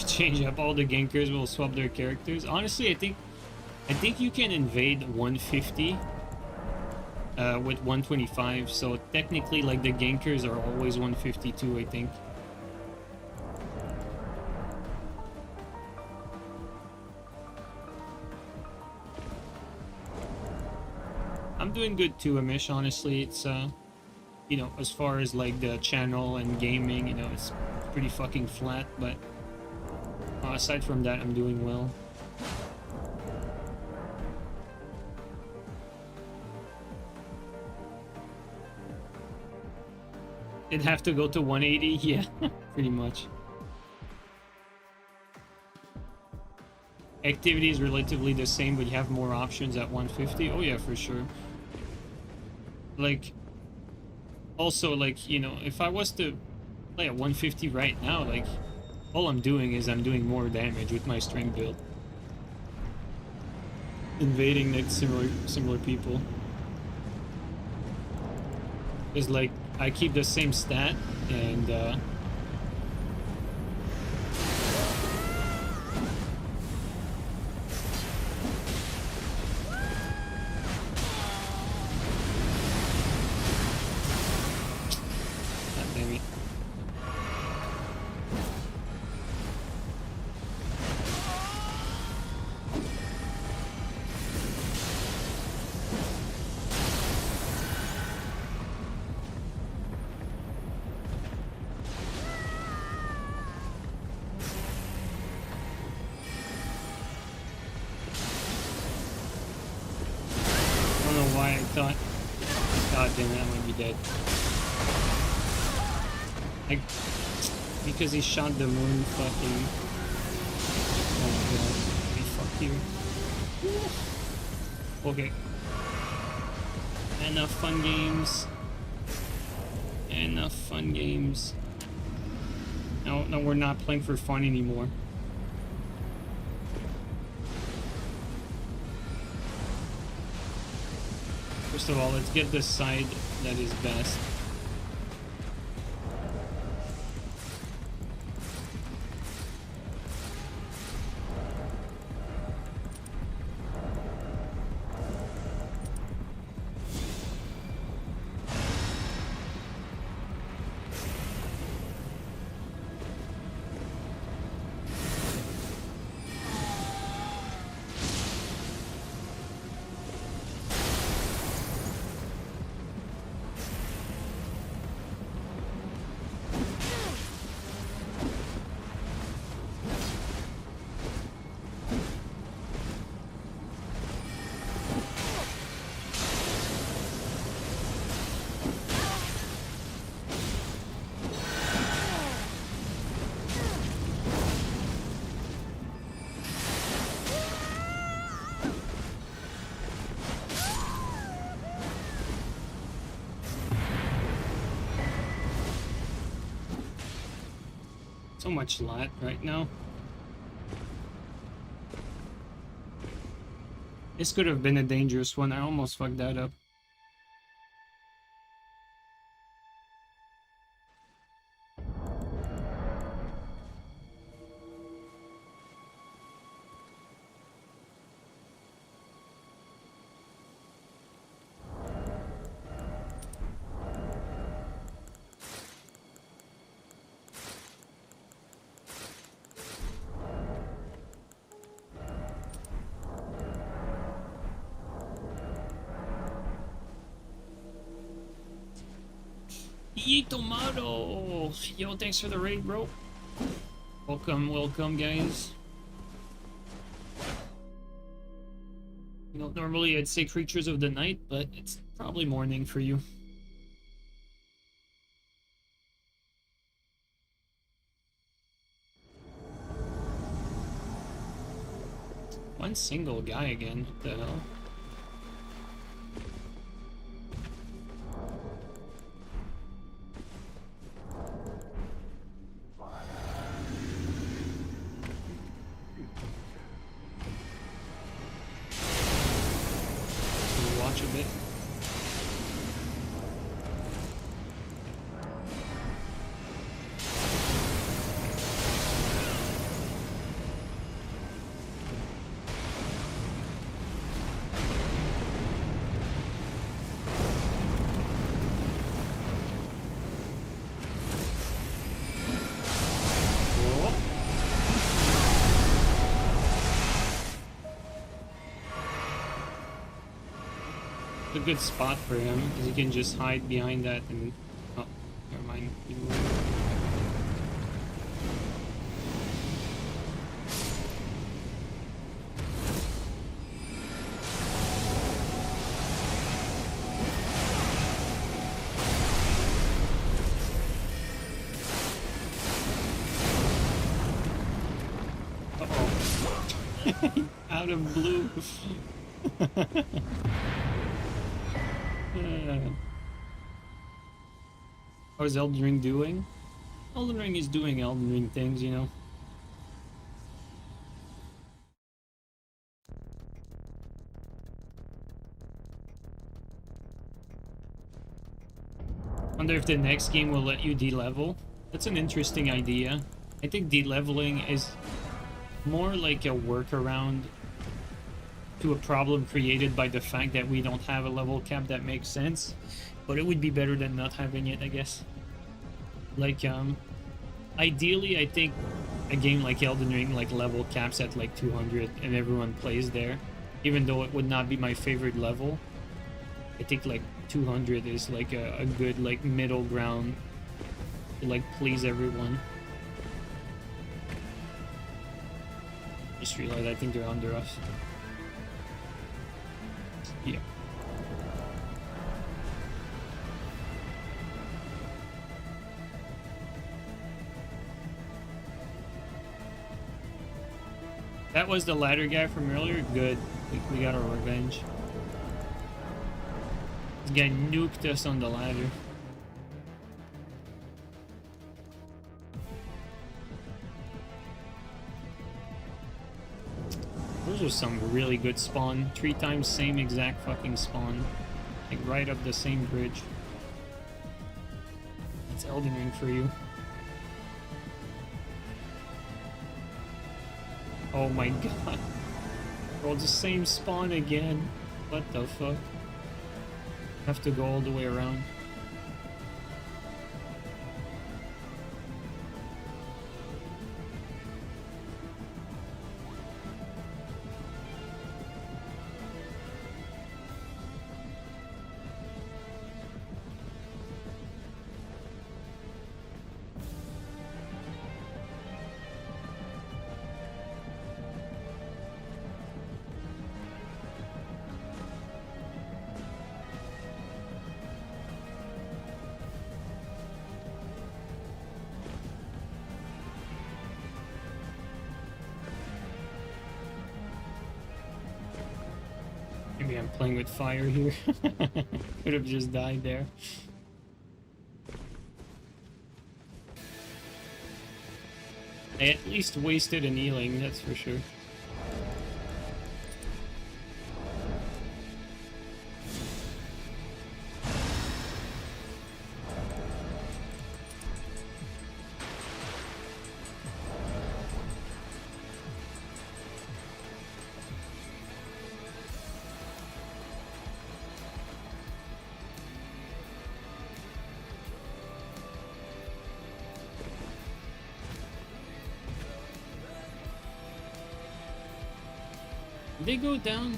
Change up all the gankers will swap their characters. Honestly, I think you can invade 150 with 125, so technically like the gankers are always 152, I think. I'm doing good too, Amish. Honestly, it's you know, as far as like the channel and gaming, you know, it's pretty fucking flat, but aside from that, I'm doing well. It'd have to go to 180, yeah, pretty much. Activity is relatively the same, but you have more options at 150. Oh yeah, for sure. Like, also, like, you know, if I was to play at 150 right now, like, all I'm doing is I'm doing more damage with my string build. Invading like similar people. It's like, I keep the same stat, and because he shot the moon, fucking. Oh my god. Hey, fuck you. Okay. Enough fun games. Enough fun games. No, we're not playing for fun anymore. First of all, let's get the side that is best. So much lat right now. This could have been a dangerous one. I almost fucked that up. Yeet tomato! Yo, thanks for the raid, bro. Welcome, welcome, guys. You know, normally I'd say creatures of the night, but it's probably morning for you. One single guy again. What the hell? Watch a bit. A good spot for him because he can just hide behind that and oh, never mind. Uh-oh. Out of blue. How's Elden Ring doing? Elden Ring is doing Elden Ring things, you know. Wonder if the next game will let you de-level. That's an interesting idea. I think de-leveling is more like a workaround to a problem created by the fact that we don't have a level cap that makes sense. But it would be better than not having it, I guess. Like, ideally, I think a game like Elden Ring, like, level caps at, like, 200 and everyone plays there. Even though it would not be my favorite level, I think, like, 200 is, like, a good, like, middle ground to, like, please everyone. Just realized I think they're under us. Yeah. That was the ladder guy from earlier? Good. We got our revenge. This guy nuked us on the ladder. Those are some really good spawn. 3 times same exact fucking spawn. Like right up the same bridge. That's Elden Ring for you. Oh my god. Bro, the same spawn again. What the fuck? Have to go all the way around. Maybe I'm playing with fire here. Could have just died there. I at least wasted an healing, that's for sure. Did they go down?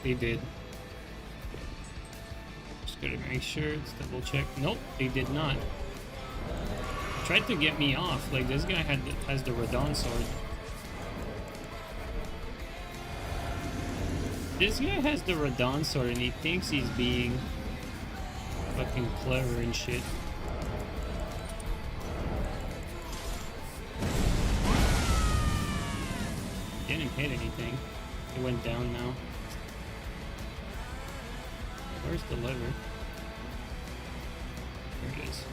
They did. Just gotta make sure, let's double check. Nope, they did not. Tried to get me off, like this guy has the Radon sword. This guy has the Radon sword and he thinks he's being fucking clever and shit. Didn't hit anything. It went down now. Where's the lever? There it is.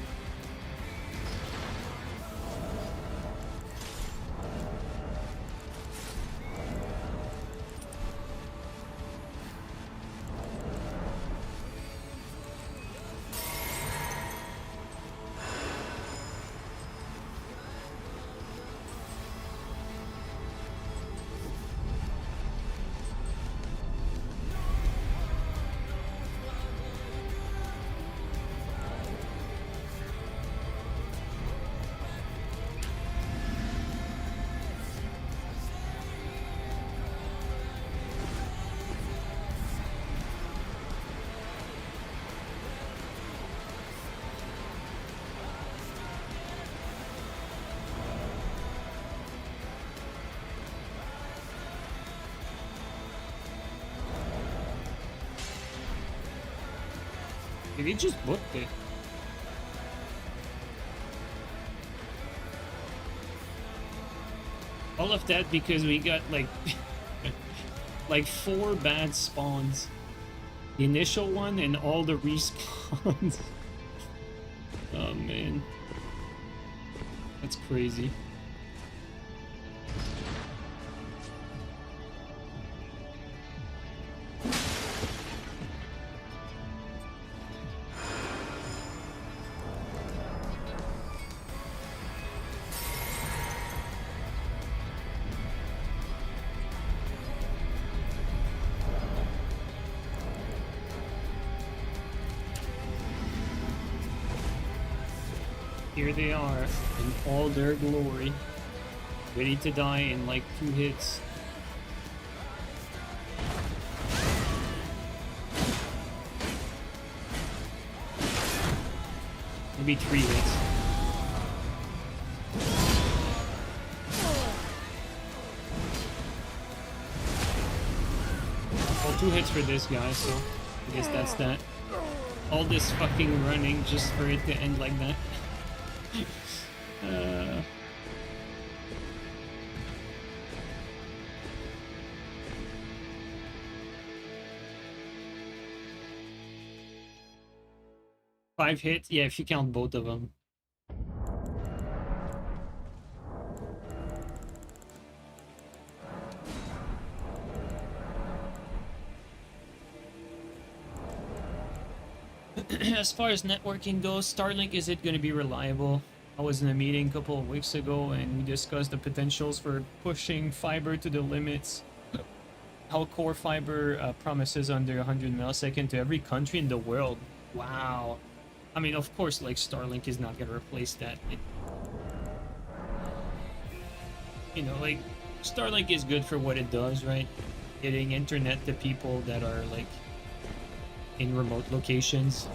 Did he just booked it? All of that because we got like like 4 bad spawns. The initial one and all the respawns. Oh man. That's crazy. Here they are in all their glory, ready to die in like 2 hits. Maybe 3 hits. Well, 2 hits for this guy, so I guess that's that. All this fucking running just for it to end like that. 5 hits? Yeah, if you count both of them. As far as networking goes, Starlink, is it going to be reliable? I was in a meeting a couple of weeks ago and we discussed the potentials for pushing fiber to the limits. How core fiber promises under 100 millisecond to every country in the world. Wow. I mean, of course, like, Starlink is not going to replace that. You know, like, Starlink is good for what it does, right? Getting internet to people that are, like, in remote locations.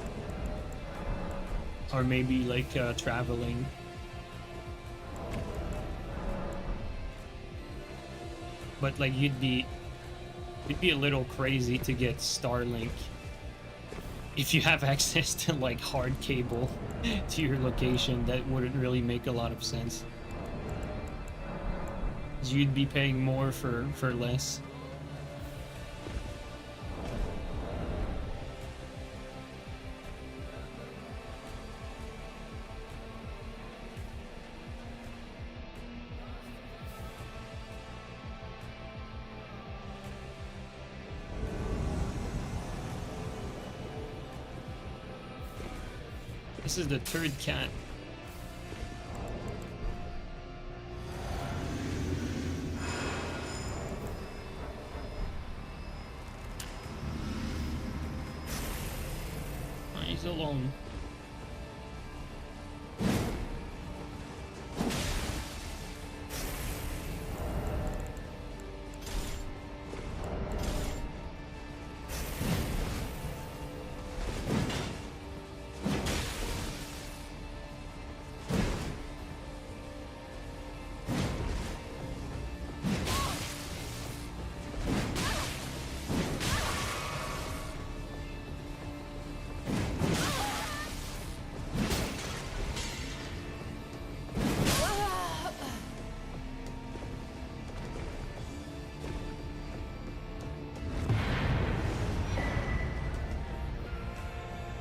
Or maybe, like, traveling. But, like, you'd be a little crazy to get Starlink if you have access to like hard cable to your location. That wouldn't really make a lot of sense. You'd be paying more for less. This is the third cat. Oh, he's alone.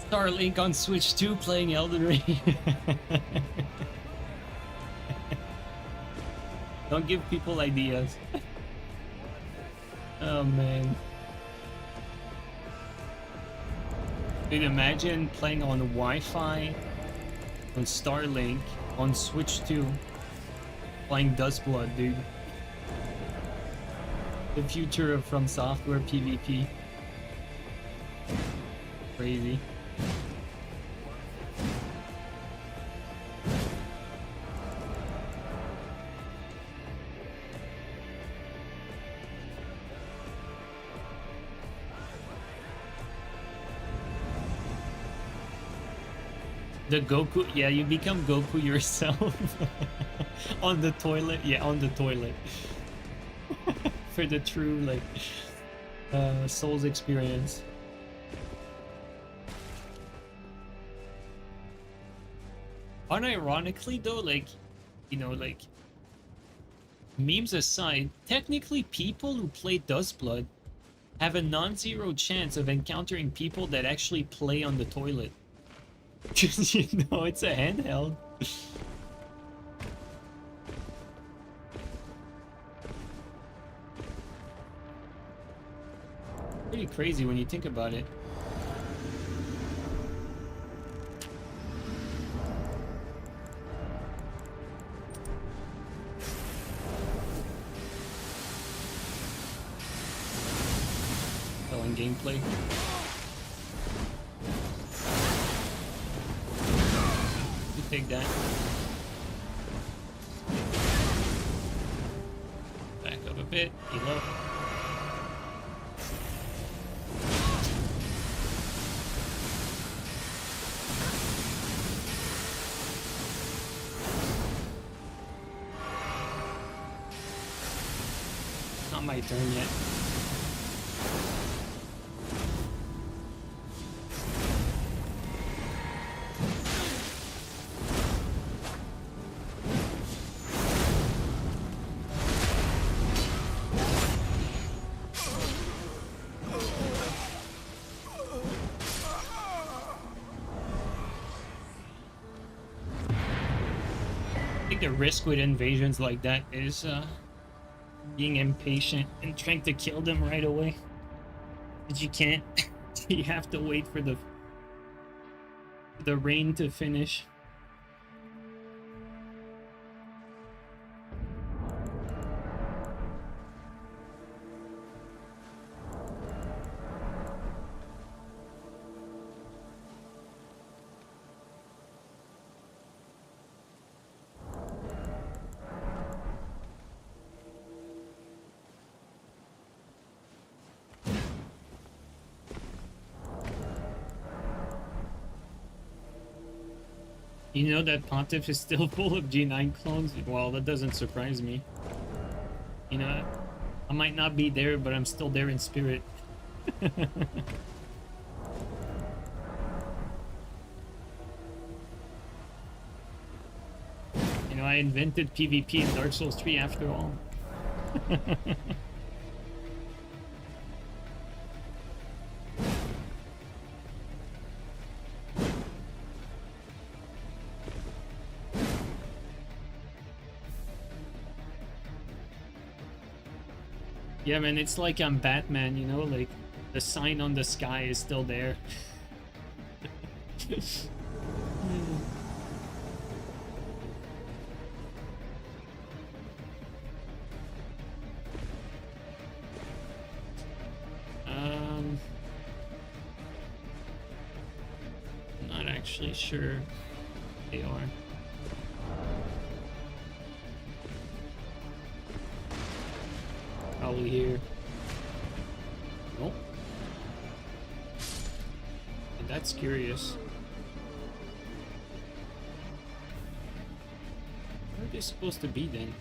Starlink on Switch 2 playing Elden Ring. Don't give people ideas. Oh man. Dude, imagine playing on Wi-Fi, on Starlink, on Switch 2, playing Duskblood, dude. The future of FromSoft PvP. Crazy. The Goku, yeah, you become Goku yourself. On the toilet, yeah, on the toilet. For the true, like, Souls experience. Unironically though, like, you know, like, memes aside, technically people who play Duskblood have a non-zero chance of encountering people that actually play on the toilet. You know, it's a handheld. Pretty crazy when you think about it. Telling gameplay. Take that. Back up a bit, heal up. Not my turn yet. The risk with invasions like that is being impatient and trying to kill them right away. But you can't. You have to wait for the rain to finish. You know that Pontiff is still full of JeeNiNe clones? Well, that doesn't surprise me. You know, I might not be there, but I'm still there in spirit. You know, I invented PvP in Dark Souls 3 after all. Yeah, man, it's like I'm Batman, you know, like the sign on the sky is still there. actually sure they are. Probably here. Nope. And that's curious. Where are they supposed to be then?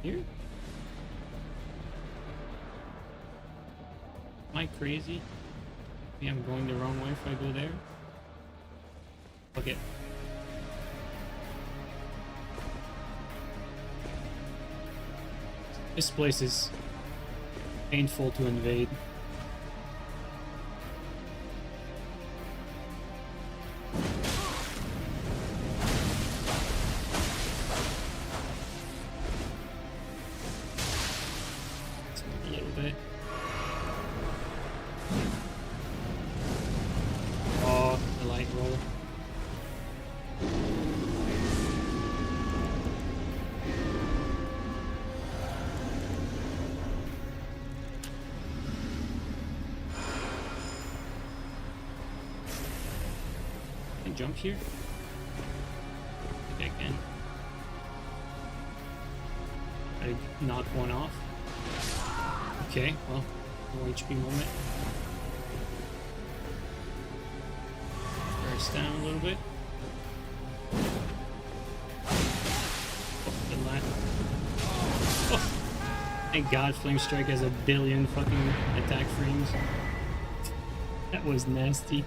Here? Am I crazy? Maybe I'm going the wrong way if I go there. Okay. This place is painful to invade. A little bit. Oh, the light roll. Jump here? I think I can. I knock one off. Okay, well, no HP moment. First down a little bit. Oh, the last. Oh! Thank God Flame Strike has a billion fucking attack frames. That was nasty.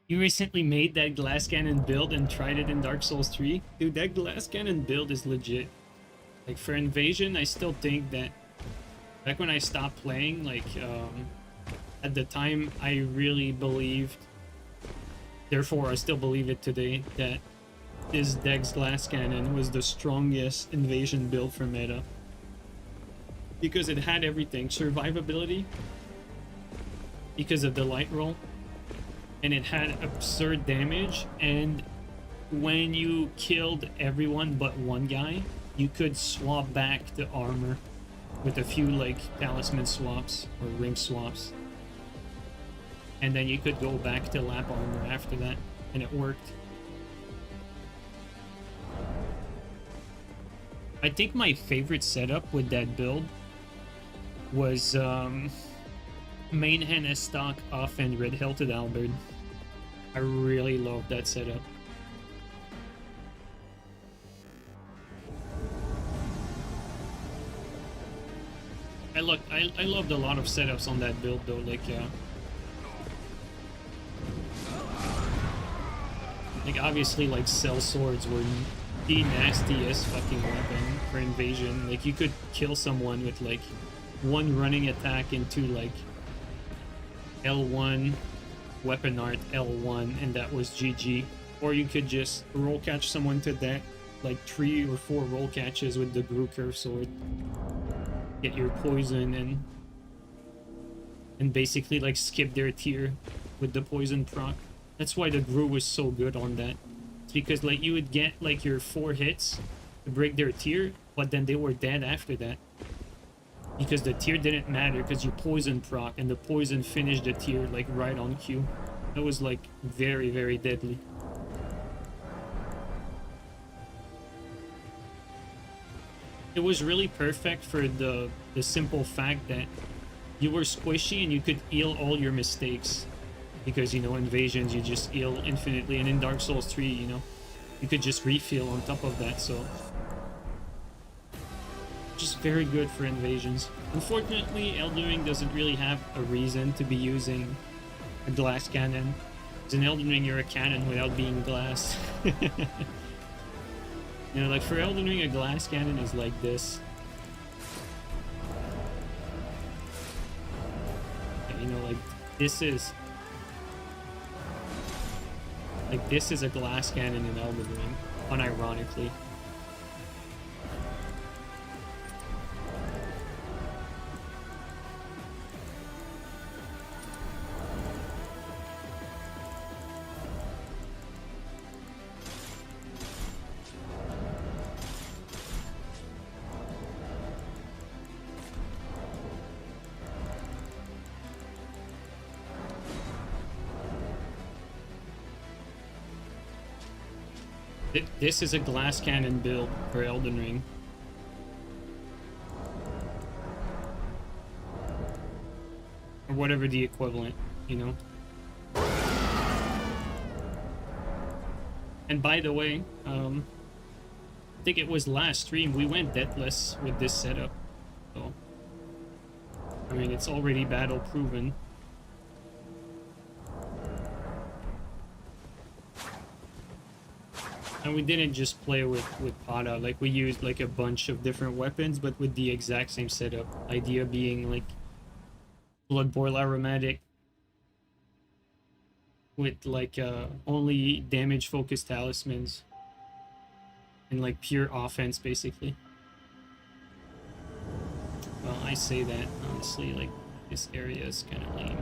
You recently made that glass cannon build and tried it in Dark Souls 3? Dude, that glass cannon build is legit. Like, for Invasion, I still think that... Back when I stopped playing, like, at the time, I really believed... Therefore, I still believe it today, that this Dex glass cannon was the strongest Invasion build for meta. Because it had everything. Survivability. Because of the light roll. And it had absurd damage, and when you killed everyone but one guy, you could swap back the armor with a few like talisman swaps or ring swaps, and then you could go back to lap armor after that, and it worked. I think my favorite setup with that build was main hand as stock, offhand red hilted halberd. I really love that setup. I loved a lot of setups on that build though, like obviously like cell swords were the nastiest fucking weapon for Invasion. Like you could kill someone with like one running attack into like L1 weapon art L1 and that was GG. Or you could just roll catch someone to that, like 3 or 4 roll catches with the Brew Curve sword. Get your poison and basically like skip their tier with the poison proc. That's why the Brew was so good on that. It's because like you would get like your 4 hits to break their tier, but then they were dead after that. Because the tier didn't matter because you poison proc and the poison finished the tier like right on cue. That was like very, very deadly. It was really perfect for the simple fact that you were squishy and you could heal all your mistakes. Because, you know, Invasions, you just heal infinitely. And in Dark Souls 3, you know, you could just refill on top of that, so... Just very good for Invasions. Unfortunately, Elden Ring doesn't really have a reason to be using a glass cannon. Because in Elden Ring, you're a cannon without being glass. You know, like for Elden Ring, a glass cannon is like this. You know, like this is... Like this is a glass cannon in Elden Ring, unironically. This is a glass cannon build for Elden Ring. Or whatever the equivalent, you know? And by the way, I think it was last stream, we went deathless with this setup. So, I mean, it's already battle proven. And we didn't just play with Pada, like we used like a bunch of different weapons, but with the exact same setup. Idea being like Bloodborne aromatic with like only damage focused talismans and like pure offense basically. Well, I say that honestly, like this area is kind of lame.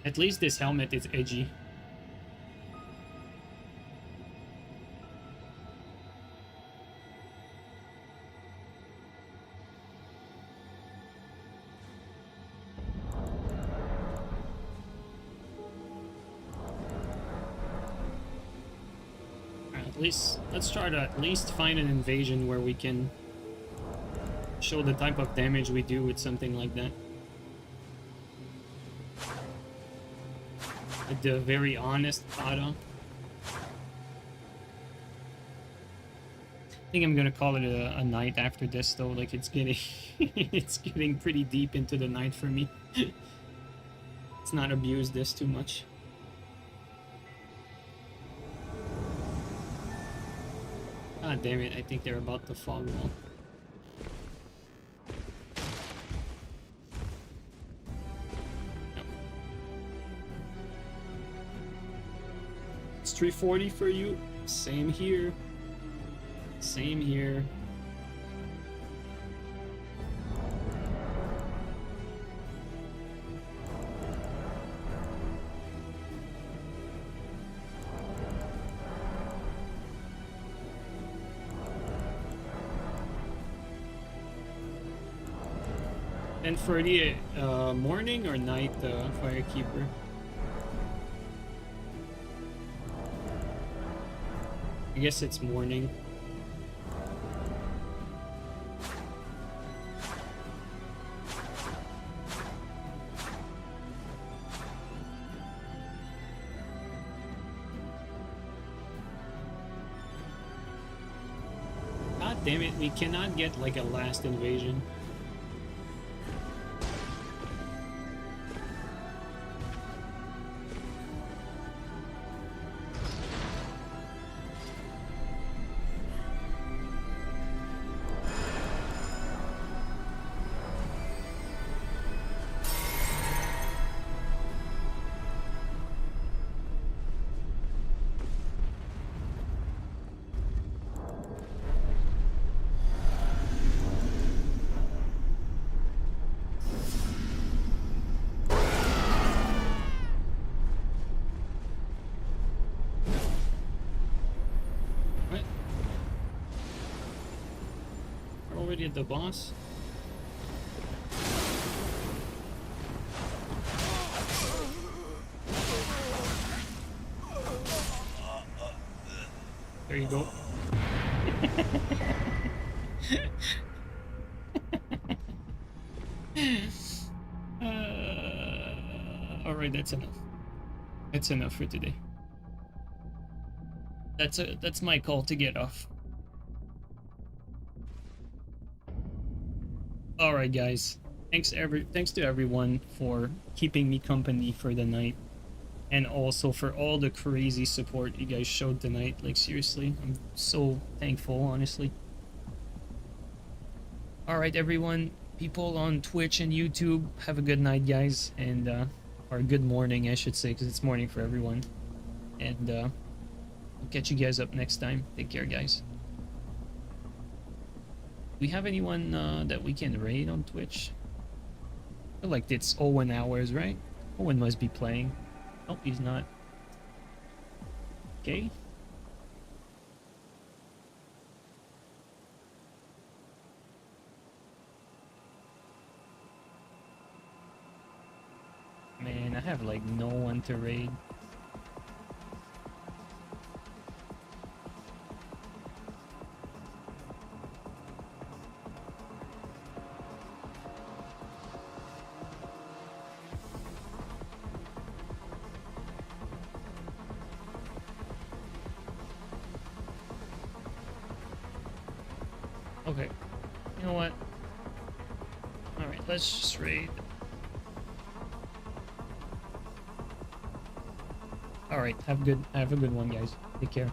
At least this helmet is edgy. At least, let's try to at least find an invasion where we can show the type of damage we do with something like that. The very honest Pada. I think I'm gonna call it a night after this though, like it's getting it's getting pretty deep into the night for me. Let's not abuse this too much. God damn it, I think they're about to fog wall. It's 340 for you. Same here. Same here. And for the morning or night Firekeeper? I guess it's morning. God damn it, we cannot get like a last invasion. At the boss. There you go. All right, that's enough. That's enough for today. That's my call to get off. Alright guys, thanks to everyone for keeping me company for the night, and also for all the crazy support you guys showed tonight. Like seriously, I'm so thankful, honestly. Alright everyone, people on Twitch and YouTube, have a good night guys, and or good morning I should say, because it's morning for everyone. And I'll catch you guys up next time. Take care guys. We have anyone that we can raid on Twitch? I feel like it's Owen hours, right? Owen must be playing. Oh, he's not. Okay. Man, I have like no one to raid. Okay. You know what? Alright, let's just raid. Alright, have a good one, guys. Take care.